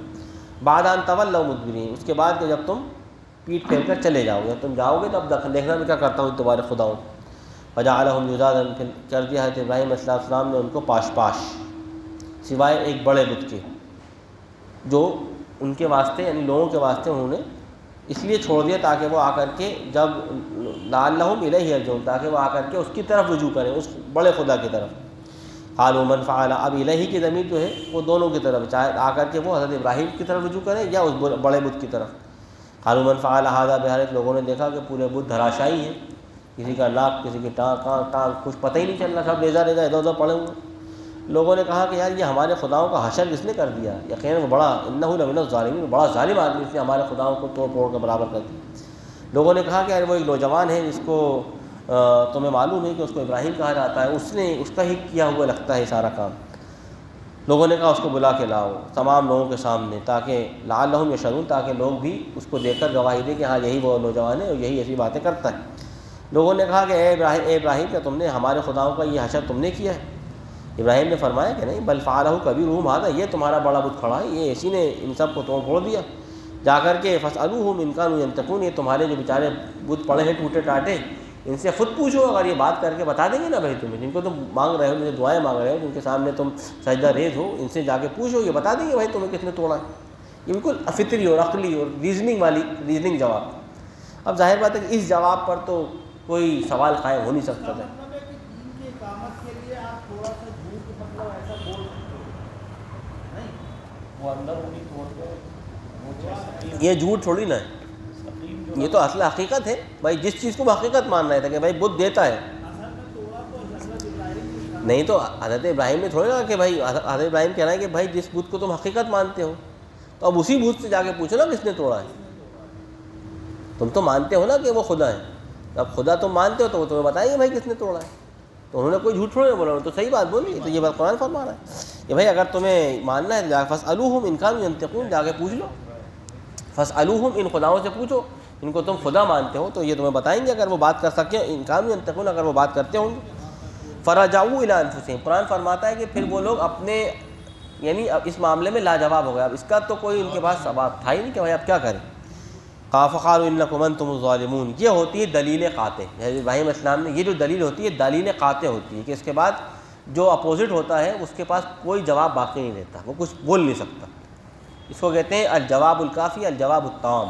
بعد ان تولوا مدبرین، اس کے بعد کہ جب تم پیٹ پھیر کر چلے جاؤ گے، تم جاؤ گے تو اب دیکھنا میں کیا کرتا ہوں تمہارے خداؤں. وجعلہم جذاذا، پھر کر دیا حضرت ابراہیم علیہ السلام نے ان کو پاش پاش سوائے ایک بڑے بت کے جو ان کے واسطے یعنی لوگوں کے واسطے انہوں نے اس لیے چھوڑ دیا تاکہ وہ آ کر کے جب لعلہم الیہ یرجعون تاکہ وہ آ کر کے اس کی طرف رجوع کریں، اس بڑے خدا کی طرف۔ قالوا من فعل، اب الہی کی ضمیر جو ہے وہ دونوں کی طرف، چاہے آ کر کے وہ حضرت ابراہیم کی طرف رجوع کریں یا اس بڑے بت کی طرف۔ قالوا من فعل ھذا، بہرحال لوگوں نے دیکھا کہ پورے بت دھراشائی ہیں، کسی کا ناک، کسی کی ٹانگ کچھ پتہ ہی نہیں چل رہا، سب ریزہ ادھر ادھر پڑے ہوئے۔ لوگوں نے کہا کہ یار یہ ہمارے خداؤں کا حشر کس نے کر دیا، یقیناً وہ بڑا انہ لمن الظالمین، بڑا ظالم آدمی، اس نے ہمارے خداؤں کو توڑ پھوڑ کے برابر کر دیا۔ لوگوں نے کہا کہ یار وہ ایک نوجوان ہے جس کو تمہیں معلوم ہے کہ اس کو ابراہیم کہا جاتا ہے، اس کا ہی کیا ہوا لگتا ہے سارا کام۔ لوگوں نے کہا اس کو بلا کے لاؤ تمام لوگوں کے سامنے تاکہ لعلہم یشہدون، تاکہ لوگ بھی اس کو دیکھ کر گواہی دیں کہ ہاں یہی وہ نوجوان ہے اور یہی ایسی باتیں کرتا ہے۔ لوگوں نے کہا کہ اے ابراہیم کیا تم نے ہمارے خداؤں کا یہ حشر تم نے کیا ہے؟ ابراہیم نے فرمایا کہ نہیں، بل فعلہ کبیرہم ھذا، یہ تمہارا بڑا بت کھڑا ہے، یہ اسی نے ان سب کو توڑ پھوڑ دیا۔ جا کر کے فاسألوہم ان کانوا ینطقون، یہ تمہارے جو بیچارے بت پڑے ہیں ٹوٹے ٹاٹے، ان سے خود پوچھو، اگر یہ بات کر کے بتا دیں گے نا بھائی تمہیں، جن کو تم مانگ رہے ہو، جو دعائیں مانگ رہے ہو، جن کے سامنے تم سجدہ ریز ہو، ان سے جا کے پوچھو، یہ بتا دیں گے بھائی تمہیں کس نے توڑا ہے۔ یہ بالکل فطری اور عقلی اور ریزننگ جواب۔ اب ظاہر بات ہے کہ اس جواب پر تو کوئی سوال قائم ہو نہیں سکتا تھا۔ یہ جھوٹ تھوڑی نہ ہے، یہ تو اصل حقیقت ہے بھائی، جس چیز کو وہ حقیقت مان رہا تھا کہ بھائی بت دیتا ہے۔ نہیں تو حضرت ابراہیم نے تھوڑی کہا کہ بھائی، حضرت ابراہیم کہہ رہا ہے کہ بھائی جس بت کو تم حقیقت مانتے ہو تو اب اسی بت سے جا کے پوچھو نا کس نے توڑا ہے۔ تم تو مانتے ہو نا کہ وہ خدا ہے، اب خدا تم مانتے ہو تو وہ تمہیں بتائیں گے بھائی کس نے توڑا ہے۔ تو انہوں نے کوئی جھوٹ تھوڑی بولا، تو صحیح بات بولی، تو یہ بات قرآن فرما رہا ہے کہ بھائی اگر تمہیں ماننا ہے تو جا کے فاسألوہم ان کانوا ینطقون، جا کے پوچھ لو، فاسألوہم، ان خداؤں سے پوچھو ان کو تم خدا مانتے ہو تو یہ تمہیں بتائیں گے اگر وہ بات کر سکیں، ان کانوا ینطقون، اگر وہ بات کرتے ہوں گے۔ فرجعوا الی انفسہم، قرآن فرماتا ہے کہ پھر وہ لوگ اپنے یعنی اب اس معاملے میں لاجواب ہو گئے، اب اس کا تو کوئی ان کے پاس ثبات تھا ہی نہیں کہ بھائی اب کیا کریں۔ فقالوا انکم انتم الظالمون، یہ ہوتی ہے دلیل قاطع۔ ابراہیم السلام نے یہ جو دلیل ہوتی ہے دلیل قاطع ہوتی ہے کہ اس کے بعد جو اپوزٹ ہوتا ہے اس کے پاس کوئی جواب باقی نہیں رہتا، وہ کچھ بول نہیں سکتا۔ اس کو کہتے ہیں الجواب الکافی، الجواب التام،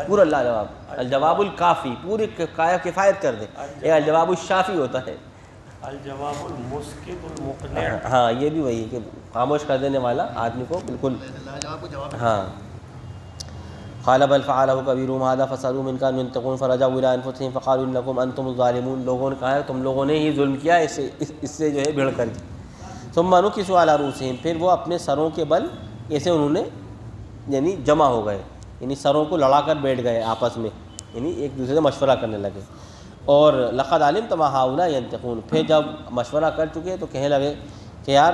پورا اللہ جواب، الجواب الکافی پوری کفایت کر دے۔ یہ الجواب الشافی ہوتا ہے، الجواب المسکت المقنع، ہاں یہ بھی وہی ہے کہ خاموش کر دینے والا آدمی کو بالکل، ہاں۔ قال بل فعلہ کبیرہم ھذا فاسألوہم ان کانوا ینطقون فرجعوا الی انفسہم فقالوا انکم انتم الظالمون، لوگوں نے کہا تم لوگوں نے ہی ظلم کیا اس سے جو ہے بھیڑ کر کے۔ ثم نکسوا علی رؤوسہم، پھر وہ اپنے سروں کے بل ایسے انہوں نے یعنی جمع ہو گئے، یعنی سروں کو لڑا کر بیٹھ گئے آپس میں، یعنی ایک دوسرے سے مشورہ کرنے لگے۔ اور لقد علمت ما ہؤلاء ینطقون، پھر جب مشورہ کر چکے تو کہنے لگے کہ یار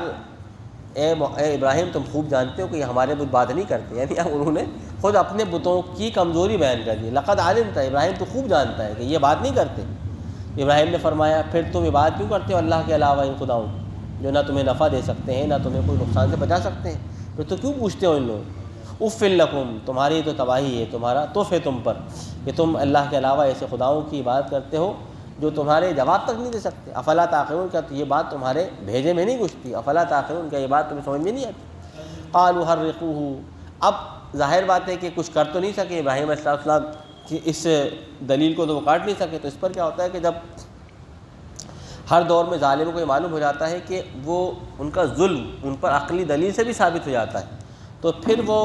اے ابراہیم تم خوب جانتے ہو کہ یہ ہمارے بت بات نہیں کرتے، یعنی اب انہوں نے خود اپنے بتوں کی کمزوری بیان کر دی۔ لقد علمت، ابراہیم تو خوب جانتا ہے کہ یہ بات نہیں کرتے۔ ابراہیم نے فرمایا پھر تم عبادت کیوں کرتے ہو اللہ کے علاوہ ان خداؤں جو نہ تمہیں نفع دے سکتے ہیں نہ تمہیں کوئی نقصان سے بچا سکتے ہیں، پھر تو کیوں پوچھتے ہو ان لوگ؟ اف لکم، تمہاری تو تباہی ہے، تمہارا توف ہے تم پر کہ تم اللہ کے علاوہ ایسے خداؤں کی عبادت کرتے ہو جو تمہارے جواب تک نہیں دے سکتے۔ افلا تعقلون، کیا یہ بات تمہارے بھیجے میں نہیں گھستی؟ افلا تعقلون، کیا یہ بات تمہیں سمجھ میں نہیں آتی؟ قالوا حرقوہ، اب ظاہر بات ہے کہ کچھ کر تو نہیں سکے ابراہیم علیہ السلام کہ اس دلیل کو تو وہ کاٹ نہیں سکے، تو اس پر کیا ہوتا ہے کہ جب ہر دور میں ظالموں کو یہ معلوم ہو جاتا ہے کہ وہ ان کا ظلم ان پر عقلی دلیل سے بھی ثابت ہو جاتا ہے، تو پھر وہ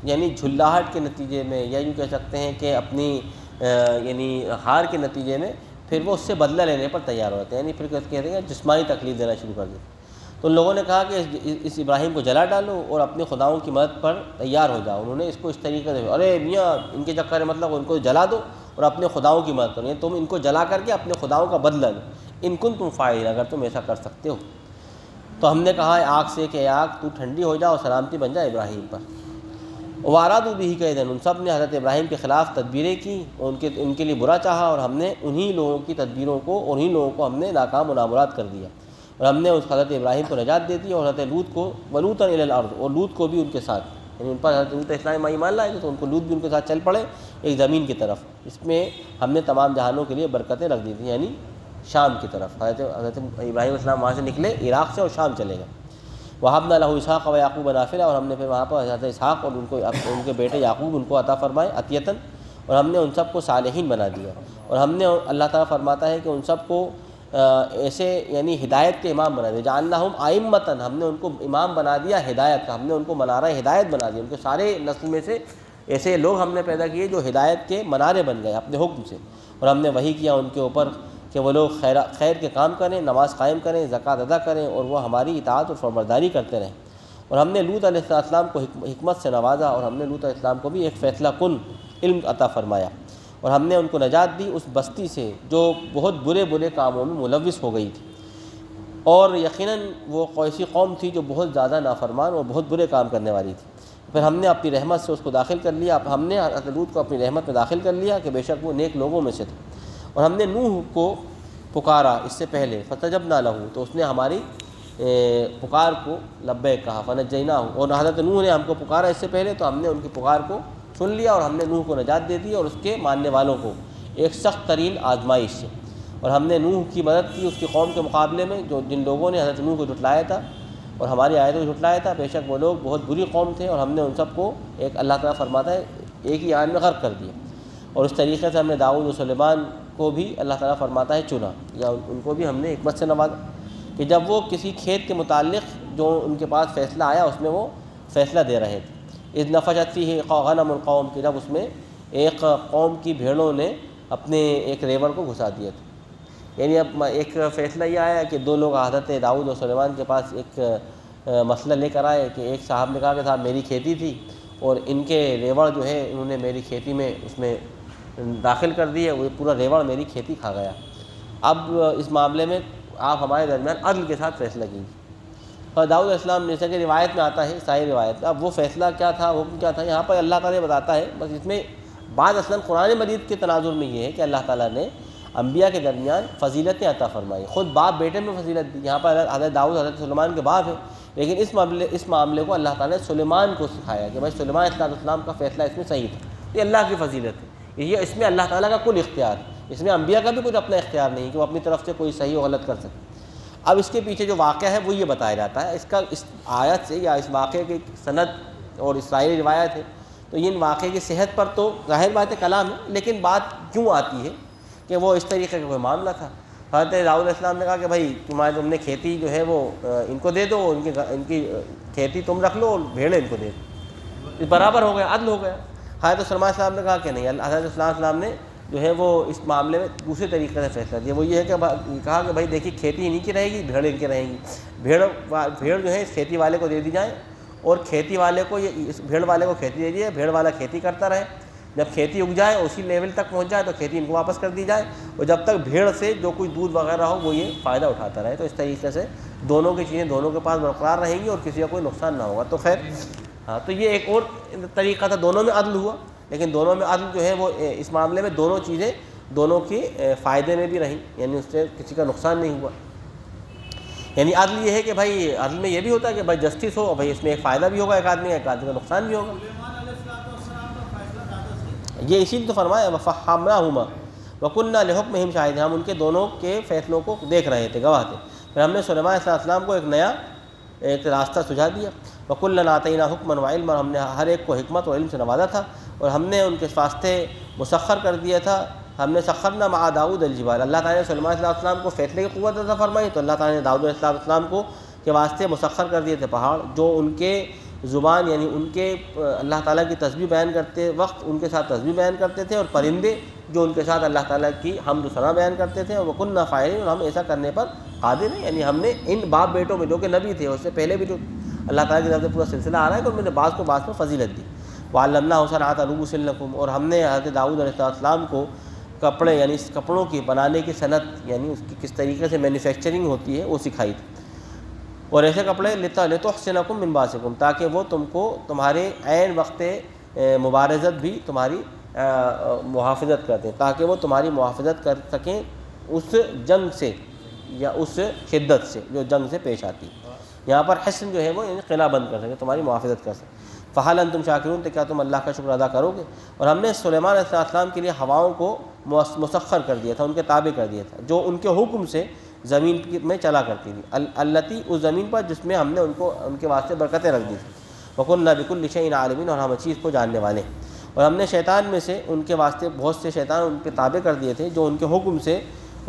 یعنی جھلاہٹ کے نتیجے میں یا یوں کہہ سکتے ہیں کہ اپنی یعنی ہار کے نتیجے میں پھر وہ اس سے بدلہ لینے پر تیار ہوتے ہیں، یعنی پھر کہتے ہیں جسمانی تکلیف دینا شروع کر دیتے۔ تو ان لوگوں نے کہا کہ اس ابراہیم کو جلا ڈالو اور اپنے خداؤں کی مدد پر تیار ہو جاؤ۔ انہوں نے اس کو اس طریقے سے، ارے میاں ان کے چکر میں مطلب ان کو جلا دو اور اپنے خداؤں کی مدد کرو، یعنی تم ان کو جلا کر کے اپنے خداؤں کا بدلہ لو، ان کن تم فاعلین، اگر تم ایسا کر سکتے ہو۔ تو ہم نے کہا آگ سے کہ آگ تو ٹھنڈی ہو جا اور سلامتی بن جائے ابراہیم پر۔ وارادوا بہ کیدن، ان سب نے حضرت ابراہیم کے خلاف تدبیریں کی اور ان کے لیے برا چاہا، اور ہم نے انہی لوگوں کی تدبیروں کو اور انہی لوگوں کو ہم نے ناکام و نامراد کر دیا، اور ہم نے اس حضرت ابراہیم کو نجات دے دی اور حضرت لوط کو ولوطا الی الارض، اور لوط کو بھی ان کے ساتھ، یعنی ان پر حضرت لوط اسلام میں ایمان لائے تو ان کو لوط بھی ان کے ساتھ چل پڑے ایک زمین کی طرف۔ اس میں ہم نے تمام جہانوں کے لیے برکتیں رکھ دی تھیں، یعنی شام کی طرف۔ حضرت ابراہیم السلام وہاں سے نکلے عراق سے اور شام چلے گئے۔ وَهَبْنَا لَهُ اسحاق وَيَعْقُوبَ نَافِلَةً، اور ہم نے پھر وہاں پر حضرت اسحاق اور ان کے بیٹے یعقوب ان کو عطا فرمائے عطیتاً، اور ہم نے ان سب کو صالحین بنا دیا۔ اور ہم نے اللہ تعالیٰ فرماتا ہے کہ ان سب کو ایسے یعنی ہدایت کے امام بنا دیا، جعلناہم ائمۃ، ہم نے ان کو امام بنا دیا ہدایت کا، ہم نے ان کو منارہ ہدایت بنا دیا، ان کے سارے نسل میں سے ایسے لوگ ہم نے پیدا کیے جو ہدایت کے منارے بن گئے اپنے حکم سے۔ اور ہم نے وحی کیا ان کے اوپر کہ وہ لوگ خیر کے کام کریں، نماز قائم کریں، زکوٰۃ ادا کریں، اور وہ ہماری اطاعت اور فرمانبرداری کرتے رہیں۔ اور ہم نے لوط علیہ السلام کو حکمت سے نوازا، اور ہم نے لوط علیہ السلام کو بھی ایک فیصلہ کن علم عطا فرمایا، اور ہم نے ان کو نجات دی اس بستی سے جو بہت برے کاموں میں ملوث ہو گئی تھی، اور یقیناً وہ ایسی قوم تھی جو بہت زیادہ نافرمان اور بہت برے کام کرنے والی تھی۔ پھر ہم نے اپنی رحمت سے اس کو داخل کر لیا، ہم نے حضرت لوط کو اپنی رحمت میں داخل کر لیا کہ بے شک وہ نیک لوگوں میں سے تھے۔ اور ہم نے نوح کو پکارا اس سے پہلے، فَاسْتَجَبْنَا لَهُ، تو اس نے ہماری پکار کو لبیک کہا، فَنَجَّيْنَاهُ، اور حضرت نوح نے ہم کو پکارا اس سے پہلے تو ہم نے ان کی پکار کو سن لیا، اور ہم نے نوح کو نجات دے دی اور اس کے ماننے والوں کو ایک سخت ترین آزمائش سے۔ اور ہم نے نوح کی مدد کی اس کی قوم کے مقابلے میں جن لوگوں نے حضرت نوح کو جھٹلایا تھا اور ہماری آیتوں کو جھٹلایا تھا، بے شک وہ لوگ بہت بری قوم تھے، اور ہم نے ان سب کو ایک اللہ تعالیٰ فرماتا ہے ایک ہی آیت میں غرق کر دیا۔ اور اس طریقے سے ہم نے داؤد و سلیمان کو بھی اللہ تعالیٰ فرماتا ہے چنا، یا ان کو بھی ہم نے حکمت سے نوازا کہ جب وہ کسی کھیت کے متعلق جو ان کے پاس فیصلہ آیا اس میں وہ فیصلہ دے رہے تھے، اذ نفشت فیہ غنم القوم، کہ جب اس میں ایک قوم کی بھیڑوں نے اپنے ایک ریوڑ کو گھسا دیا تھا۔ یعنی اب ایک فیصلہ یہ آیا کہ دو لوگ حضرت داؤد و سلیمان کے پاس ایک مسئلہ لے کر آئے کہ ایک صاحب نے کہا کہ صاحب میری کھیتی تھی اور ان کے ریوڑ جو ہے انہوں نے میری کھیتی میں اس میں داخل کر دی ہے، وہ پورا ریوڑ میری کھیتی کھا گیا، اب اس معاملے میں آپ ہمارے درمیان عدل کے ساتھ فیصلہ کیجیے۔ اور داؤد علیہ السلام جیسا کہ روایت میں آتا ہے، ساری روایت میں، اب وہ فیصلہ کیا تھا، حکم کیا تھا، یہاں پر اللہ تعالیٰ بتاتا ہے، بس اس میں بعض اصلاً قرآن مجید کے تناظر میں یہ ہے کہ اللہ تعالیٰ نے انبیاء کے درمیان فضیلتیں عطا فرمائی، خود باپ بیٹے میں فضیلت دی، یہاں پر حضرت داؤد حضرت سلیمان کے باپ ہیں، لیکن اس معاملے کو اللہ تعالیٰ نے سلیمان کو سکھایا کہ بھائی سلیمان علیہ السلام کا فیصلہ اس میں صحیح تھا، یہ اللہ کی فضیلت ہے، یہ اس میں اللہ تعالیٰ کا کل اختیار ہے، اس میں انبیاء کا بھی کچھ اپنا اختیار نہیں کہ وہ اپنی طرف سے کوئی صحیح و غلط کر سکے۔ اب اس کے پیچھے جو واقعہ ہے وہ یہ بتایا جاتا ہے، اس آیت سے یا اس واقعے کی سند اور اسرائیلی روایت ہے، تو ان واقعے کی صحت پر تو ظاہر بات ہے کلام ہے، لیکن بات کیوں آتی ہے کہ وہ اس طریقے کا کوئی معاملہ تھا۔ حضرت داؤد علیہ السلام نے کہا کہ بھائی تم نے کھیتی جو ہے وہ ان کو دے دو، ان کی کھیتی تم رکھ لو اور بھیڑیں ان کو دے دو، برابر ہو گیا، عدل ہو گیا۔ حضرت سلیمان علیہ السلام نے کہا کہ نہیں، حضرت سلیمان علیہ السلام نے جو ہے وہ اس معاملے میں دوسرے طریقے سے فیصلہ دیا، وہ یہ ہے کہ کہا کہ بھائی دیکھیے کھیتی انہیں کی رہے گی، بھیڑ ان کی رہیں گی، بھیڑ جو ہے اس کھیتی والے کو دے دی جائیں، اور کھیتی والے کو اس بھیڑ والے کو کھیتی دے دیے، بھیڑ والا کھیتی کرتا رہے، جب کھیتی اگ جائے اسی لیول تک پہنچ جائے تو کھیتی ان کو واپس کر دی جائے، اور جب تک بھیڑ سے جو کوئی دودھ وغیرہ ہو وہ یہ فائدہ اٹھاتا رہے، تو اس طریقے سے دونوں کی چیزیں دونوں کے پاس برقرار رہیں گی اور کسی کا کوئی نقصان نہ ہوگا۔ تو خیر ہاں، تو یہ ایک اور طریقہ تھا، دونوں میں عدل ہوا، لیکن دونوں میں عدل جو ہے وہ اس معاملے میں دونوں چیزیں دونوں کی فائدے میں بھی رہیں، یعنی اس سے کسی کا نقصان نہیں ہوا۔ یعنی عدل یہ ہے کہ بھائی عدل میں یہ بھی ہوتا ہے کہ بھائی جسٹس ہو، بھائی اس میں ایک فائدہ بھی ہوگا ایک آدمی کا نقصان بھی ہوگا۔ یہ اسی لیے تو فرمایا وَفَحَّمْنَاهُمَا وَكُنَّا لِحُكْمِهِمْ شَاهِدِينَ، ہم ان کے دونوں کے فیصلوں کو دیکھ رہے تھے، گواہ تھے۔ پھر ہم نے سلیمان علیہ السلام کو ایک راستہ سجھا دیا، وَكُلًّا آتَيْنَا حُكْمًا وَعِلْمًا، ہم نے ہر ایک کو حکمت اور علم سے نوازا تھا، اور ہم نے ان کے واسطے مسخر کر دیا تھا، ہم نے سخرنا مع داؤد الجبال، اللہ تعالیٰ نے سلیمان علیہ السلام کو فیصلے کی قوت عطا فرمائی، تو اللہ تعالیٰ نے داؤد علیہ السلام کو کے واسطے مسخر کر دیے تھے پہاڑ، جو ان کے زبان یعنی ان کے اللہ تعالیٰ کی تسبیح بیان کرتے وقت ان کے ساتھ تسبیح بیان کرتے تھے، اور پرندے جو ان کے ساتھ اللہ تعالیٰ کی حمد و ثنا بیان کرتے تھے، اور وَكُنَّا فَاعِلِينَ، اور ہم ایسا کرنے پر قادر ہیں، یعنی ہم نے ان باپ بیٹوں میں جو کہ نبی تھے، اس سے پہلے بھی جو اللہ تعالیٰ کی طرف سے پورا سلسلہ آ رہا ہے کہ ان میں نے بعض کو بعض پر فضیلت دی۔ وَعَلَّمْنَاهُ صَنْعَةَ لُبُوسٍ لَكُمْ، اور ہم نے حضرت داؤد علیہ السلام کو کپڑے یعنی اس کپڑوں کی بنانے کی صنعت، یعنی اس کی کس طریقے سے مینوفیکچرنگ ہوتی ہے وہ سکھائی تھی، اور ایسے کپڑے لِتُحْصِنَكُم مِّن بَأْسِكُم، تاکہ وہ تم کو تمہارے عین وقت مبارزت بھی تمہاری محافظت کرتے، تاکہ وہ تمہاری محافظت کر سکیں اس جنگ سے یا اس شدت سے جو جنگ سے پیش آتی ہے۔ یہاں پر حصن جو ہے وہ یعنی قلعہ بند کر سکے، تمہاری محافظت کر سکے۔ فَهَلْ أَنْتُمْ شَاكِرُونَ، تو کیا تم اللہ کا شکر ادا کرو گے؟ اور ہم نے سلیمان علیہ السلام کے لیے ہواؤں کو مسخر کر دیا تھا، ان کے تابع کر دیا تھا، جو ان کے حکم سے زمین میں چلا کرتی تھی، التی اس زمین پر جس میں ہم نے ان کے واسطے برکتیں رکھ دی تھیں، وَكُنَّا بِكُلِّ شَيْءٍ عَالِمِينَ، اور ہم ہر چیز کو جاننے والے ہیں۔ اور ہم نے شیطان میں سے ان کے واسطے بہت سے شیطان ان کے تابع کر دیے تھے جو ان کے حکم سے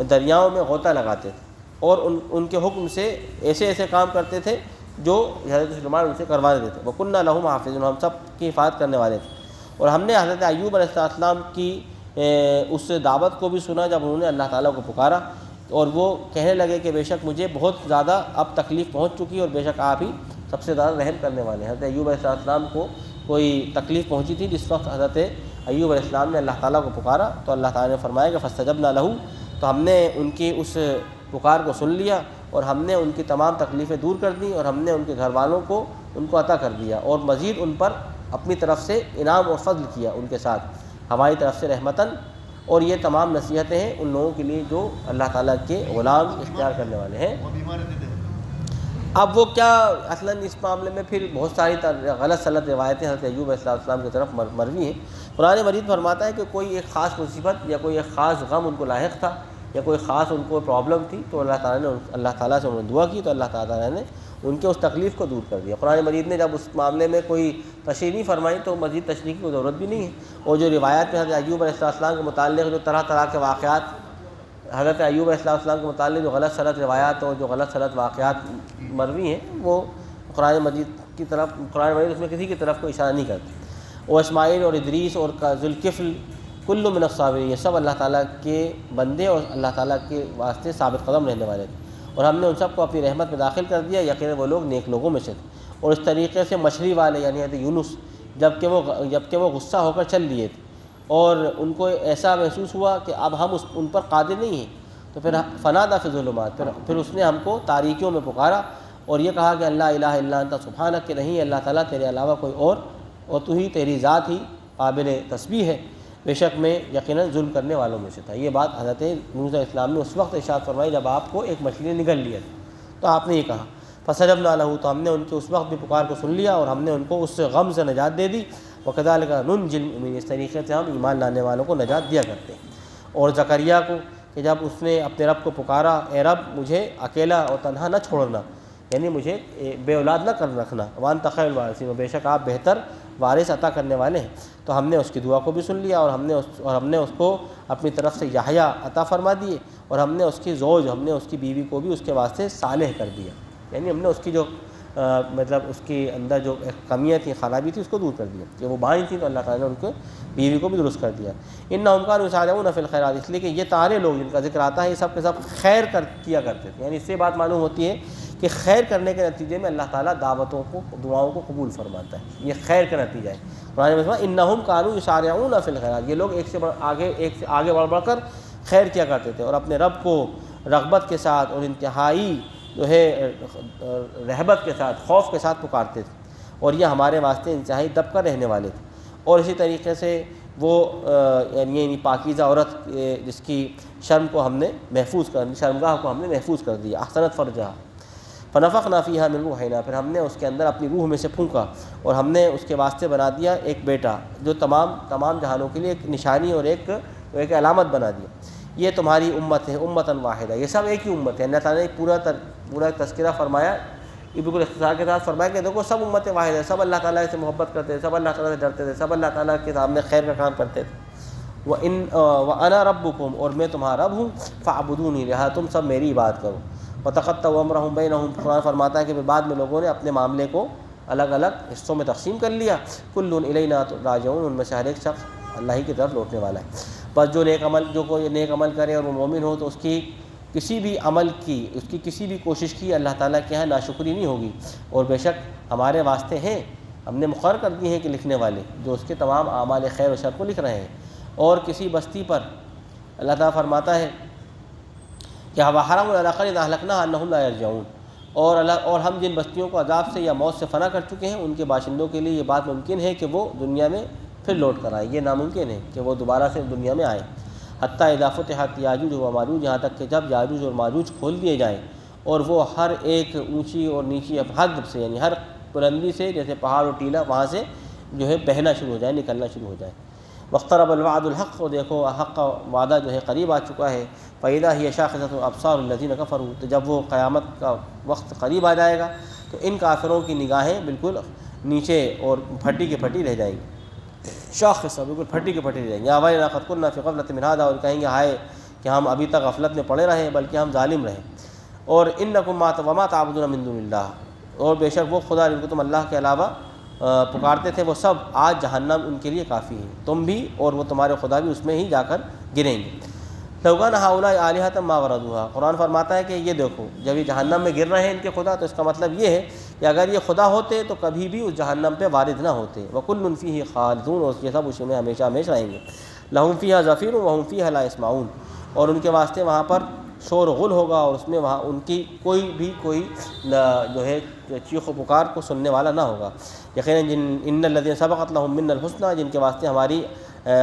دریاؤں میں غوطہ لگاتے تھے اور ان کے حکم سے ایسے کام کرتے تھے جو حضرت سلیمان ان سے کروا دیتے تھے۔ وَكُنَّا لَهُمْ حَافِظُونَ، ہم سب کی حفاظت کرنے والے تھے۔ اور ہم نے حضرت ایوب علیہ السلام کی اس دعوت کو بھی سنا جب انہوں نے اللہ تعالیٰ کو پکارا اور وہ کہنے لگے کہ بے شک مجھے بہت زیادہ اب تکلیف پہنچ چکی اور بے شک آپ ہی سب سے زیادہ رحم کرنے والے ہیں۔ حضرت ایوب علیہ السلام کو کوئی تکلیف پہنچی تھی، جس وقت حضرت ایوب علیہ السلام نے اللہ تعالیٰ کو پکارا تو اللہ تعالیٰ نے فرمایا کہ فَاسْتَجَبْنَا لَهُ، تو ہم نے ان کی اس پکار کو سن لیا اور ہم نے ان کی تمام تکلیفیں دور کر دیں اور ہم نے ان کے گھر والوں کو ان کو عطا کر دیا اور مزید ان پر اپنی طرف سے انعام اور فضل کیا ان کے ساتھ ہماری طرف سے رحمتاً۔ اور یہ تمام نصیحتیں ہیں ان لوگوں کے لیے جو اللہ تعالیٰ کے غلام اختیار کرنے والے ہیں۔ اب وہ کیا اصلاً اس معاملے میں پھر بہت ساری غلط سلط روایتیں حضرت ایوب علیہ السلام کی طرف مروی ہیں۔ قرآن مجید فرماتا ہے کہ کوئی ایک خاص مصیبت یا کوئی ایک خاص غم ان کو لاحق تھا یا کوئی خاص ان کو پرابلم تھی تو اللہ تعالیٰ سے انہوں نے دعا کی تو اللہ تعالیٰ نے ان کے اس تکلیف کو دور کر دیا۔ قرآن مجید نے جب اس معاملے میں کوئی تشریح نہیں فرمائی تو مزید تشریح کی کوئی ضرورت بھی نہیں ہے۔ اور جو روایات میں حضرت ایوب علیہ السلام کے متعلق جو طرح کے واقعات حضرت ایوب علیہ السلام کے متعلق جو غلط سلط روایات اور جو غلط سلط واقعات مروی ہیں وہ قرآن مجید اس میں کسی کی طرف کو اشارہ نہیں کرتی۔ اور اسماعیل اور ادریس اور ذوالکفل کل من الصابرین، یہ سب اللہ تعالیٰ کے بندے اور اللہ تعالیٰ کے واسطے ثابت قدم رہنے والے تھے اور ہم نے ان سب کو اپنی رحمت میں داخل کر دیا، یقیناً وہ لوگ نیک لوگوں میں سے تھے۔ اور اس طریقے سے مچھلی والے یعنی حضرت یونس جبکہ وہ غصہ ہو کر چل لیے تھے اور ان کو ایسا محسوس ہوا کہ اب ہم ان پر قادر نہیں ہیں تو پھر فنادیٰ فی الظلمات، پھر اس نے ہم کو تاریکیوں میں پکارا اور یہ کہا کہ اللہ الہ الا انت سبحانک، کہ نہیں اللہ تعالیٰ تیرے علاوہ کوئی اور تو ہی تیری ذات ہی قابل تسبیح ہے، بے شک میں یقیناً ظلم کرنے والوں میں سے تھا۔ یہ بات حضرت یونس علیہ السلام نے اس وقت ارشاد فرمائی جب آپ کو ایک مچھلی نے نگل لیا تو آپ نے یہ کہا فَاسْتَجَبْنَا لَهُ، تو ہم نے ان کے اس وقت بھی پکار کو سن لیا اور ہم نے ان کو اس غم سے نجات دے دی۔ وَكَذَلِكَ نُنْجِي الْمُؤْمِنِينَ، اس طریقے سے ہم ایمان لانے والوں کو نجات دیا کرتے ہیں۔ اور زکریا کو کہ جب اس نے اپنے رب کو پکارا، اے رب مجھے اکیلا اور تنہا نہ چھوڑنا، یعنی مجھے بے اولاد نہ کر رکھنا، وَأَنْتَ خَيْرُ الْوَارِثِينَ، بے شک آپ بہتر وارث عطا کرنے والے ہیں، تو ہم نے اس کی دعا کو بھی سن لیا اور ہم نے اس کو اپنی طرف سے یحییٰ عطا فرما دیے اور ہم نے اس کی زوج، ہم نے اس کی بیوی کو بھی اس کے واسطے صالح کر دیا، یعنی ہم نے اس کی جو مطلب اس کے اندر جو کمیاں تھیں، خرابی تھی، اس کو دور کر دیا۔ کہ وہ بائیں تھیں تو اللہ تعالیٰ نے ان کو بیوی کو بھی درست کر دیا۔ اِنَّهُمْ كَانُوا يُسَارِعُونَ فِي الْخَيْرَاتِ، اس لیے کہ یہ سارے لوگ جن کا ذکر آتا ہے یہ سب کے سب خیر کیا کرتے تھے، یعنی اس سے بات معلوم ہوتی ہے کہ خیر کرنے کے نتیجے میں اللہ تعالیٰ دعوتوں کو، دعاؤں کو قبول فرماتا ہے، یہ خیر کا نتیجہ ہے۔ قرآن میں فرمایا اِنَّهُمْ كَانُوا يُسَارِعُونَ فِي الْخَيْرَاتِ، یہ لوگ ایک سے آگے بڑھ کر خیر کیا کرتے تھے اور اپنے رب کو رغبت کے ساتھ اور انتہائی جو ہے رہبت کے ساتھ، خوف کے ساتھ پکارتے تھے اور یہ ہمارے واسطے انتہائی دب کر رہنے والے تھے۔ اور اسی طریقے سے وہ یعنی پاکیزہ عورت جس کی شرمگاہ کو ہم نے محفوظ کر دیا، احسنت فرجہا فنفخنا فیہا من روحنا، پھر ہم نے اس کے اندر اپنی روح میں سے پھونکا اور ہم نے اس کے واسطے بنا دیا ایک بیٹا جو تمام جہانوں کے لیے ایک نشانی اور ایک علامت بنا دیا۔ یہ تمہاری امت ہے، امتاً واحدہ، یہ سب ایک ہی امت ہے۔ اللہ تعالیٰ نے پورا تذکرہ فرمایا، بالکل اختصار کے ساتھ فرمایا کہ دیکھو سب امت واحد ہے، سب اللہ تعالیٰ سے محبت کرتے تھے، سب اللہ تعالیٰ سے ڈرتے تھے، سب اللہ تعالیٰ کے سامنے خیر کا کام کرتے تھے۔ وَأَنَا رَبُّكُمْ، اور میں تمہارا رب ہوں، فَاعْبُدُونِي، لہٰذا تم سب میری عبادت کرو۔ وَتَقَطَّعُوا أَمْرَهُم بَيْنَهُمْ، قرآن فرماتا ہے کہ بعد میں لوگوں نے اپنے معاملے کو الگ الگ حصوں میں تقسیم کر لیا۔ كُلٌّ إِلَيْنَا راجعون، ان میں سے ہر ایک شخص اللہ ہی کی طرف لوٹنے والا ہے۔ بس جو کوئی نیک عمل کرے اور وہ مومن ہو تو اس کی کسی بھی عمل کی، اس کی کسی بھی کوشش کی اللہ تعالیٰ کے یہاں ناشکری نہیں ہوگی۔ اور بے شک ہمارے واسطے ہیں، ہم نے مقرر کر دی ہیں کہ لکھنے والے جو اس کے تمام اعمال خیر و شر کو لکھ رہے ہیں۔ اور کسی بستی پر اللہ تعالیٰ فرماتا ہے کہ وَحَرَمُ الْآخَرِينَ أَهْلَكْنَاهُمْ أَنَّهُمْ لَا يَرْجِعُونَ، اور ہم جن بستیوں کو عذاب سے یا موت سے فنا کر چکے ہیں ان کے باشندوں کے لیے یہ بات ممکن ہے کہ وہ دنیا میں پھر لوٹ کر آئیں، یہ ناممکن ہے کہ وہ دوبارہ سے دنیا میں آئیں۔ حتیٰ اذا فتحت یاجوج و ماجوج، یہاں تک کہ جب یاجوج اور ماجوج کھول دیے جائیں اور وہ ہر ایک اونچی اور نیچی حد سے، یعنی ہر بلندی سے، جیسے پہاڑ اور ٹیلا، وہاں سے جو ہے بہنا شروع ہو جائے، نکلنا شروع ہو جائے۔ واقترب الوعد الحق، اور دیکھو حق کا وعدہ جو ہے قریب آ چکا ہے، فإذا هي شاخصة أبصار الذين كفروا، تو جب وہ قیامت کا وقت قریب آ جائے گا تو ان کافروں کی نگاہیں بالکل نیچے اور پھٹی کی پھٹی رہ جائیں گی، شاخصہ بالکل پھٹی کی پھٹی رہ جائیں گی، یا ویلنا قد كنا في غفلة من هذا، اور کہیں گے ہائے کہ ہم ابھی تک غفلت میں پڑے رہے بلکہ ہم ظالم رہے، اور انکم وما تعبدون من دون اللہ، اور بے شک وہ خدا جن کو تم اللہ کے علاوہ پکارتے تھے وہ سب آج جہنم ان کے لیے کافی ہے، تم بھی اور وہ تمہارے خدا بھی اس میں ہی جا کر گریں گے۔ لو كان هؤلاء آلهة ما وردوها، قرآن فرماتا ہے کہ یہ دیکھو جب یہ جہنم میں گر رہے ہیں ان کے خدا، تو اس کا مطلب یہ ہے کہ اگر یہ خدا ہوتے تو کبھی بھی اس جہنم پہ وارد نہ ہوتے، وكل فيه خالدون، اور یہ سب اسی میں ہمیشہ ہمیشہ رہیں گے، لهم فيها زفير وهم فيها لا يسمعون، اور ان کے واسطے وہاں پر شور و غل ہوگا، اور اس میں وہاں ان کی کوئی جو ہے چیخ و پکار کو سننے والا نہ ہوگا۔ یقیناً ان الذين سبقت لهم منا الحسنى، جن کے واسطے ہماری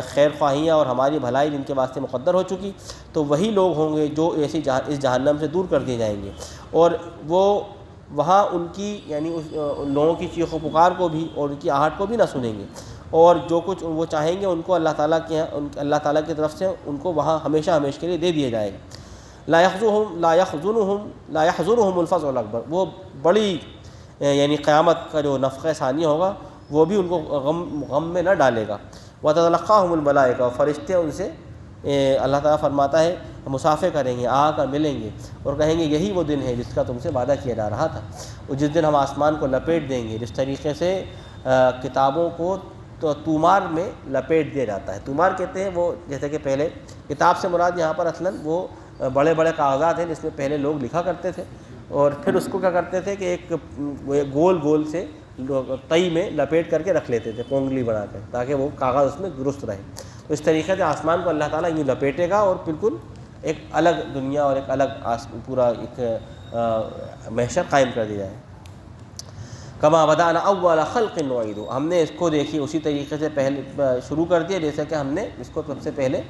خیر خواہیاں اور ہماری بھلائی جن کے واسطے مقدر ہو چکی، تو وہی لوگ ہوں گے جو اس جہنم سے دور کر دیے جائیں گے، اور وہ وہاں ان کی یعنی ان لوگوں کی چیخ و پکار کو بھی اور ان کی آہٹ کو بھی نہ سنیں گے، اور جو کچھ وہ چاہیں گے ان کو اللہ تعالیٰ کی طرف سے ان کو وہاں ہمیشہ ہمیشہ کے لیے دے دیا جائے گا۔ لا يحزنهم الفزع الاکبر، وہ بڑی یعنی قیامت کا جو نفخہ ثانی ہوگا وہ بھی ان کو غم میں نہ ڈالے گا۔ وتتلقاهم الملائکہ، فرشتے ان سے اللہ تعالیٰ فرماتا ہے مسافے کریں گے، آ کر ملیں گے اور کہیں گے یہی وہ دن ہے جس کا تم سے وعدہ کیا جا رہا تھا، اور جس دن ہم آسمان کو لپیٹ دیں گے، جس طریقے سے کتابوں کو تو تومار میں لپیٹ دیا جاتا ہے۔ تومار کہتے ہیں وہ جیسے کہ پہلے کتاب سے مراد یہاں پر اصلاً وہ بڑے بڑے کاغذات ہیں جس میں پہلے لوگ لکھا کرتے تھے، اور پھر اس کو کیا کرتے تھے کہ ایک گول سے تئی میں لپیٹ کر کے رکھ لیتے تھے، پونگلی بنا کر، تاکہ وہ کاغذ اس میں درست رہے۔ تو اس طریقے سے آسمان کو اللہ تعالیٰ یوں لپیٹے گا اور بالکل ایک الگ دنیا اور ایک الگ پورا ایک محشر قائم کر دیا جائے۔ کما بدأنا اول خلق نعید، ہم نے اس کو دیکھی اسی طریقے سے پہلے شروع کر دیا جیسا کہ ہم نے اس کو سب سے پہلے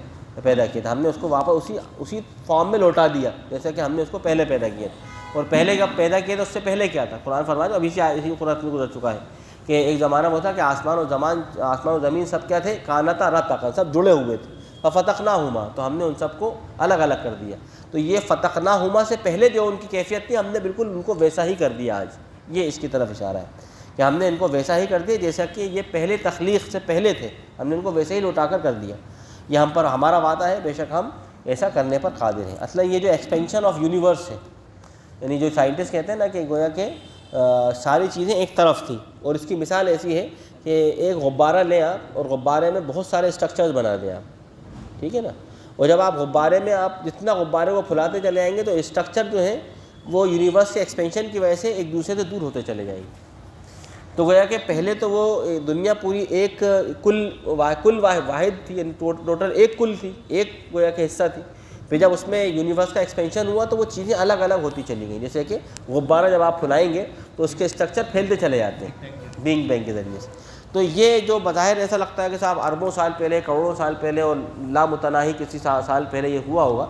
پیدا کیا تھا، ہم نے اس کو واپس اسی فارم میں لوٹا دیا جیسا کہ ہم نے اس کو پہلے پیدا کیا تھا۔ اور پہلے جب پیدا کیا تھا اس سے پہلے کیا تھا؟ قرآن فرماتا ہے ابھی سے اسی قرآن میں گزر چکا ہے کہ ایک زمانہ ہوتا کہ آسمان و زمین سب کیا تھے؟ کانتا رتقا، سب جڑے ہوئے تھے، ففتقناہما، تو ہم نے ان سب کو الگ الگ کر دیا۔ تو یہ فتقناہما سے پہلے جو ان کی کیفیت تھی ہم نے بالکل ان کو ویسا ہی کر دیا آج، یہ اس کی طرف اشارہ ہے کہ ہم نے ان کو ویسا ہی کر دیا جیسا کہ یہ پہلے تخلیق سے پہلے تھے، ہم نے ان کو ویسے ہی لوٹا کر دیا۔ یہ ہم پر ہمارا وعدہ ہے، بے شک ہم ایسا کرنے پر قادر ہیں۔ اصلا یہ جو ایکسپینشن آف یونیورس ہے، یعنی جو سائنٹسٹ کہتے ہیں نا کہ گویا کہ ساری چیزیں ایک طرف تھیں، اور اس کی مثال ایسی ہے کہ ایک غبارہ لیں آپ اور غبارے میں بہت سارے اسٹرکچرز بنا دیں آپ، ٹھیک ہے نا، اور جب آپ غبارے میں آپ جتنا غبارے کو پھلاتے چلے آئیں گے تو اسٹرکچر جو ہیں وہ یونیورس کے ایکسپینشن کی وجہ سے ایک دوسرے سے دور ہوتے چلے جائیں گے۔ تو گویا کہ پہلے تو وہ دنیا پوری ایک کل واحد تھی، یعنی ٹوٹل ایک کل تھی، ایک گویا کہ حصہ تھی۔ پھر جب اس میں یونیورس کا ایکسپینشن ہوا تو وہ چیزیں الگ الگ ہوتی چلی گئیں، جیسے کہ غبارہ جب آپ پھلائیں گے تو اس کے اسٹرکچر پھیلتے چلے جاتے ہیں بینگ بینگ کے ذریعے سے۔ تو یہ جو بظاہر ایسا لگتا ہے کہ صاحب اربوں سال پہلے، کروڑوں سال پہلے اور لامتناہی کسی سال پہلے یہ ہوا ہوگا،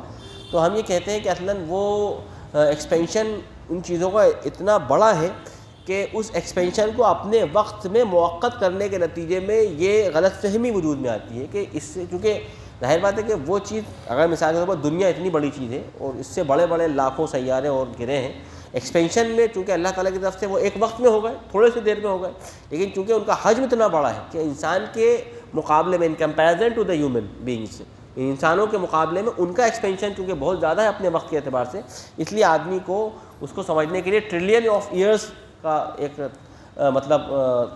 تو ہم یہ کہتے ہیں کہ اصلاً وہ ایکسپینشن ان چیزوں کا اتنا بڑا ہے کہ اس ایکسپینشن کو اپنے وقت میں موقت کرنے کے نتیجے میں یہ غلط فہمی وجود میں آتی ہے کہ اس سے، چونکہ ظاہر بات ہے کہ وہ چیز اگر مثال کے طور پر دنیا اتنی بڑی چیز ہے اور اس سے بڑے بڑے لاکھوں سیارے اور گرے ہیں، ایکسپینشن میں چونکہ اللہ تعالیٰ کی طرف سے وہ ایک وقت میں ہو گئے، تھوڑے سے دیر میں ہو گئے، لیکن چونکہ ان کا حجم اتنا بڑا ہے کہ انسان کے مقابلے میں، in comparison to the human beings, انسانوں کے مقابلے میں ان کا ایکسپینشن چونکہ بہت زیادہ ہے اپنے وقت کے اعتبار سے، اس لیے آدمی کو اس کو سمجھنے کے لیے ٹریلین آف ایئرس کا ایک مطلب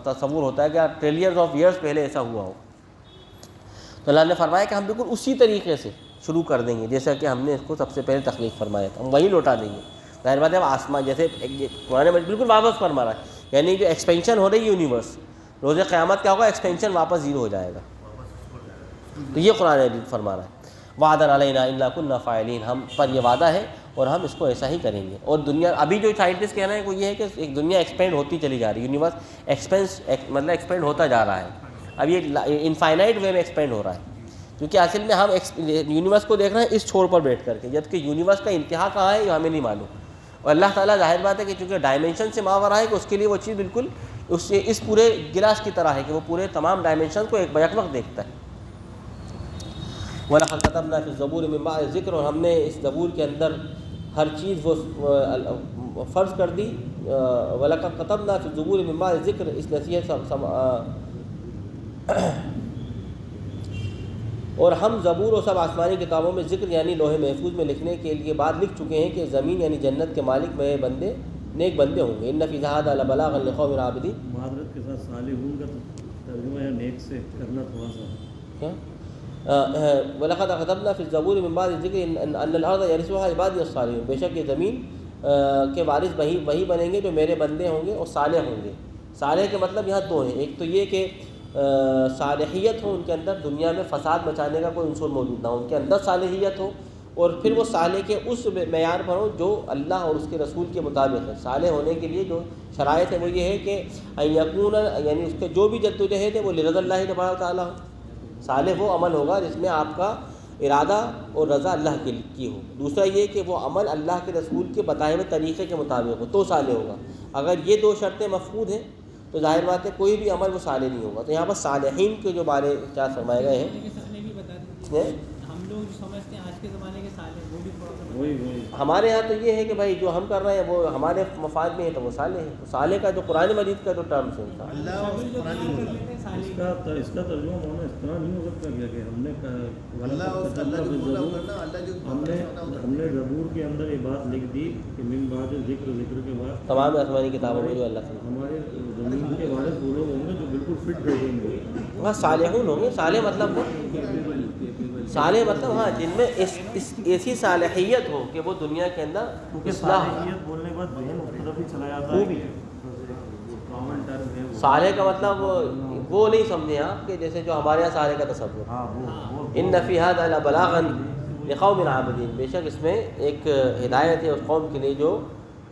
تصور ہوتا ہے کہ ٹریلینز آف ایئرس پہلے ایسا ہوا ہو۔ تو اللہ نے فرمایا کہ ہم بالکل اسی طریقے سے شروع کر دیں گے جیسا کہ ہم نے اس کو سب سے پہلے تخلیق فرمایا تھا، ہم وہی لوٹا دیں گے۔ ظاہر بات ہے اب آسمان جیسے قرآن میں بالکل واپس فرما رہا ہے، یعنی جو ایکسپینشن ہو رہی ہے یونیورس، روز قیامت کیا ہوگا؟ ایکسپینشن واپس زیرو ہو جائے گا۔ تو یہ قرآن فرما رہا ہے وعدًا علینا انا کنا فاعلین، ہم پر یہ وعدہ ہے اور ہم اس کو ایسا ہی کریں گے۔ اور دنیا ابھی جو سائنٹسٹ کہہ رہے ہیں وہ یہ ہے کہ ایک دنیا ایکسپینڈ ہوتی چلی جا رہی ہے، یونیورس ایکسپینڈ ہوتا جا رہا ہے، اب یہ انفائنائٹ وے میں ایکسپینڈ ہو رہا ہے، کیونکہ اصل میں ہم یونیورس کو دیکھ رہے ہیں اس چھوڑ پر بیٹھ کر کے، جبکہ یونیورس کا انتہا کہاں ہے یہ ہمیں نہیں معلوم، اور اللہ تعالیٰ ظاہر بات ہے کہ چونکہ ڈائمنشن سے ماورا ہے کہ اس کے لیے وہ چیز بالکل اس پورے گلاس کی طرح ہے کہ وہ پورے تمام ڈائمنشن کو ایک بیک وقت دیکھتا ہے، وَلَقَدْ كَتَبْنَا فِي الزَّبُورِ مِن بَعْدِ الذِّكْرِ، اور ہم نے اس زبور کے اندر ہر چیز وہ فرض کر دی. وَلَقَدْ كَتَبْنَا فِي الزَّبُورِ مِن بَعْدِ الذِّكْرِ، اس نصیحت اور ہم زبور و سب آسمانی کتابوں میں ذکر یعنی لوح محفوظ میں لکھنے کے لیے بات لکھ چکے ہیں کہ زمین یعنی جنت کے مالک میں بندے نیک بندے ہوں گے. اِنَّ فِي ذَٰلِکَ لَبَلَاغًا لِقَوْمٍ عَابِدِينَ. معذرت کے ساتھ صالحون کا ترجمہ ہے نیک سے کرنا تھوڑا سا کیا وَلَقَدْ كَتَبْنَا فِي الزَّبُورِ مِن بَعْدِ الذِّكْرِ أَنَّ الْأَرْضَ يَرِثُهَا عِبَادِيَ الصَّالِحُونَ، بے شک یہ زمین کے وارث وہی بنیں گے جو میرے بندے ہوں گے اور صالح ہوں گے. صالح کے مطلب یہاں دو ہیں، ایک تو یہ کہ صالحیت ہو ان کے اندر، دنیا میں فساد مچانے کا کوئی عنصر موجود نہ ہو، ان کے اندر صالحیت ہو، اور پھر وہ صالح کے اس معیار پر ہو جو اللہ اور اس کے رسول کے مطابق ہے. صالح ہونے کے لیے جو شرائط ہے وہ یہ ہے کہ یکون یعنی اس کے جو بھی جد و جہد ہے وہ لرضا اللہ تبارک و تعالیٰ ہو. صالح وہ عمل ہوگا جس میں آپ کا ارادہ اور رضا اللہ کی ہو. دوسرا یہ کہ وہ عمل اللہ کے رسول کے بتائے ہوئے طریقے کے مطابق ہو تو صالح ہوگا. اگر یہ دو شرطیں مفقود ہیں تو ظاہر بات ہے کوئی بھی عمل وہ صالح نہیں ہوگا. تو یہاں پر صالحین کے جو بارے کیا فرمائے گئے ہیں، ہم لوگ جو سمجھتے ہیں آج کے زمانے کے صالح، وہ بھی تھوڑا سا وہی ہمارے یہاں تو یہ ہے کہ بھائی جو ہم کر رہے ہیں وہ ہمارے مفاد میں ہے تو وہ صالح ہے. صالح کا جو قرآن مجید کا جو ٹرمس ہے ان کا، اس کا ترجمہ ہونا اس طرح نہیں ہو سکتا کہ ہم نے ہم نے زبور کے اندر یہ بات لکھ دی کہ من بعد ذکر کے بعد تمام آسمانی کتابوں میں جو اللہ سے ہمارے زمین کے وارث وہ لوگ ہوں گے جو بالکل فٹ بیٹھیں گے. وہاں صالحون ہوں گے. صالح مطلب ہاں جن میں ایسی صالحیت ہو کہ وہ دنیا کے اندر اصلاح ہو. بولنے کے بعد ذہن اس طرف ہی چلا جاتا ہے. صالح کا مطلب وہ نہیں سمجھے آپ کہ جیسے جو ہمارے یہاں صالح کا تصور. ان فی ھذا لبلاغا لقوم عابدین، بے شک اس میں ایک ہدایت ہے اس قوم کے لیے جو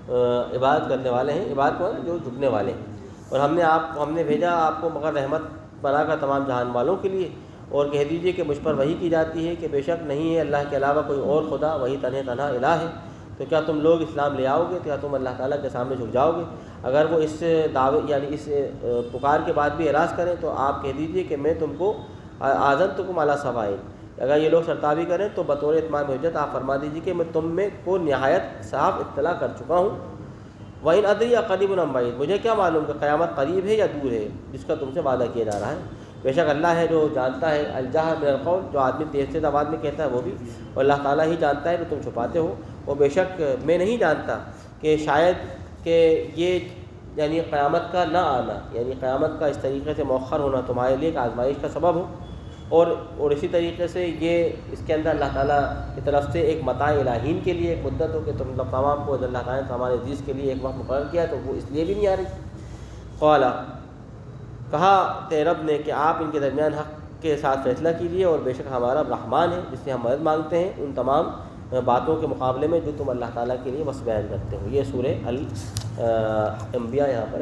عبادت کرنے والے ہیں، عبادت کو جو جھکنے والے ہیں. اور ہم نے بھیجا آپ کو مگر رحمت بنا کر تمام جہان والوں کے لیے. اور کہہ دیجئے کہ مجھ پر وحی کی جاتی ہے کہ بے شک نہیں ہے اللہ کے علاوہ کوئی اور خدا، وہی تنہا الہ ہے. تو کیا تم لوگ اسلام لے آؤ گے؟ تو کیا تم اللہ تعالیٰ کے سامنے جھک جاؤ گے؟ اگر وہ اس دعوے یعنی اس پکار کے بعد بھی اعراض کریں تو آپ کہہ دیجئے کہ میں تم کو آذنتکم علی سواء. اگر یہ لوگ سرتابی کریں تو بطور اتمام حجت آپ فرما دیجیے کہ میں تم میں کو نہایت صاف اطلاع کر چکا ہوں. وَإِنْ أَدْرِي أَقَرِيبٌ أَمْ بَعِيدٌ، مجھے کیا معلوم کہ قیامت قریب ہے یا دور ہے جس کا تم سے وعدہ کیا جا رہا ہے. بے شک اللہ ہے جو جانتا ہے الجہر من القول، جو آدمی تیز تیز آواز میں کہتا ہے وہ بھی، اور اللہ تعالیٰ ہی جانتا ہے کہ تم چھپاتے ہو. اور بے شک میں نہیں جانتا کہ شاید کہ یہ یعنی قیامت کا نہ آنا، یعنی قیامت کا اس طریقے سے مؤخر ہونا تمہارے لیے ایک آزمائش کا سبب ہو. اور اسی طریقے سے یہ اس کے اندر اللہ تعالیٰ کی طرف سے ایک متاع الہین کے لیے ایک مدت ہو کہ تم تمام کو اللہ تعالیٰ نے ہمارے عزیز کے لیے ایک وقت مقرر کیا تو وہ اس لیے بھی نہیں آ رہی. قالا، کہا تیرے رب نے کہ آپ ان کے درمیان حق کے ساتھ فیصلہ کیجیے، اور بے شک ہمارا رحمان ہے جس سے ہم مدد مانگتے ہیں ان تمام باتوں کے مقابلے میں جو تم اللہ تعالیٰ کے لیے بس بیان کرتے ہو. یہ سورہ الانبیاء یہاں پر